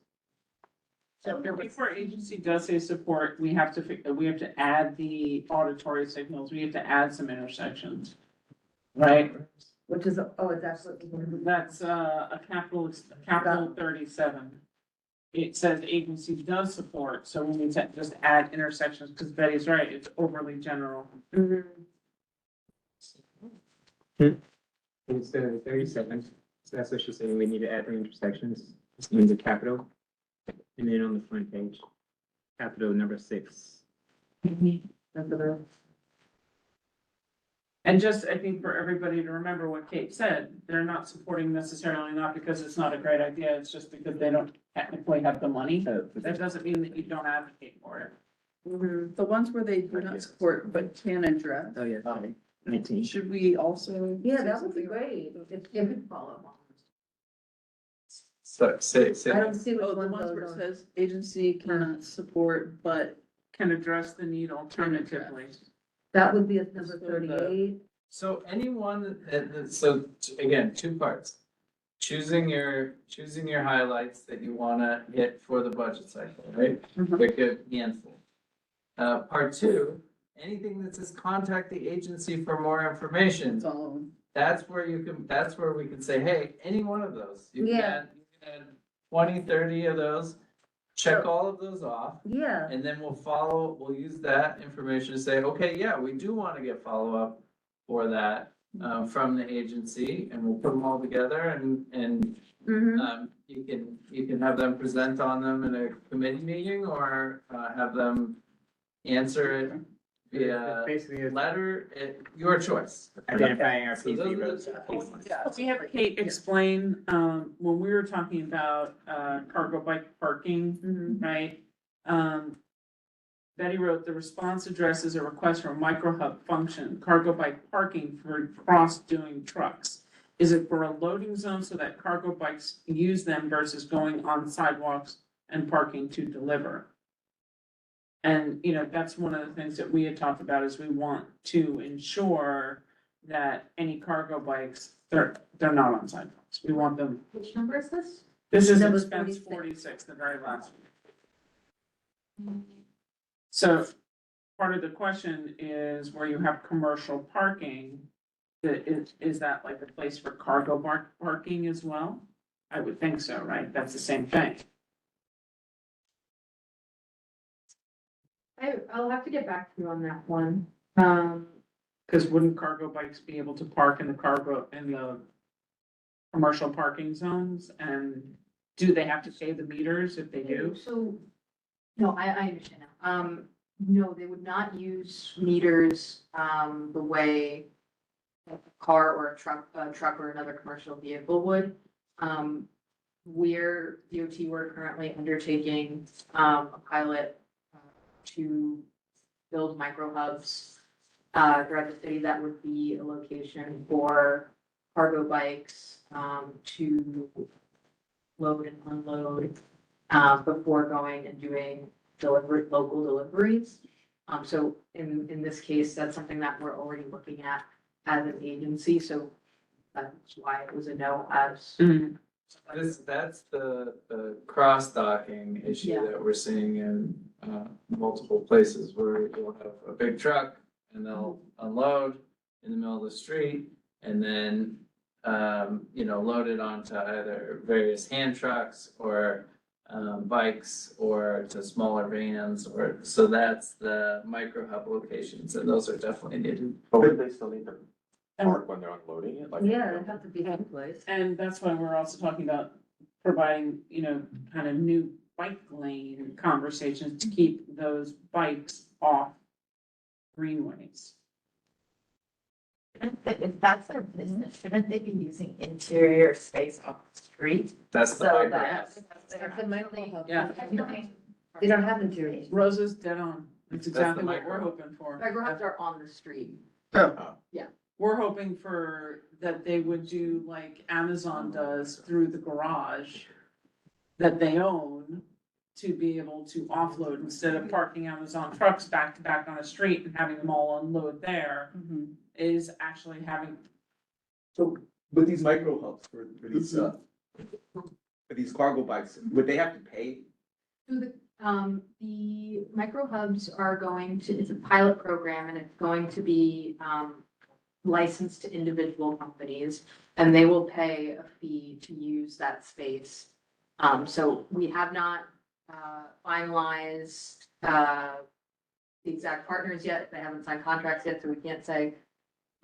So before agency does say support, we have to add the auditory signals, we have to add some intersections. Right? Which is, it's actually. That's a capital 37. It says agency does support, so we need to just add intersections, because Betty's right, it's overly general. It's 37, so that's what she's saying, we need to add the intersections in the capital. And then on the front page, capital number 6. And just, I think for everybody to remember what Kate said, they're not supporting necessarily not because it's not a great idea, it's just because they don't technically have the money. That doesn't mean that you don't advocate for it. The ones where they do not support but can address. Oh, yeah, sorry. 19. Should we also? Yeah, say that would be something? great, if you could follow up. So, say. I don't see Oh, which the one ones those where it are. says agency cannot support, but Can address the need alternatively. That would be at number 38. So anyone so again, 2 parts. Choosing your highlights that you wanna hit for the budget cycle, right? Pick a handful. Part 2, anything that says contact the agency for more information. it's all of them. That's where we can say, hey, any one of those. You can Yeah. add 20, 30 of those. Check all of those off. Yeah, And then we'll use that information to say, okay, yeah, we do want to get follow-up for that from the agency, and we'll put them all together and you can have them present on them in a committee meeting or have them answer it via Basically, it's letter, your choice. identifying our So those PC are the roads. 2 pieces. We have Kate explain, when we were talking about, cargo bike parking, right? Betty wrote, the response addresses a request for a micro hub function, cargo bike parking for cross-doing trucks. Is it for a loading zone so that cargo bikes use them versus going on sidewalks and parking to deliver? And, you know, that's one of the things that we had talked about is we want to ensure that any cargo bikes, they're not on sidewalks. We want them, Which number is this? this is Number expense 46. 46, the very last one. So part of the question is where you have commercial parking, is that like a place for cargo parking as well? I would think so, right? That's the same thing. I'll have to get back to you on that one. Because wouldn't cargo bikes be able to park in the commercial parking zones? And do they have to pay the meters if they do? So, no, I understand now. No, they would not use meters, the way a car or a truck or another commercial vehicle would. We're, DOT, we're currently undertaking, a pilot to build micro hubs throughout the city. That would be a location for cargo bikes to load and unload before going and doing local deliveries. So in this case, that's something that we're already looking at as an agency. So that's why it was a no as. That's the cross-docking issue Yeah. that we're seeing in multiple places where you'll have a big truck and they'll unload in the middle of the street and then, load it onto either various hand trucks or bikes or to smaller vans so that's the micro hub locations and those are definitely needed. But they still need to park when they're unloading it, like. Yeah, they have to be in place. And that's why we're also talking about providing, kind of new bike lane conversations to keep those bikes off greenways. If that's their business, shouldn't they be using interior space off the street? That's the So micro that- That's a micro hub. Yeah. They don't have interiors. Rosa's dead on. That's That's the exactly what we're micro. hoping for. Micro hubs are on the street. We're hoping for, that they would do like Amazon does through the garage that they own to be able to offload instead of parking Amazon trucks back to back on a street and having them all unload there, is actually having, So with these micro hubs for these cargo bikes, would they have to pay? So the micro hubs are it's a pilot program and it's going to be, licensed to individual companies and they will pay a fee to use that space. So we have not, finalized, the exact partners yet. They haven't signed contracts yet, so we can't say,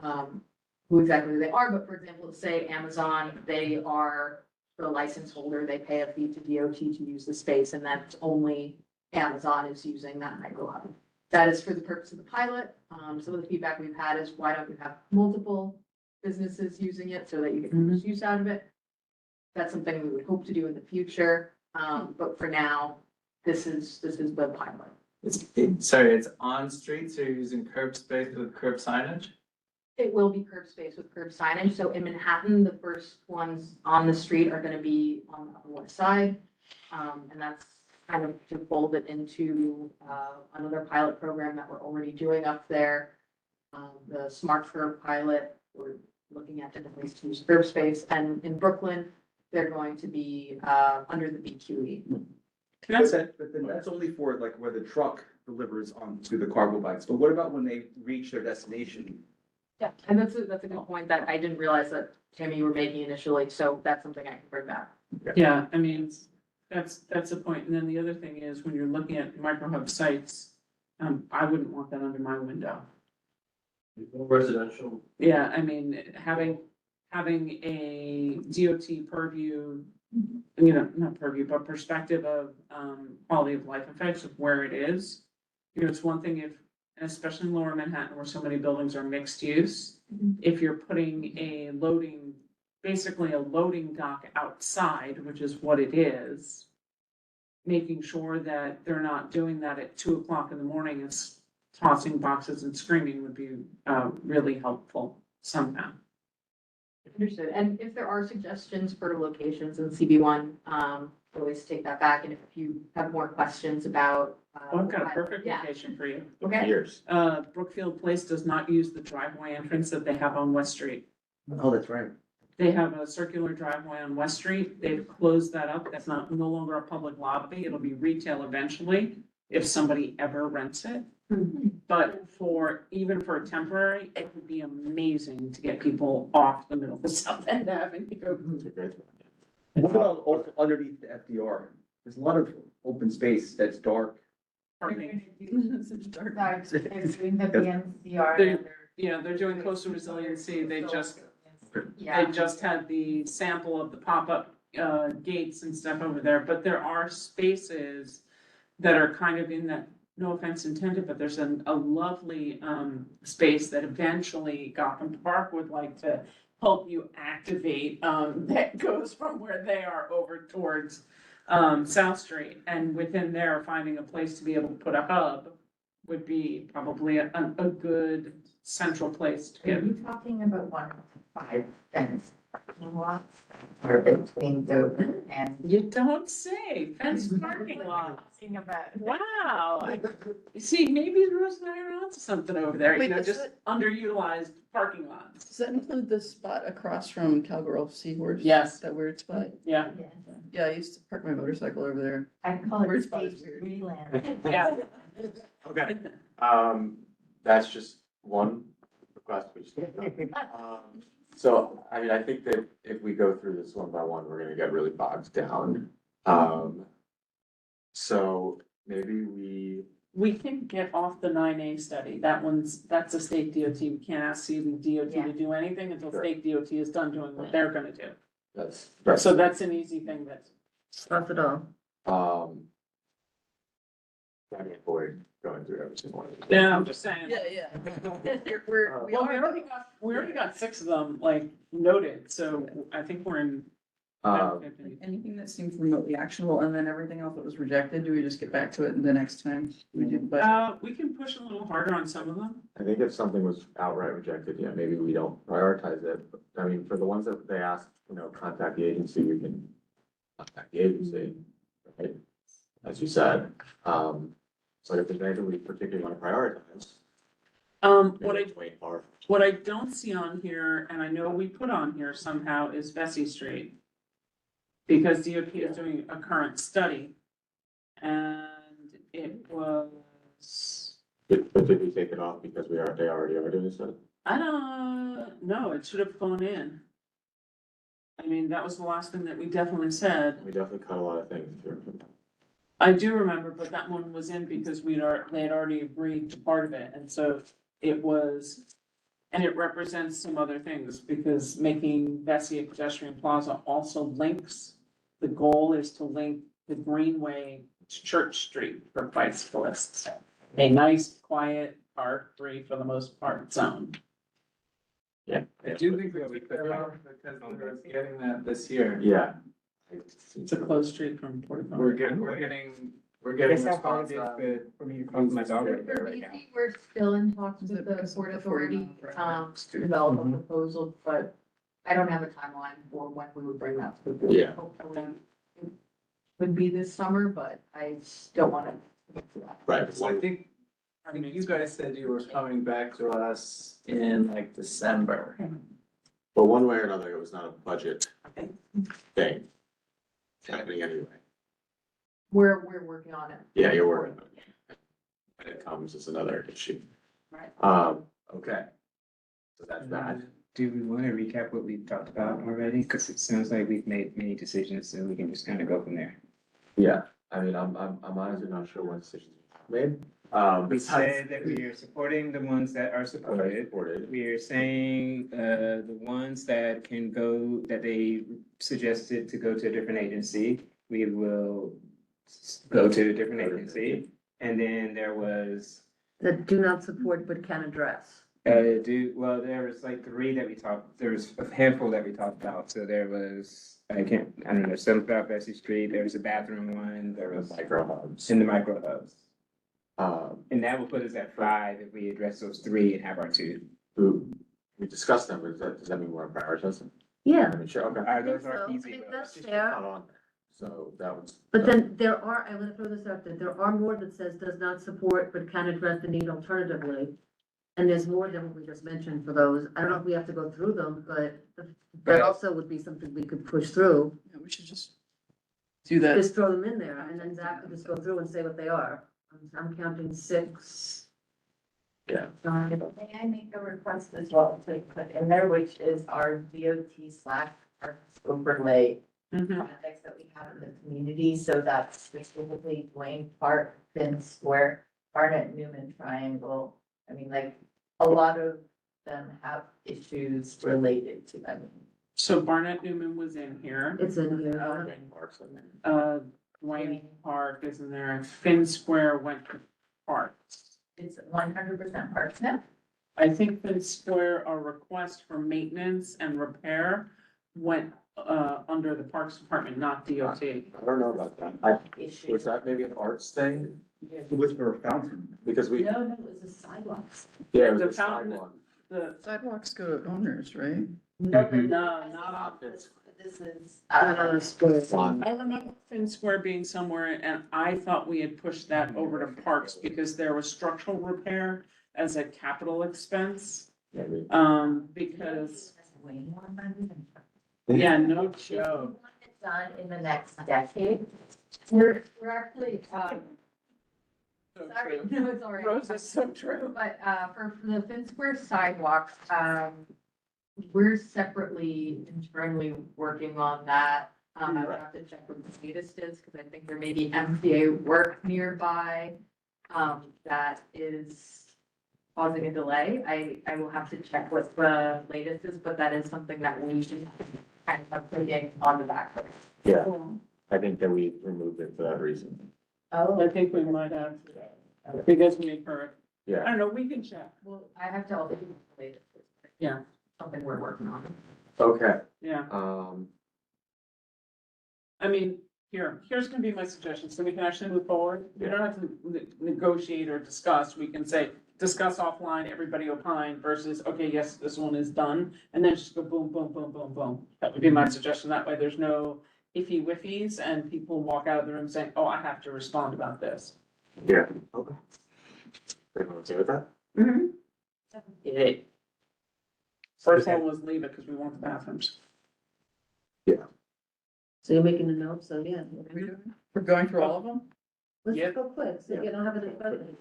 who exactly they are. But for example, say Amazon, they are the license holder, they pay a fee to DOT to use the space, and that's only Amazon is using that micro hub. That is for the purpose of the pilot. Some of the feedback we've had is why don't you have multiple businesses using it so that you get the most use out of it? That's something we would hope to do in the future. But for now, this is the pilot. It's on street, so you're using curb space with curb signage? It will be curb space with curb signage. So in Manhattan, the first ones on the street are gonna be on the west side. And that's kind of to fold it into, another pilot program that we're already doing up there. The smart curb pilot, we're looking at different ways to use curb space. And in Brooklyn, they're going to be, under the BQE. But then that's only for like where the truck delivers onto the cargo bikes, but what about when they reach their destination? Yeah, and that's a good point that I didn't realize that, Tammy, you were making initially, so that's something I can bring back. yeah, I mean, that's the point. And then the other thing is when you're looking at micro hub sites, I wouldn't want that under my window. Residential. Yeah, I mean, having a DOT purview, not purview, but perspective of, quality of life effects of where it is. It's one thing if, and especially in lower Manhattan where so many buildings are mixed use, if you're putting basically a loading dock outside, which is what it is, making sure that they're not doing that at 2 o'clock in the morning and tossing boxes and screaming would be, really helpful somehow. Understood. And if there are suggestions for locations in CB1, always take that back. And if you have more questions about. Oh, I've got a perfect Yeah. location for you. Okay. Years. Brookfield Place does not use the driveway entrance that they have on West Street. Oh, that's right. They have a circular driveway on West Street. They've closed that up. That's not, no longer a public lobby. It'll be retail eventually if somebody ever rents it. But even for a temporary, it would be amazing to get people off the middle of the South End Avenue. What about also underneath the FDR? There's a lot of open space that's dark. Parking. They're doing coastal resiliency. They just had the sample of the pop-up gates and stuff over there, but there are spaces that are kind of in that, no offense intended, but there's a lovely space that eventually Gotham Park would like to help you activate, that goes from where they are over towards South Street. And within there, finding a place to be able to put a hub would be probably a good central place to Are get. you talking about 105 fence parking lots or between Dover and? You don't say, fenced parking lot. Talking about. Wow. You see, maybe Rose and I are onto something over there, Wait, does just it- underutilized parking lots. Does that include the spot across from Cowgirl Seahorse? Yes. That weird spot? Yeah. Yeah, I used to park my motorcycle over there. I call Weird it spot is stage weird. Greenland. Yeah. Okay, that's just one request. So, I mean, I think that if we go through this one by one, we're gonna get really bogged down. So maybe We can get off the 9A study. That's a state DOT. We can't ask CB DOT to do anything until Sure. state DOT is done doing what they're gonna do. that's, right. So that's an easy thing that, Not at all. I can avoid going through every single one. yeah, I'm just saying. Yeah. Well, we already got 6 of them, like, noted, so I think we're in. Anything that seems remotely actionable, and then everything else that was rejected, do we just get back to it the next time we do the budget? We can push a little harder on some of them. I think if something was outright rejected, yeah, maybe we don't prioritize it. But, I mean, for the ones that they asked, contact the agency, we can contact the agency, right? As you said, so if there's anything we particularly want to prioritize. What I don't see on here, and I know we put on here somehow, is Vesey Street. Because DOT is doing a current study. And it was, But did we take it off because they already are doing this? I don't know, it should have gone in. I mean, that was the last thing that we definitely said. We definitely cut a lot of things here. I do remember, but that one was in because they had already agreed to part of it, and so it was. And it represents some other things, because making Vesey a pedestrian plaza also links, the goal is to link the Greenway to Church Street for bicyclists. A nice, quiet, car-free, for the most part, zone. Yeah. I do think that we could, because we're getting that this year. Yeah. It's a closed street from Port. We're getting response out. For me to close my dog right there right now. We're still in talks Is with it the because Port of the Authority, 49? to develop a proposal, but I don't have a timeline for when we would bring that to the board. Yeah. Hopefully, it would be this summer, but I still want to. Right. So I think you guys said you were coming back to us in like December. But one way or another, it was not a budget thing. It's happening anyway. We're working on it. Yeah, you're working on it. When it comes, it's another issue. Right. Okay. So that's that. Do we want to recap what we've talked about already? Because it sounds like we've made many decisions, so we can just kind of go from there. Yeah, I mean, I'm honestly not sure what decisions we made. We said that we are supporting the ones that are supported. We are saying, the ones that can go, that they suggested to go to a different agency, we will go to a different agency. And then there was, That do not support but can address. Well, there was like three that we talked, there was a handful that we talked about, so there was, I don't know, something about Bessie Street, there was a bathroom one, there was. Micro hubs. In the micro hubs. Um, And that would put us at 5 if we address those 3 and have our 2. we discussed them, but does that mean we're prioritizing? Yeah. I mean, sure, okay. Alright, those So, are I easy. think though. that's It's fair. not on there. So that was. But then there are, I'm gonna throw this out there are more that says does not support but can address the need alternatively. And there's more than what we just mentioned for those. I don't know if we have to go through them, but that also would be something we could push through. Yeah, we should just do that. Just throw them in there and then Zach could just go through and say what they are. I'm counting 6. Yeah. May I make a request as well to put in there, which is our DOT/Parks overlay projects that we have in the community, so that's specifically Blaine Park, Finn Square, Barnett Newman Triangle. I mean, like, a lot of them have issues related to them. So Barnett Newman was in here. It's in here. Dwayne Park is in there. Finn Square went to Parks. It's 100% parks now. I think Finn Square, a request for maintenance and repair went under the Parks Department, not DOT. I don't know about that. Was that maybe an arts thing? It was for a fountain. Because we, No, it was the sidewalks. yeah, it was The a side fountain- one. The, Sidewalks go to owners, right? No, no, this is. Fun. I remember Finn Square being somewhere, and I thought we had pushed that over to Parks because there was structural repair as a capital expense. Because, yeah, no joke. It's done in the next decade. We're actually, So sorry, true. no, it's all right. Rose, that's so true. But, for the Finn Square sidewalks, we're separately internally working on that. I would have to check what the status is, because I think there may be MTA work nearby, that is causing a delay. I will have to check what the latest is, but that is something that we should kind of put in on the back. Yeah, I think that we removed it for that reason. Oh, I think we might have, because we heard, I Yeah, don't know, we can check. well, I have to also do the latest. Yeah. Something we're working on. okay, Yeah, um, I mean, here's gonna be my suggestion, so we can actually move forward. We don't have to negotiate or discuss, we can say, discuss offline, everybody opine versus, okay, yes, this one is done, and then just go boom, boom, boom, boom, boom. That would be my suggestion, that way there's no iffy whiffies and people walk out of the room saying, oh, I have to respond about this. yeah, okay. Everyone okay with that? Yeah. First one was leave it, because we want the bathrooms. So you're making a note, so yeah. We're going through all of them? Let's Yep. go quick, so you don't have it in front of you.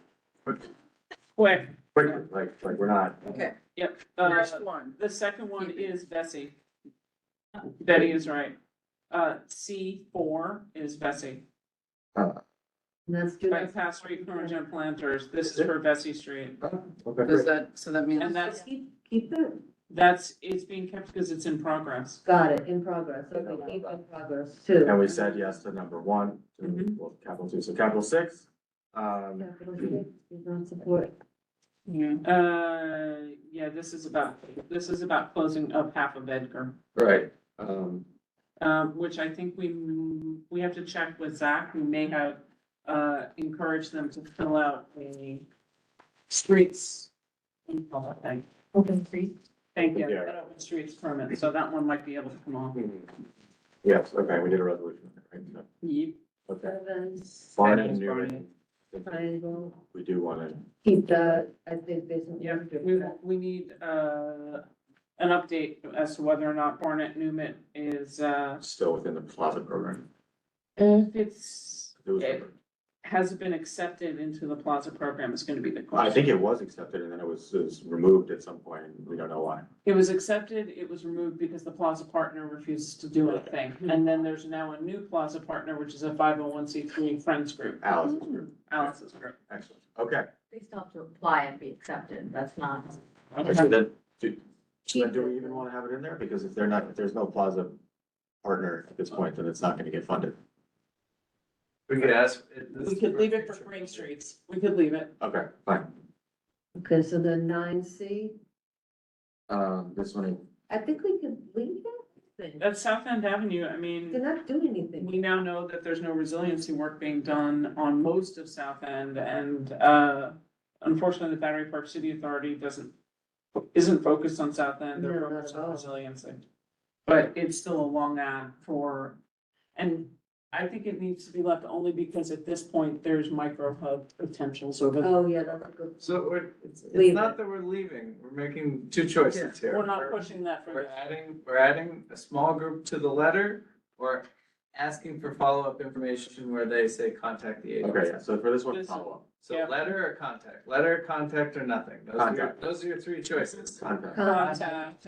Quick. Quickly, like we're not. Okay. Yep, First one. the second one is Bessie. Betty is right. C4 is Bessie. And that's do not Bypass Street, Permanent Planters, this is for Bessie Street. Okay, Does great. that, so that means, And that's, keep it, it's being kept because it's in progress. got it, in progress, okay, keep in progress too. And we said yes to number 1, to Mhm. well, capital 2, so capital 6. Capital G, does not support. Yeah, this is about closing up half of Edgar. Right, Which I think we have to check with Zach, we may have, encouraged them to fill out a streets. Thing. Open street. Thank you, Yeah. an open streets permit, so that one might be able to come off. yes, okay, we did a resolution, right, so, Yep. okay. Evans, Barnett Evans, and Newman, triangle, we do want to, keep that, I think there's. Yeah, we need, an update as to whether or not Barnett Newman is, still within the plaza program. if it's, It was- has it been accepted into the plaza program is gonna be the I question. think it was accepted and then it was removed at some point, and we don't know why. It was accepted, it was removed because the plaza partner refuses to do anything. And then there's now a new plaza partner, which is a 501c3 Friends Group, Alice's group, Alice's group. excellent, okay. They still have to apply and be accepted, that's not. Okay, so then, do we even want to have it in there? Because if there's no plaza partner at this point, then it's not gonna get funded. We could ask. We could leave it for Green Streets, we could leave it. Okay, fine. Okay, so then 9C, This one, I think we could leave that. That's South End Avenue, I They're mean, not doing anything. we now know that there's no resiliency work being done on most of South End, and, unfortunately, the Battery Park City Authority isn't focused on South End, they're No, not focused at on all. resiliency. But it's still a long ad and I think it needs to be left only because at this point, there's micro hub potential, so that Oh, yeah, that's a good. So it's Leave not it. that we're leaving, we're making two choices here. we're not pushing that for We're this. we're adding a small group to the letter, or asking for follow-up information where they say contact the agency. okay, so for this one, This- follow up, So Yeah. letter or contact or nothing. Contact. Those are your three choices. contact. Contact.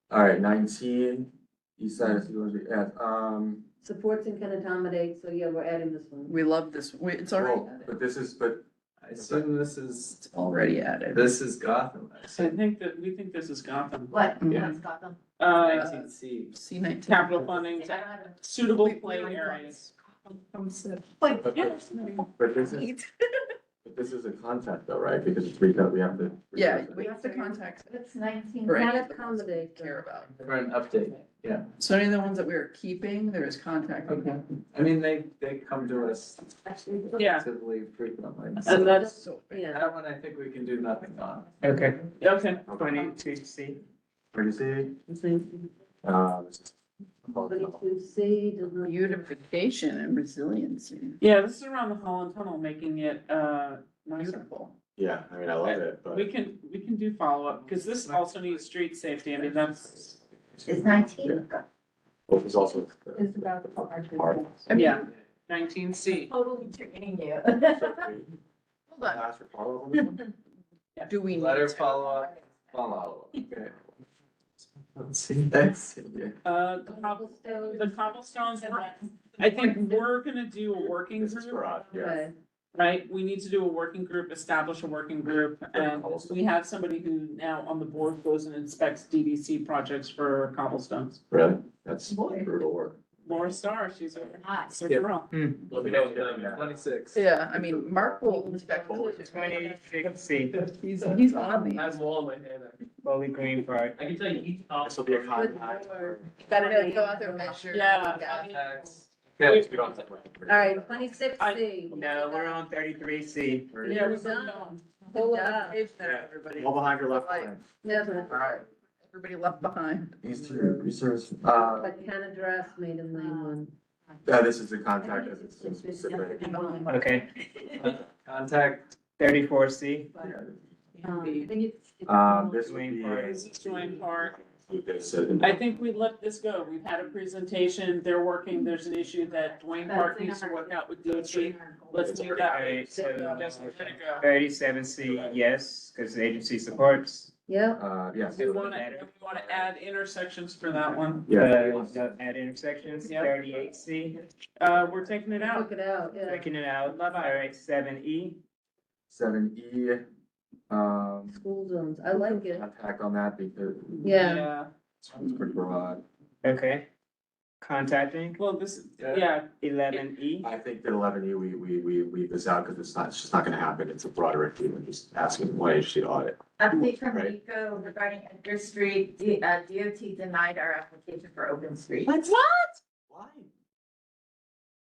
All right, 19, East Side of Cedar Ave, Supports and can accommodate, so yeah, we're adding this one. We love this, it's already well, added. but this is, but I assume this is, It's already added. this is Gotham. I I assume. think that, we think this is Gotham. What, Yeah. what's got them? 19C. C19. Capital funding, suitable play areas. But, But- yeah. but this is, but this is a contact though, right? Because it's retail, we have to. Yeah, we have to contact It's 19. for Can any of the ones accommodate. we care about. For an update, yeah. So any of the ones that we are keeping, there is contact. I mean, they come to us Yeah, relatively frequently. and that's, So, Yeah. That one, I think we can do nothing on. Okay, okay. 22C. Where do you see? This This is. 22C, does not. beautification and resiliency. Yeah, this is around the Holland Tunnel, making it, nicer. Beautiful. Yeah, I mean, I love it, but. We can do follow-up, because this also needs street safety, I mean, that's, It's 19. Well, it's also. It's about the park. I mean, yeah, 19C. Totally tricking you. hold on. Ask for follow-up on this one? Do we need Letter to? follow-up. Okay. Let's see, that's, yeah. The cobblestones, I think we're gonna do a working This is for group, us, yeah. Okay. right? We need to do a working group, establish a working group, and we have somebody who now on the board goes and inspects DDC projects for cobblestones. Really? That's brutal work. Laura Starr, she's a Hot. girl. Let me know, 26. Yeah, I mean, Mark will inspect. 26C, He's on these. I have them all in my hand. Bowling Green Park. I can tell you each house. This will be a contact. Gotta go out there and measure. Yeah. Contacts. Okay, we don't have to. All right, 26C. No, we're on 33C. Yeah, we're done. done. Hold Yeah, up. page there, everybody. All behind your left behind. Yeah, Alright, Everybody left behind. these two reserves, but can address Maiden Lane one. this is the contact as it's so specific. Okay, Contact, 34C. This would Dwayne be. Park. This is Dwayne Park. This, I think we let this go. We've had a presentation, they're working, there's an issue that Dwayne Park needs to work out with DOT. Let's do that. Alright, so Just let it go. 37C, yes, because the agency supports. Yeah, yes. We wanna add intersections for that one. Yeah. At intersections, Yep. 38C, We're taking it out. took it out, yeah. taking it out. Alright, 7E, 7E, School zones, I like it. contact on that because Yeah, it's pretty broad. okay. Contacting, Well, this, Yeah. yeah, 11E. I think that 11E, we leave this out because it's just not gonna happen. It's a broader issue than just asking one agency to audit. Update from Right. Nico regarding Edgar Street, DOT denied our application for open street. What? Why?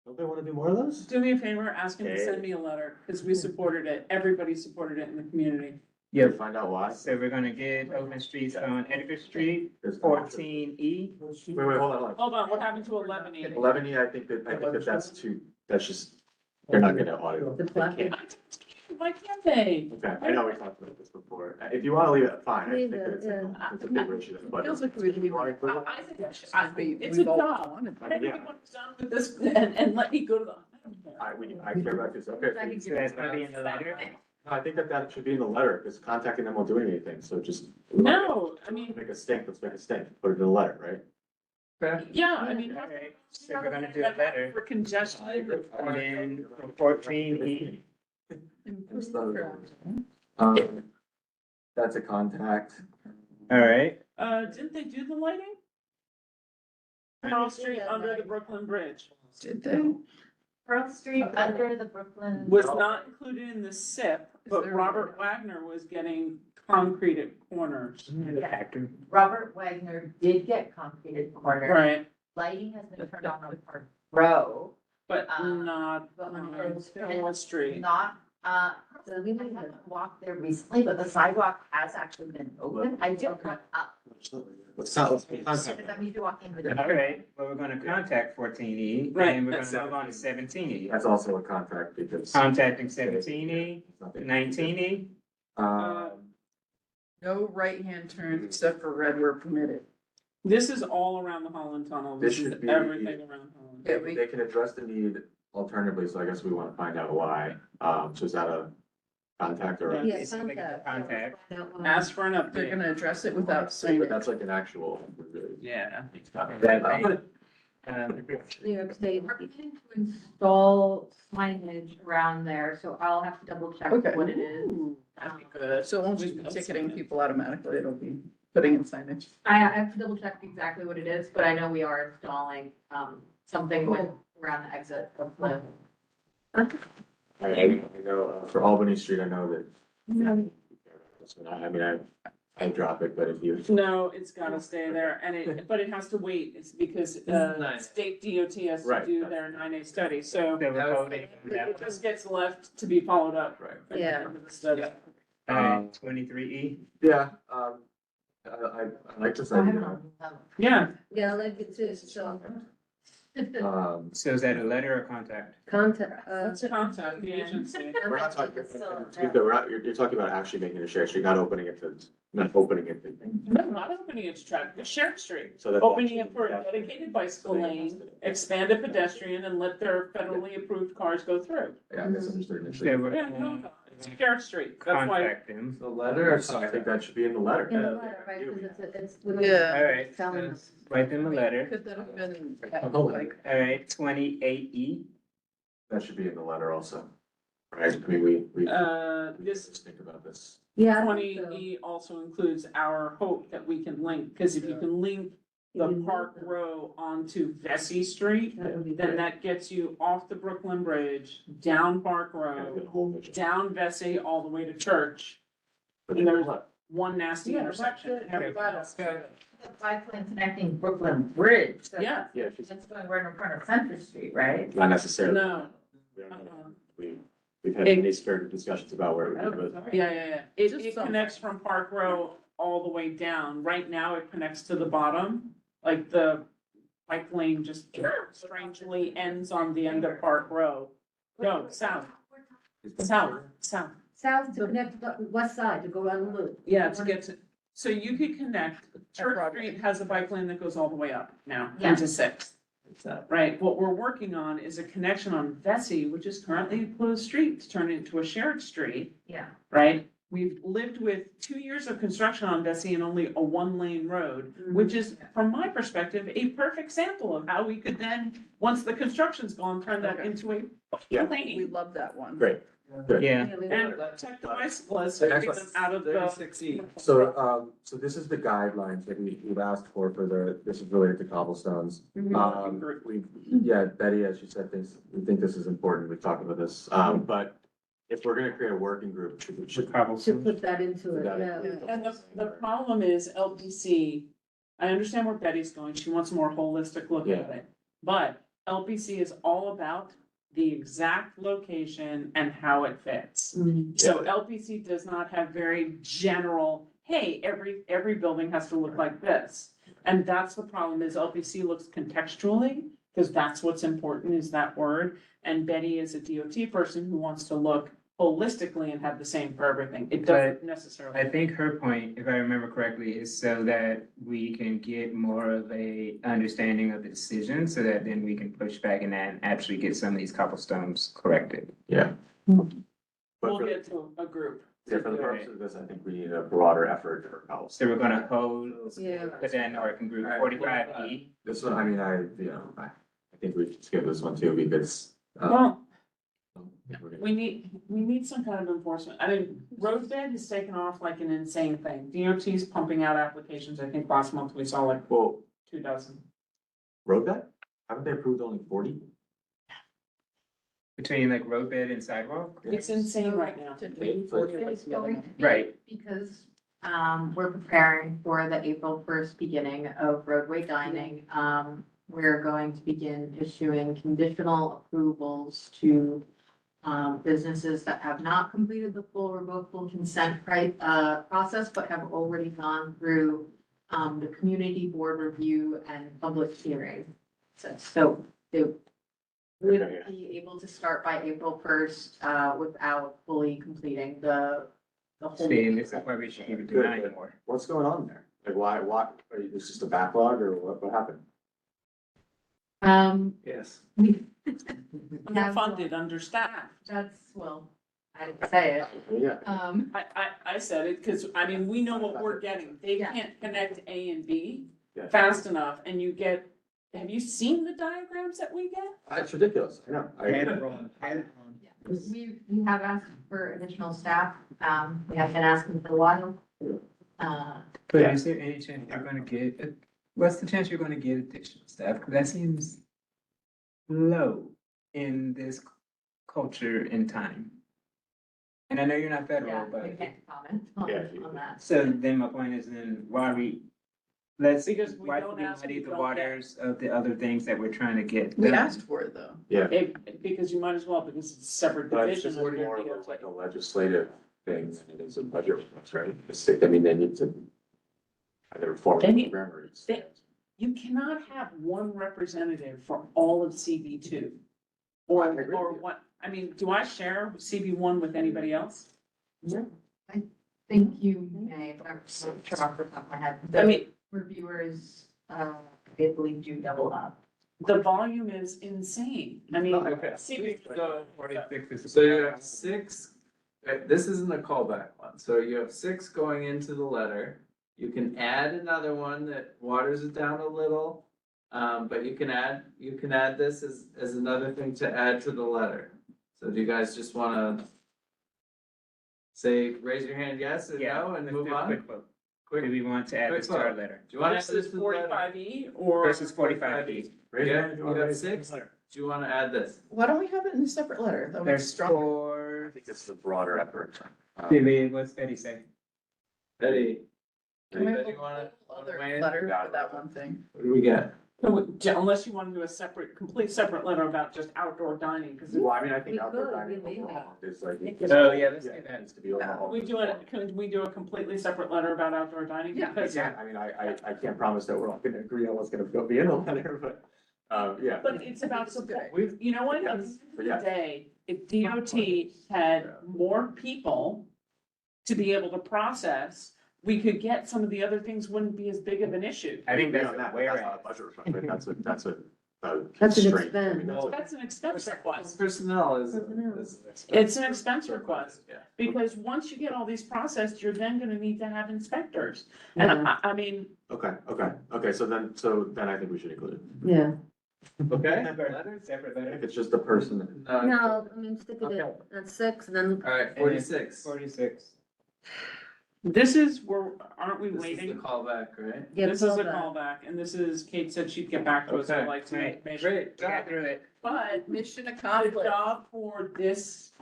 Don't they wanna do more of those? Do me a favor, ask him to send me a letter, because we supported it, everybody supported it in the community. Yeah. Find out why. So we're gonna get open streets on Edgar Street, There's- 14E. Wait, hold on. Hold on, what happened to 11E? 11E, I think that that's too, that's just, they're not gonna audit. the plastic. Why can't they? Okay, I know we talked about this before. If you wanna leave it, fine. I Leave think that it, it's a bigger issue, but. Feels like we leave. I think that should- it's a We've all job. wanted I that. think he wants done with this and let me go to the. I care about this, okay. So that's gonna be in the letter. I think that should be in the letter, because contacting them won't do anything, so just. No, I mean, Make a stink, let's make a stink, put it in the letter, right? yeah, I mean. Okay, so we're gonna do a letter. For congestion. And then for 14E, That's a contact. alright, Didn't they do the lighting? Carl Street under the Brooklyn Bridge. Did they? Pearl Street under the Brooklyn. Was not included in the SIP, but there- Robert Wagner was getting concrete at corners. Robert Wagner did get concreted corners. Right, Lighting has been turned on Park Row, but Um, not but on on Wall Street. not, so we might have walked there recently, but the sidewalk has actually been open. I do, Let's not, because I'm used to walking with. All right, well, we're gonna contact 14E, Right, and we're that's gonna move on to 17E. that's also a contract because. Contacting 17E, 19E, Um, No right-hand turns except for red were permitted. This is all around the Holland Tunnel. This This is should be- everything around Holland. Yeah, we- they can address the need alternatively, so I guess we wanna find out why. So is that a contact or? Yeah, It's like a contact. Ask for an They're update. gonna address it without saying But it. that's like an actual. Yeah. That- New York State. We're planning to install signage around there, so I'll have to double check Okay. what it is. That'd be good. So it won't just be ticketing people automatically, it'll be putting in signage. I have to double check exactly what it is, but I know we are installing, something around the exit of the. I know, for Albany Street, I know that. I mean, I drop it, but if you. No, it's gotta stay there, and but it has to wait, it's because, state DOT has to Right. do their 9A study, so They were voting on that it one. just gets left to be followed up. Right. at the Yeah. end of the study. All right, 23E, Yeah, I like this idea. Yeah, Yeah, I like it too, so, so is that a letter or contact? contact, let's contact the agency. We're not talking, you're talking about actually making a shared street, not opening it to, not opening it to. No, not opening it to traffic, a shared street, So that. opening it for a dedicated bicycle lane, expand a pedestrian and let their federally approved cars go through. Yeah, I misunderstood They initially. were Yeah, no, it's a shared street, that's why. contact them. The letter or So I think something? that should be in the letter. in the letter, right, because it's. Yeah. All right, Telling so us. write them a letter. Could that have been, like, All right, 28E, That should be in the letter also. Right, I mean, we This just think about this. Yeah. I twenty think so. E also includes our hope that we can link, because if you can link the You can Park link them. Row onto Vesey Street, That would be then good. that gets you off the Brooklyn Bridge, down Park Row, down Vesey, all the way to Church. And there's one nasty Yeah, intersection. that's it. Everybody else. The bike lane connecting Brooklyn Bridge. so Yeah. Yeah, It's going right in front of Center Street, right? not necessarily. No. We've had many spirited discussions about where. Yeah. It Just connects from Park Row all the way down. Right now, it connects to the bottom, like the bike lane just strangely ends on the end of Park Row. No, south, south. South to connect the west side, to go around the loop. Yeah, to get to, so you could connect, Church Broadway. Street has a bike lane that goes all the way up now Yeah. into Sixth. Right, what we're working on is a connection on Vesey, which is currently a closed street, to turn it into a shared street. Yeah. Right? We've lived with 2 years of construction on Vesey and only a one-lane road, which is, from my perspective, a perfect sample of how we could then, once the construction's gone, turn that Okay. into a Yeah. we lane. love that one. Great, good. yeah. And protect the bicyclists, The get next them out of the. 36E. So this is the guidelines that we've asked for this is related to cobblestones. Betty, as you said, we think this is important, we've talked about this, but if we're gonna create a working group, should. Should put that into it, yeah. And the problem is LPC, I understand where Betty's going, she wants a more holistic look at it. But LPC is all about the exact location and how it fits. So LPC does not have very general, hey, every building has to look like this. And that's the problem, is LPC looks contextually, because that's what's important, is that word. And Betty is a DOT person who wants to look holistically and have the same for everything. It doesn't necessarily. I think her point, if I remember correctly, is so that we can get more of a understanding of the decision, so that then we can push back and then actually get some of these cobblestones corrected. Yeah. We'll get to a group. Yeah, for the purpose of this, I think we need a broader effort for cobblestones. So we're gonna hold, Yeah. but then working group 45E. This one, I mean, I think we should skip this one too, because, Well, we're gonna- we need some kind of enforcement. I mean, roadbed has taken off like an insane thing. DOT's pumping out applications. I think last month we saw like well, 2 dozen. road that, haven't they approved only 40? between like roadbed and sidewalk? It's insane right now. It's going to be Right. Because, we're preparing for the April 1st beginning of roadway dining. We're going to begin issuing conditional approvals to businesses that have not completed the full revocable consent process, but have already gone through the community board review and public hearing. So they would be able to start by April 1st without fully completing the whole. See, this is why we should keep it to 9 more. What's going on there? Like, why, are you, it's just a backlog or what happened? Yes. We Underfunded, understaffed. That's, well, I didn't say it. Yeah. I said it, because, I mean, we know what we're getting. They Yeah. can't connect A and B Yeah. fast enough, and you get, have you seen the diagrams that we get? It's ridiculous, I know. We have asked for additional staff. We have been asking for a while. But is there any chance you're gonna get, what's the chance you're gonna get additional staff? Because that seems low in this culture and time. And I know you're not Yeah, federal, we but, can't comment on that. so then my point is then why Because we why don't we ask, muddy we the don't waters of the other things that we're trying to get We done? asked for it though. Yeah, Because you might as well, because it's a separate but it's division. just of your more of DOT. like a legislative thing than it is a budget request, right? The state, I mean, they need to either reform the They need- program or they- You cannot have one representative for all of CB two. Or, I agree or with you. what, I mean, do I share CB one with anybody else? Think you may, but I'm so sure off the top of my head. I mean, Reviewers, I believe do double up. the volume is insane. I mean, Okay. CB, So, 46 is. so you have 6, this isn't a callback one, so you have 6 going into the letter. You can add another one that waters it down a little, but you can add this as another thing to add to the letter. So do you guys just wanna say, raise your hand yes or no, and Let's move do a on? quick vote. Do we want to add Quick this to our vote. letter? Do you wanna add versus this to the letter? 45E or? Versus 45E. Raise your Yeah, hand if you you want to have raise 6, it. do you wanna add this? Why don't we have it in a separate letter? That would be There's stronger. I 4. think it's the broader effort. What's Betty say? Betty, Can we have Betty a wanna other weigh in? letter for that one thing? What do we get? Unless you want to do a separate, complete separate letter about just outdoor dining, because Well, I mean, I think We outdoor could, dining we may. overall is like. Oh, yeah, let's do it that. needs to be overhauled. can we do a completely separate letter about outdoor dining? Yeah. Because, Yeah, I mean, I can't promise that we're all gonna agree on what's gonna be in the letter, but, yeah. but it's about It's a good support. You know what, at the end of But the yeah. day, if DOT had more people to be able to process, we could get some of the other things wouldn't be as big of an issue. I think Agree that's on that, but where that's not a budget request, right? That's a That's an constraint. I mean, expense. That's an expense request. Personnel is. It's an expense request, Yeah. because once you get all these processed, you're then gonna need to have inspectors. And I mean, Okay, so then I think we should include it. Yeah. Okay. Separate letter. If it's just the person. No, I mean, stick it in at 6 and then, Alright, 46. 46. this is where, aren't we This is the waiting? callback, right? get This is a callback. callback, and this is, Kate said she'd get back to us, I'd Okay, like to right, information. Great. Got through it. But Mission the accomplished. job for this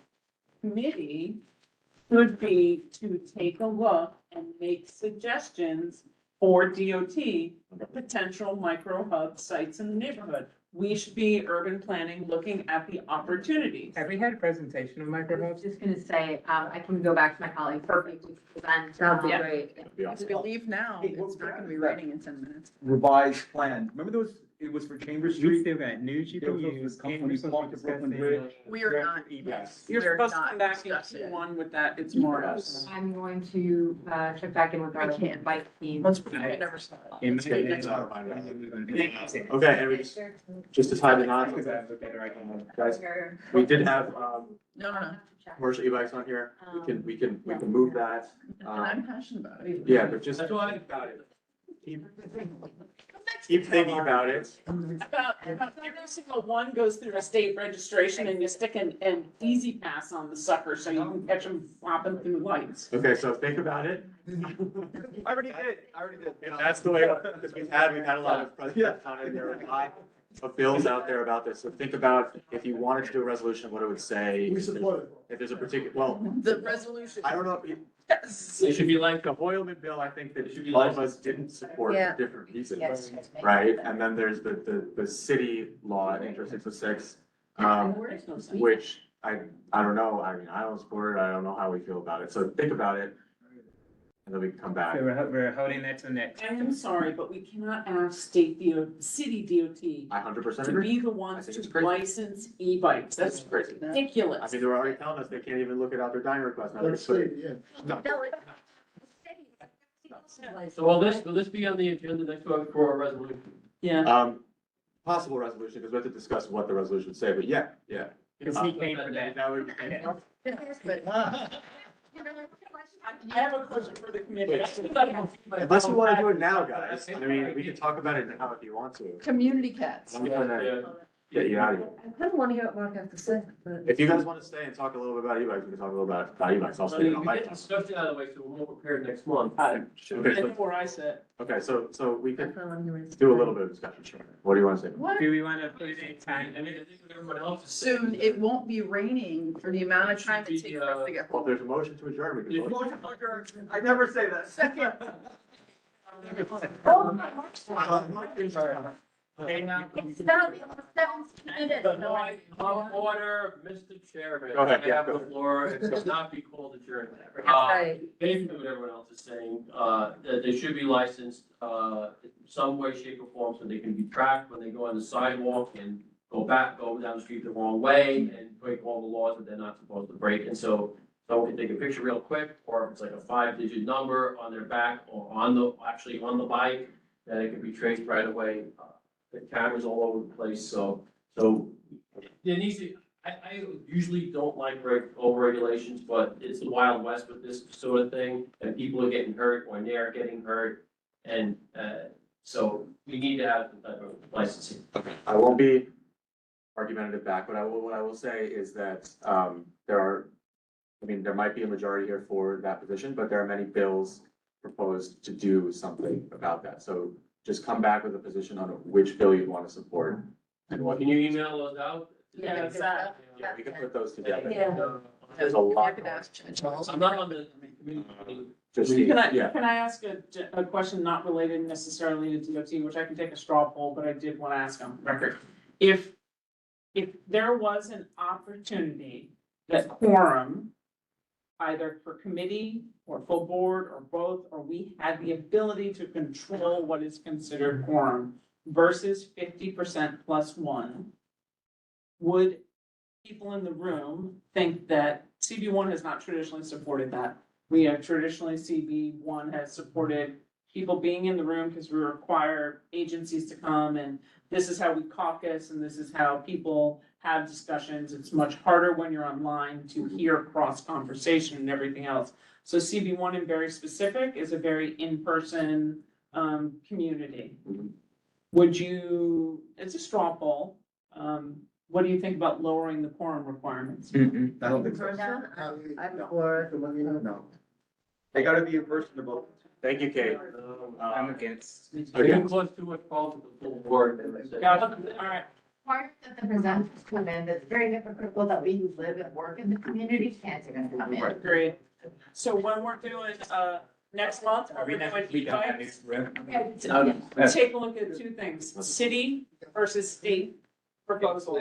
committee would be to take a look and make suggestions for DOT, the potential micro hub sites in the neighborhood. We should be urban planning, looking at the opportunities. Have we had a presentation of I was microhubs? just gonna say, I can go back to my colleague, perfect, we can present. That'd be um, great. That'd be If awesome. we leave now, Hey, it's not gonna be raining in 10 minutes. Revised plan. Remember those, it was for Chambers We Street? still got news you There can was use. this company and we're supposed bought to the be Brooklyn discussing Bridge. We are not. e-bikes. You're We're supposed to not come back in discussing it. Q1 with that, it's more. Yes. I'm going to, check back in with our I can't. bike team. Let's pretend we never saw it. In Let's get it my- out of my mind. Okay. Okay, and we just to tie the knot, Because I looked at it right now. guys, we did have, No, no, no. commercial e-bikes on here. We can move that. And I'm passionate about it. Yeah, but just think about it. Keep thinking about it. About every single one goes through a state registration and you stick an easy pass on the sucker so you can catch them flopping through lights. Okay, so think about it. I already did. And that's the way, because we've had a lot of presidents on it, they're high. of bills out there about this, so think about if you wanted to do a resolution, what it would say. We support it. If there's a particular, well, The resolution. I don't know, It should be like, the Hoyleman bill, I think that It should be all of us didn't support Yeah. for different reasons, Yes. right? And then there's the city law, H.R. 606, Makes no sense. which I don't know, I mean, I don't support it, I don't know how we feel about it, so think about it. And then we can come back. So we're holding that to next. I am sorry, but we cannot ask city DOT I 100% to agree. be the ones think it's to crazy. license e-bikes. That's That's crazy. I ridiculous. mean, they're already telling us they can't even look at out their dining request now. Let's They're see, yeah. No. so will this be on the agenda next month for a resolution? Yeah. Possible resolution, because we have to discuss what the resolution would say, but yeah. Because he came for that. That would, I have a question for the committee. unless we want to do it now, guys, I mean, we can talk about it now if you want to. Community cats. I'm trying to get you out of here. I kind of want to hear what Mark has to say, but. If you guys want to stay and talk a little bit about e-bikes, we can talk a little about e-bikes, I'll I stay mean, on we my get time. discussion out of the way, so we're more prepared next month. I Okay, know where I sit. so we I can kind of want to hear. do a little bit of discussion, sure. What do you want to say? What? Do we want to put it in time? I mean, I think what everyone else is. Soon, it won't be raining for the amount of time it takes for us to get Well, home. if there's a motion to adjourn, we can. vote. I never say that. Second. It's about 17 minutes. Of order, Mr. Chairman. Go ahead, I yeah, have go the ahead. floor, it should not be called adjournment. Right. Basically what everyone else is saying, that they should be licensed, in some way, shape or form, so they can be tracked when they go on the sidewalk and go down the street the wrong way and break all the laws that they're not supposed to break. And so someone can take a picture real quick, or if it's like a 5-digit number on their back or actually on the bike, that it can be traced right away. The cameras all over the place, so there needs to, I usually don't like over regulations, but it's the Wild West with this sort of thing, and people are getting hurt or they're getting hurt. And, so we need to have the type of licensing. I won't be argumentative back, but what I will say is that, there might be a majority here for that position, but there are many bills proposed to do something about that. So just come back with a position on which bill you'd want to support and what. Can you email those out? Yeah, exactly. Yeah, we can put those together. Yeah. There's a lot. I could ask Charles. I'm not on the committee. Just, Can I, yeah, can I ask a question not related necessarily to DOT, which I can take a straw poll, but I did want to ask on record. If there was an opportunity that quorum, either for committee or full board or both, or we had the ability to control what is considered quorum versus 50% plus one, would people in the room think that CB1 has not traditionally supported that? We have traditionally, CB1 has supported people being in the room because we require agencies to come, and this is how we caucus and this is how people have discussions. It's much harder when you're online to hear cross conversation and everything else. So CB1 in very specific is a very in-person community. Would you, it's a straw poll, what do you think about lowering the quorum requirements? I don't think so. I'm for. No. They gotta be in person to vote. Thank you, Kate. I'm against. Getting close to what's called the full board. Got it? All right. Part that the presenters come in, that's very hypocritical that we who live and work in the community can't are gonna come in. Agreed. So when we're doing, next month, are we doing e-bikes? Take a look at two things, city versus state proposal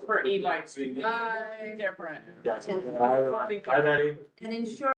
for e-bikes. Different. Yes. Hi, Betty. And ensure